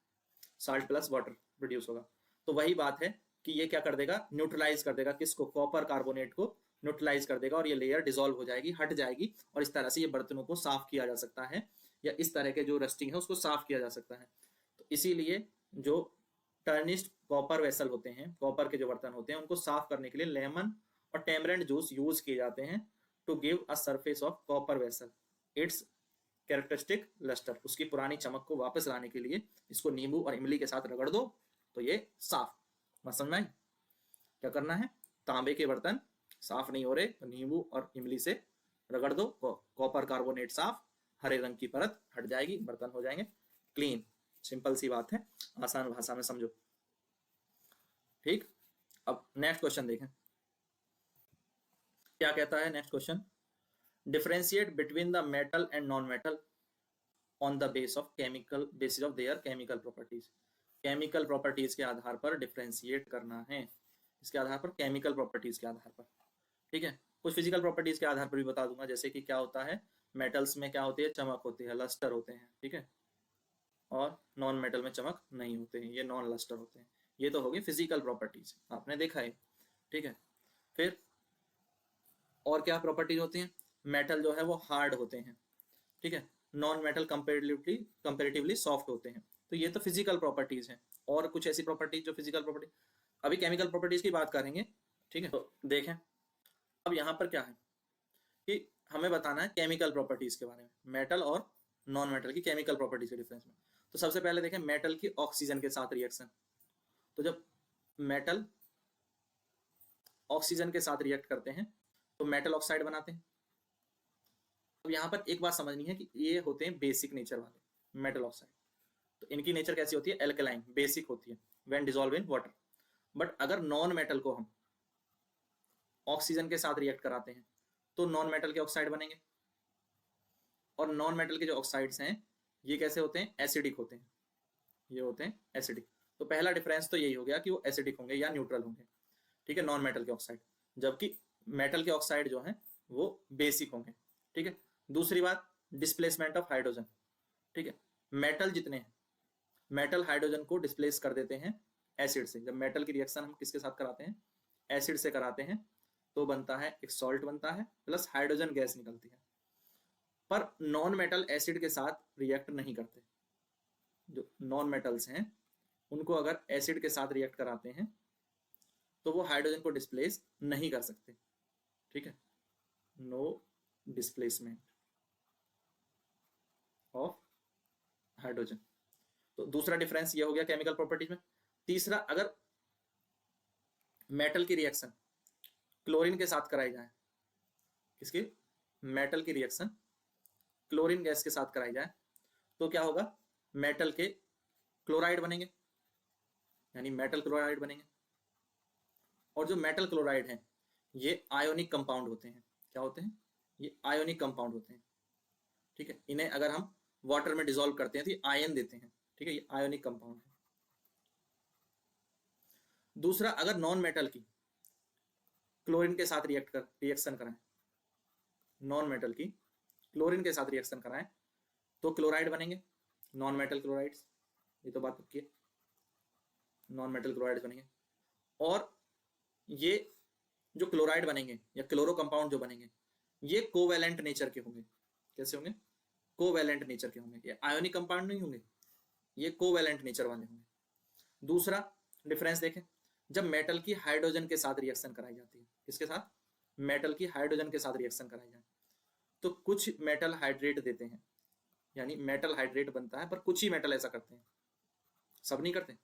साल्ट प्लस वाटर प्रोड्यूस होगा। तो वही बात है कि ये क्या कर देगा? न्यूट्रलाइज कर देगा किसको? कॉपर कार्बोनेट को न्यूट्रलाइज कर देगा और ये लेयर डिसॉल्व हो जाएगी, हट जाएगी, और इस तरह से ये बर्तनों को साफ किया जा सकता है, या इस तरह के जो रस्टिंग है उसको साफ किया जा सकता है। तो इसीलिए जो टर्निस्ड कॉपर वेसल होते हैं, कॉपर के जो बर्तन होते हैं, उनको साफ करने के लिए लेमन और टैमरिंड जूस यूज किए जाते हैं to give a surface of copper vessel its characteristic lustre. उसकी पुरानी चमक को वापस लाने के लिए इसको नींबू और इमली के साथ रगड़ दो तो ये साफ। मत समझ में आई? क्या करना है? तांबे के बर्तन साफ नहीं हो रहे तो नींबू और इमली से रगड़ दो, कॉपर कार्बोनेट साफ, हरे रंग की परत हट जाएगी, बर्तन हो जाएंगे क्लीन। सिंपल सी बात है, आसान भाषा में समझो। ठीक, अब नेक्स्ट क्वेश्चन देखें क्या कहता है। Next question, differentiate between the metal and non metal on the basis of their chemical properties. Chemical properties के आधार पर डिफरेंशिएट करना है, इसके आधार पर, केमिकल प्रॉपर्टीज के आधार पर। ठीक है, कुछ फिजिकल प्रॉपर्टीज के आधार पर भी बता दूंगा, जैसे कि क्या होता है मेटल्स में, क्या होती है? चमक होती है, लस्टर होते हैं। ठीक है, और नॉन मेटल में चमक नहीं होते हैं, ये नॉन लस्टर होते हैं। ये तो होगी फिजिकल प्रॉपर्टीज, आपने देखा है। ठीक है, फिर और क्या प्रॉपर्टीज होती हैं? मेटल जो है वो हार्ड होते हैं। ठीक है, नॉन मेटल कंपेरेटिवली सॉफ्ट होते हैं। तो ये तो फिजिकल प्रॉपर्टीज हैं। और कुछ ऐसी प्रॉपर्टीज जो फिजिकल प्रॉपर्टी, अभी केमिकल प्रॉपर्टीज की बात करेंगे। ठीक है, तो देखें अब यहाँ पर क्या है कि हमें बताना है केमिकल प्रॉपर्टीज के बारे में, मेटल और नॉन मेटल की केमिकल प्रॉपर्टीज के डिफरेंस में। तो सबसे पहले देखें मेटल की ऑक्सीजन के साथ रिएक्शन। तो जब मेटल ऑक्सीजन के साथ रिएक्ट करते हैं तो मेटल ऑक्साइड बनाते हैं। अब यहाँ पर एक बात समझनी है कि ये होते हैं बेसिक नेचर वाले मेटल ऑक्साइड। तो इनकी नेचर कैसी होती है? एल्कलाइन, बेसिक होती है when dissolve in water. But अगर नॉन मेटल को हम ऑक्सीजन के साथ रिएक्ट कराते हैं तो नॉन मेटल के ऑक्साइड बनेंगे। और नॉन मेटल के जो ऑक्साइड्स हैं ये कैसे होते हैं? एसिडिक होते हैं। ये होते हैं एसिडिक। तो पहला डिफरेंस तो यही हो गया कि वो एसिडिक होंगे या न्यूट्रल होंगे, ठीक है, नॉन मेटल के ऑक्साइड, जबकि मेटल के ऑक्साइड जो हैं वो बेसिक होंगे, ठीक है। दूसरी बात, डिस्प्लेसमेंट ऑफ हाइड्रोजन, ठीक है। मेटल जितने हैं, मेटल हाइड्रोजन को डिस्प्लेस कर देते हैं एसिड से। जब मेटल की रिएक्शन हम किसके साथ कराते हैं? एसिड से कराते हैं, तो बनता है एक सॉल्ट बनता है प्लस हाइड्रोजन गैस निकलती है। पर नॉन मेटल एसिड के साथ रिएक्ट नहीं करते। जो नॉन मेटल्स हैं उनको अगर एसिड के साथ रिएक्ट कराते हैं तो वो हाइड्रोजन को डिस्प्लेस नहीं कर सकते, ठीक है, नो डिस्प्लेसमेंट ऑफ हाइड्रोजन। तो दूसरा डिफरेंस ये हो गया केमिकल प्रॉपर्टीज में। तीसरा, अगर मेटल की रिएक्शन क्लोरीन के साथ कराई जाए, किसकी? मेटल की रिएक्शन क्लोरीन गैस के साथ कराई जाए तो क्या होगा? मेटल के क्लोराइड बनेंगे, यानी मेटल क्लोराइड बनेंगे। और जो मेटल क्लोराइड हैं ये आयोनिक कंपाउंड होते हैं। क्या होते हैं? ये आयोनिक कंपाउंड होते हैं, ठीक है। इन्हें अगर हम वाटर में डिसॉल्व करते हैं तो ये आयन देते हैं, ठीक है, ये आयोनिक कंपाउंड है। दूसरा, अगर नॉन मेटल की क्लोरीन के साथ रिएक्शन कराएं, नॉन मेटल की क्लोरीन के साथ रिएक्शन कराएं तो क्लोराइड बनेंगे, नॉन मेटल क्लोराइड्स, ये तो बात पक्की है, नॉन मेटल क्लोराइड्स बनेंगे। और ये जो क्लोराइड बनेंगे या क्लोरो कंपाउंड जो बनेंगे ये कोवैलेंट नेचर के होंगे। कैसे होंगे? कोवैलेंट नेचर के होंगे। ये आयोनिक कंपाउंड नहीं होंगे, ये कोवैलेंट नेचर वाले होंगे। दूसरा डिफरेंस देखें, जब मेटल की हाइड्रोजन के साथ रिएक्शन कराई जाती है, किसके साथ? मेटल की हाइड्रोजन के साथ रिएक्शन कराई जाए तो कुछ मेटल हाइड्रेट देते हैं, यानी मेटल हाइड्रेट बनता है, पर कुछ ही मेटल ऐसा करते हैं, सब नहीं करते।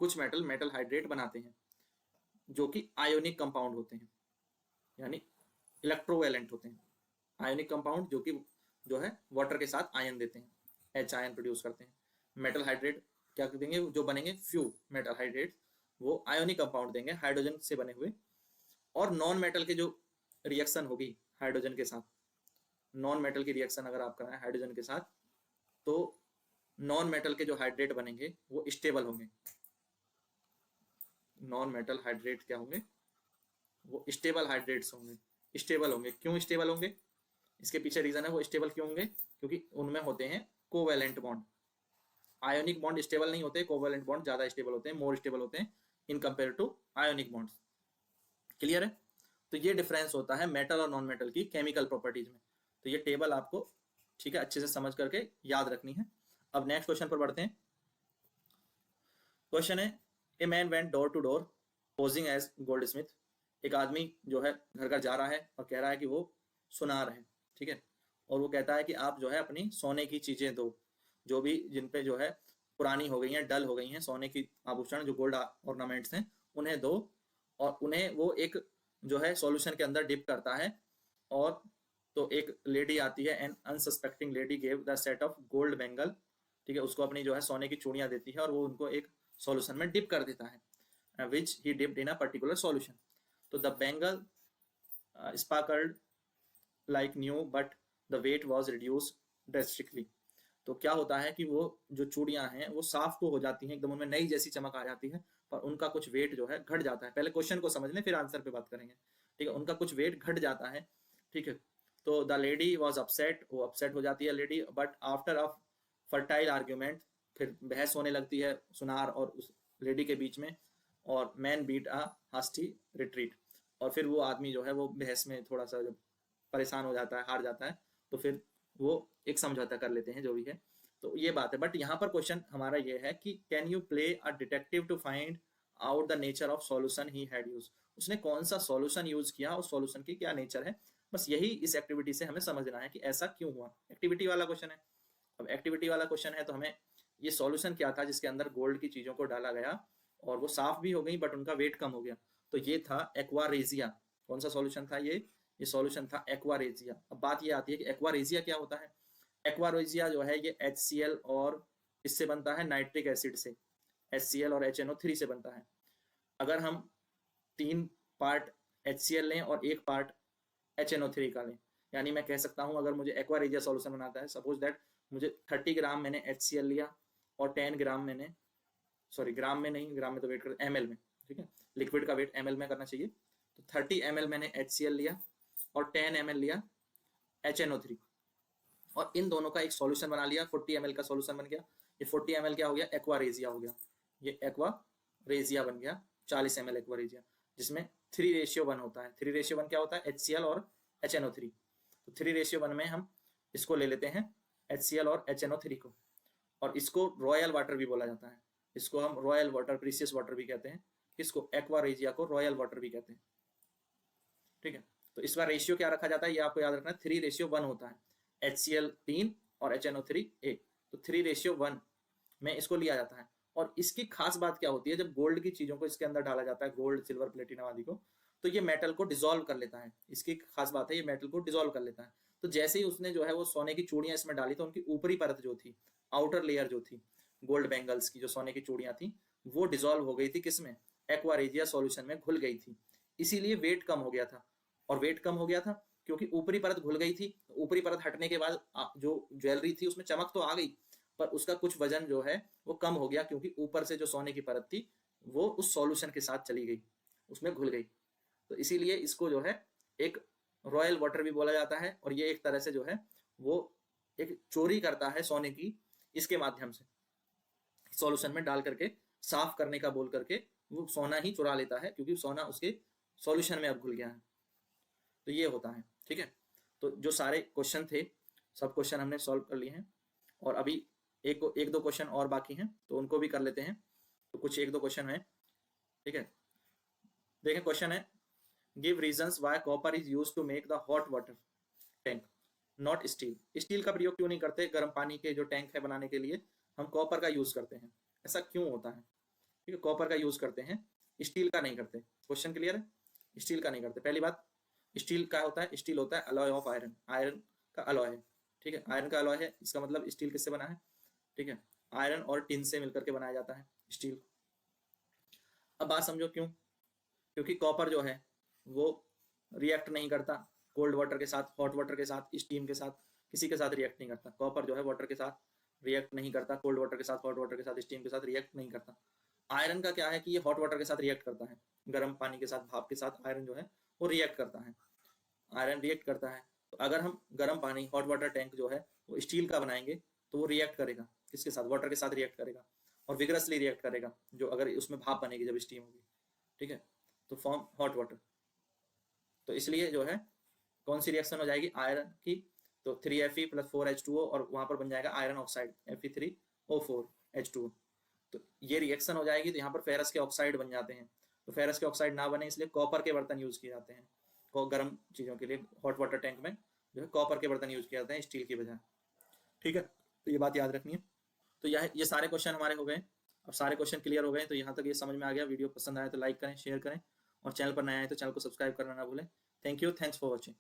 कुछ मेटल मेटल हाइड्रेट बनाते हैं जो कि आयोनिक कंपाउंड होते हैं, यानी इलेक्ट्रोवैलेंट होते हैं। आयोनिक कंपाउंड जो कि जो है वाटर के साथ आयन देते हैं, एच आयन प्रोड्यूस करते हैं। मेटल हाइड्रेट क्या देंगे? जो बनेंगे फ्यू मेटल हाइड्रेट, वो आयोनिक कंपाउंड देंगे हाइड्रोजन से बने हुए। और नॉन मेटल के जो रिएक्शन होगी हाइड्रोजन के साथ, नॉन मेटल की रिएक्शन अगर आप कराएं हाइड्रोजन के साथ तो नॉन मेटल के जो हाइड्रेट बनेंगे वो स्टेबल होंगे। नॉन मेटल हाइड्रेट क्या होंगे? वो स्टेबल हाइड्रेट्स होंगे, स्टेबल होंगे। क्यों स्टेबल होंगे? इसके पीछे रीजन है, वो स्टेबल क्यों होंगे? क्योंकि उनमें होते हैं covalent bond. Ionic bond stable नहीं होते, कोवैलेंट बॉन्ड ज्यादा स्टेबल होते हैं, मोर स्टेबल होते हैं in compare to ionic bonds. Clear है? तो ये डिफरेंस होता है मेटल और नॉन मेटल की केमिकल प्रॉपर्टीज में। तो ये टेबल आपको, ठीक है, अच्छे से समझ करके याद रखनी है। अब नेक्स्ट क्वेश्चन पर बढ़ते हैं। क्वेश्चन है, a man went door to door posing as goldsmith. एक आदमी जो है घर घर जा रहा है और कह रहा है कि वो सुनार है, ठीक है, और वो कहता है कि आप जो है अपनी सोने की चीजें दो, जो भी जिन पे जो है पुरानी हो गई हैं, डल हो गई हैं, सोने की आभूषण जो गोल्ड ऑर्नामेंट्स हैं उन्हें दो। और उन्हें वो एक जो है सॉल्यूशन के अंदर डिप करता है। और तो एक लेडी आती है, an unsuspecting lady gave the set of gold bangle, ठीक है, उसको अपनी जो है सोने की चूड़ियां देती है और वो उनको एक सॉल्यूशन में डिप कर देता है, which he dipped in a particular solution. तो the bangle sparkled like new but the weight was reduced drastically. तो क्या होता है कि वो जो चूड़ियां हैं वो साफ तो हो जाती हैं, एकदम उनमें नई जैसी चमक आ जाती है, पर उनका कुछ वेट जो है घट जाता है। पहले क्वेश्चन को समझ लें फिर आंसर पे बात करेंगे, ठीक है। उनका कुछ वेट घट जाता है, ठीक है। तो द लेडी वॉज अपसेट, वो अपसेट हो जाती है lady, but after a fertile argument, फिर बहस होने लगती है सुनार और उस लेडी के बीच में, और मैन बीट अ हास्टी रिट्रीट। और फिर वो आदमी जो है वो बहस में थोड़ा सा जब परेशान हो जाता है, हार जाता है, तो फिर वो एक समझौता कर लेते हैं, जो भी है। तो ये बात है। बट यहाँ पर क्वेश्चन हमारा ये है कि can you play a detective to find out the nature of solution he had use. उसने कौन सा सॉल्यूशन यूज किया, उस सॉल्यूशन की क्या नेचर है, बस यही इस एक्टिविटी से हमें समझना है कि ऐसा क्यों हुआ। एक्टिविटी वाला क्वेश्चन है। अब एक्टिविटी वाला क्वेश्चन है तो हमें ये सॉल्यूशन क्या था जिसके अंदर गोल्ड की चीजों को डाला गया और वो साफ भी हो गई बट उनका वेट कम हो गया। तो ये था एक्वारेजिया। कौन सा सॉल्यूशन था ये सॉल्यूशन था एक्वारेजिया। अब बात ये आती है कि एक्वारेजिया क्या होता है। एक्वारेजिया जो है ये HCl और इससे बनता है नाइट्रिक एसिड से, HCl और HNO3 से बनता है। अगर हम 3 पार्ट HCl लें और 1 पार्ट HNO3 का लें, यानी मैं कह सकता हूं अगर मुझे एक्वारेजिया सॉल्यूशन बनाता है, सपोज दैट मुझे 30 ग्राम मैंने HCl लिया और 10 ग्राम मैंने, सॉरी ग्राम में नहीं, ग्राम में तो वेट कर ml में, ठीक है, लिक्विड का वेट ml में करना चाहिए। तो 30 ml मैंने HCl लिया और 10 ml लिया HNO3 और इन दोनों का एक सॉल्यूशन बना लिया, 40 ml का सॉल्यूशन बन गया। ये 40 ml क्या हो गया, एक्वारेजिया हो गया। ये एक्वारेजिया बन गया 40 ml एक्वारेजिया, जिसमें 3:1 होता है। 3:1 क्या होता है, HCl और HNO3। तो 3:1 में हम इसको ले लेते हैं HCl और HNO3 को, और इसको रॉयल वाटर भी बोला जाता है। इसको हम रॉयल वाटर, प्रीसियस वाटर भी कहते हैं। इसको एक्वारेजिया को रॉयल वाटर भी कहते हैं, ठीक है। तो इसका रेशियो क्या रखा जाता है, ये आपको याद रखना है, 3:1 होता है। HCl 3 और HNO3 1, तो 3:1 में इसको लिया जाता है। और इसकी खास बात क्या होती है, जब गोल्ड की चीजों को इसके अंदर डाला जाता है, गोल्ड सिल्वर प्लेटिनम आदि को, तो ये मेटल को डिसॉल्व कर लेता है। इसकी खास बात है, ये मेटल को डिसॉल्व कर लेता है। तो जैसे ही उसने जो है वो सोने की चूड़ियां इसमें डाली, तो उनकी ऊपरी परत जो थी, आउटर लेयर जो थी गोल्ड बैंगल्स की, जो सोने की चूड़ियां थी, वो डिसॉल्व हो गई थी किसमें, एक्वारेजिया सॉल्यूशन में घुल गई थी। इसीलिए वेट कम हो गया था। और वेट कम हो गया था क्योंकि ऊपरी परत घुल गई थी। ऊपरी परत हटने के बाद जो ज्वेलरी थी उसमें चमक तो आ गई, पर उसका कुछ वजन जो है वो कम हो गया, क्योंकि ऊपर से जो सोने की परत थी वो उस सॉल्यूशन के साथ चली गई, उसमें घुल गई। तो इसीलिए इसको जो है एक रॉयल वाटर भी बोला जाता है। और ये एक तरह से जो है वो एक चोरी करता है सोने की, इसके माध्यम से सॉल्यूशन में डाल करके, साफ करने का बोल करके वो सोना ही चुरा लेता है, क्योंकि सोना उसके सॉल्यूशन में अब घुल गया है। तो ये होता है, ठीक है। तो जो सारे क्वेश्चन थे, सब क्वेश्चन हमने सॉल्व कर लिए हैं, और अभी एक दो क्वेश्चन और बाकी हैं, तो उनको भी कर लेते हैं। तो कुछ एक दो क्वेश्चन है, ठीक है। देखें, क्वेश्चन है, give reasons why copper is used to make the hot water tank not steel. Steel का प्रयोग क्यों नहीं करते, गर्म पानी के जो टैंक है बनाने के लिए हम कॉपर का यूज करते हैं, ऐसा क्यों होता है, ठीक है। कॉपर का यूज करते हैं, स्टील का नहीं करते। क्वेश्चन क्लियर है, स्टील का नहीं करते। पहली बात, स्टील का होता है, स्टील होता है अलॉय ऑफ आयरन, आयरन का अलॉय है, ठीक है। आयरन का अलॉय है, इसका मतलब स्टील किससे बना है, ठीक है, आयरन और टिन से मिलकर के बनाया जाता है स्टील। अब बात समझो क्यों, क्योंकि कॉपर जो है वो रिएक्ट नहीं करता कोल्ड वाटर के साथ, हॉट वाटर के साथ, स्टीम के साथ, किसी के साथ रिएक्ट नहीं करता। कॉपर जो है वाटर के साथ रिएक्ट नहीं करता, कोल्ड वाटर के साथ, हॉट वाटर के साथ, स्टीम के साथ रिएक्ट नहीं करता। आयरन का क्या है कि ये हॉट वाटर के साथ रिएक्ट करता है, गर्म पानी के साथ, भाप के साथ आयरन जो है वो रिएक्ट करता है, आयरन रिएक्ट करता है। तो अगर हम गर्म पानी, हॉट वाटर टैंक जो है वो स्टील का बनाएंगे, तो वो रिएक्ट करेगा किसके साथ, वाटर के साथ रिएक्ट करेगा, और विगरसली रिएक्ट करेगा, जो अगर उसमें भाप बनेगी जब स्टीम होगी, ठीक है, तो फॉर्म हॉट वाटर। तो इसलिए जो है कौन सी रिएक्शन हो जाएगी, आयरन की, तो 3Fe + 4H2O, और वहां पर बन जाएगा आयरन ऑक्साइड Fe3O4H2O। तो ये रिएक्शन हो जाएगी, तो यहाँ पर फेरस के ऑक्साइड बन जाते हैं। तो फेरस के ऑक्साइड ना बने इसलिए कॉपर के बर्तन यूज किए जाते हैं, गर्म चीजों के लिए। हॉट वाटर टैंक में जो है कॉपर के बर्तन यूज किए जाते हैं स्टील की बजाय, ठीक है। तो ये बात याद रखनी है। तो ये सारे क्वेश्चन हमारे हो गए। अब सारे क्वेश्चन क्लियर हो गए, तो यहाँ तक ये समझ में आ गया। वीडियो पसंद आया तो लाइक करें, शेयर करें, और चैनल पर नया है तो चैनल को सब्सक्राइब करना ना भूलें। Thank you, thanks for watching.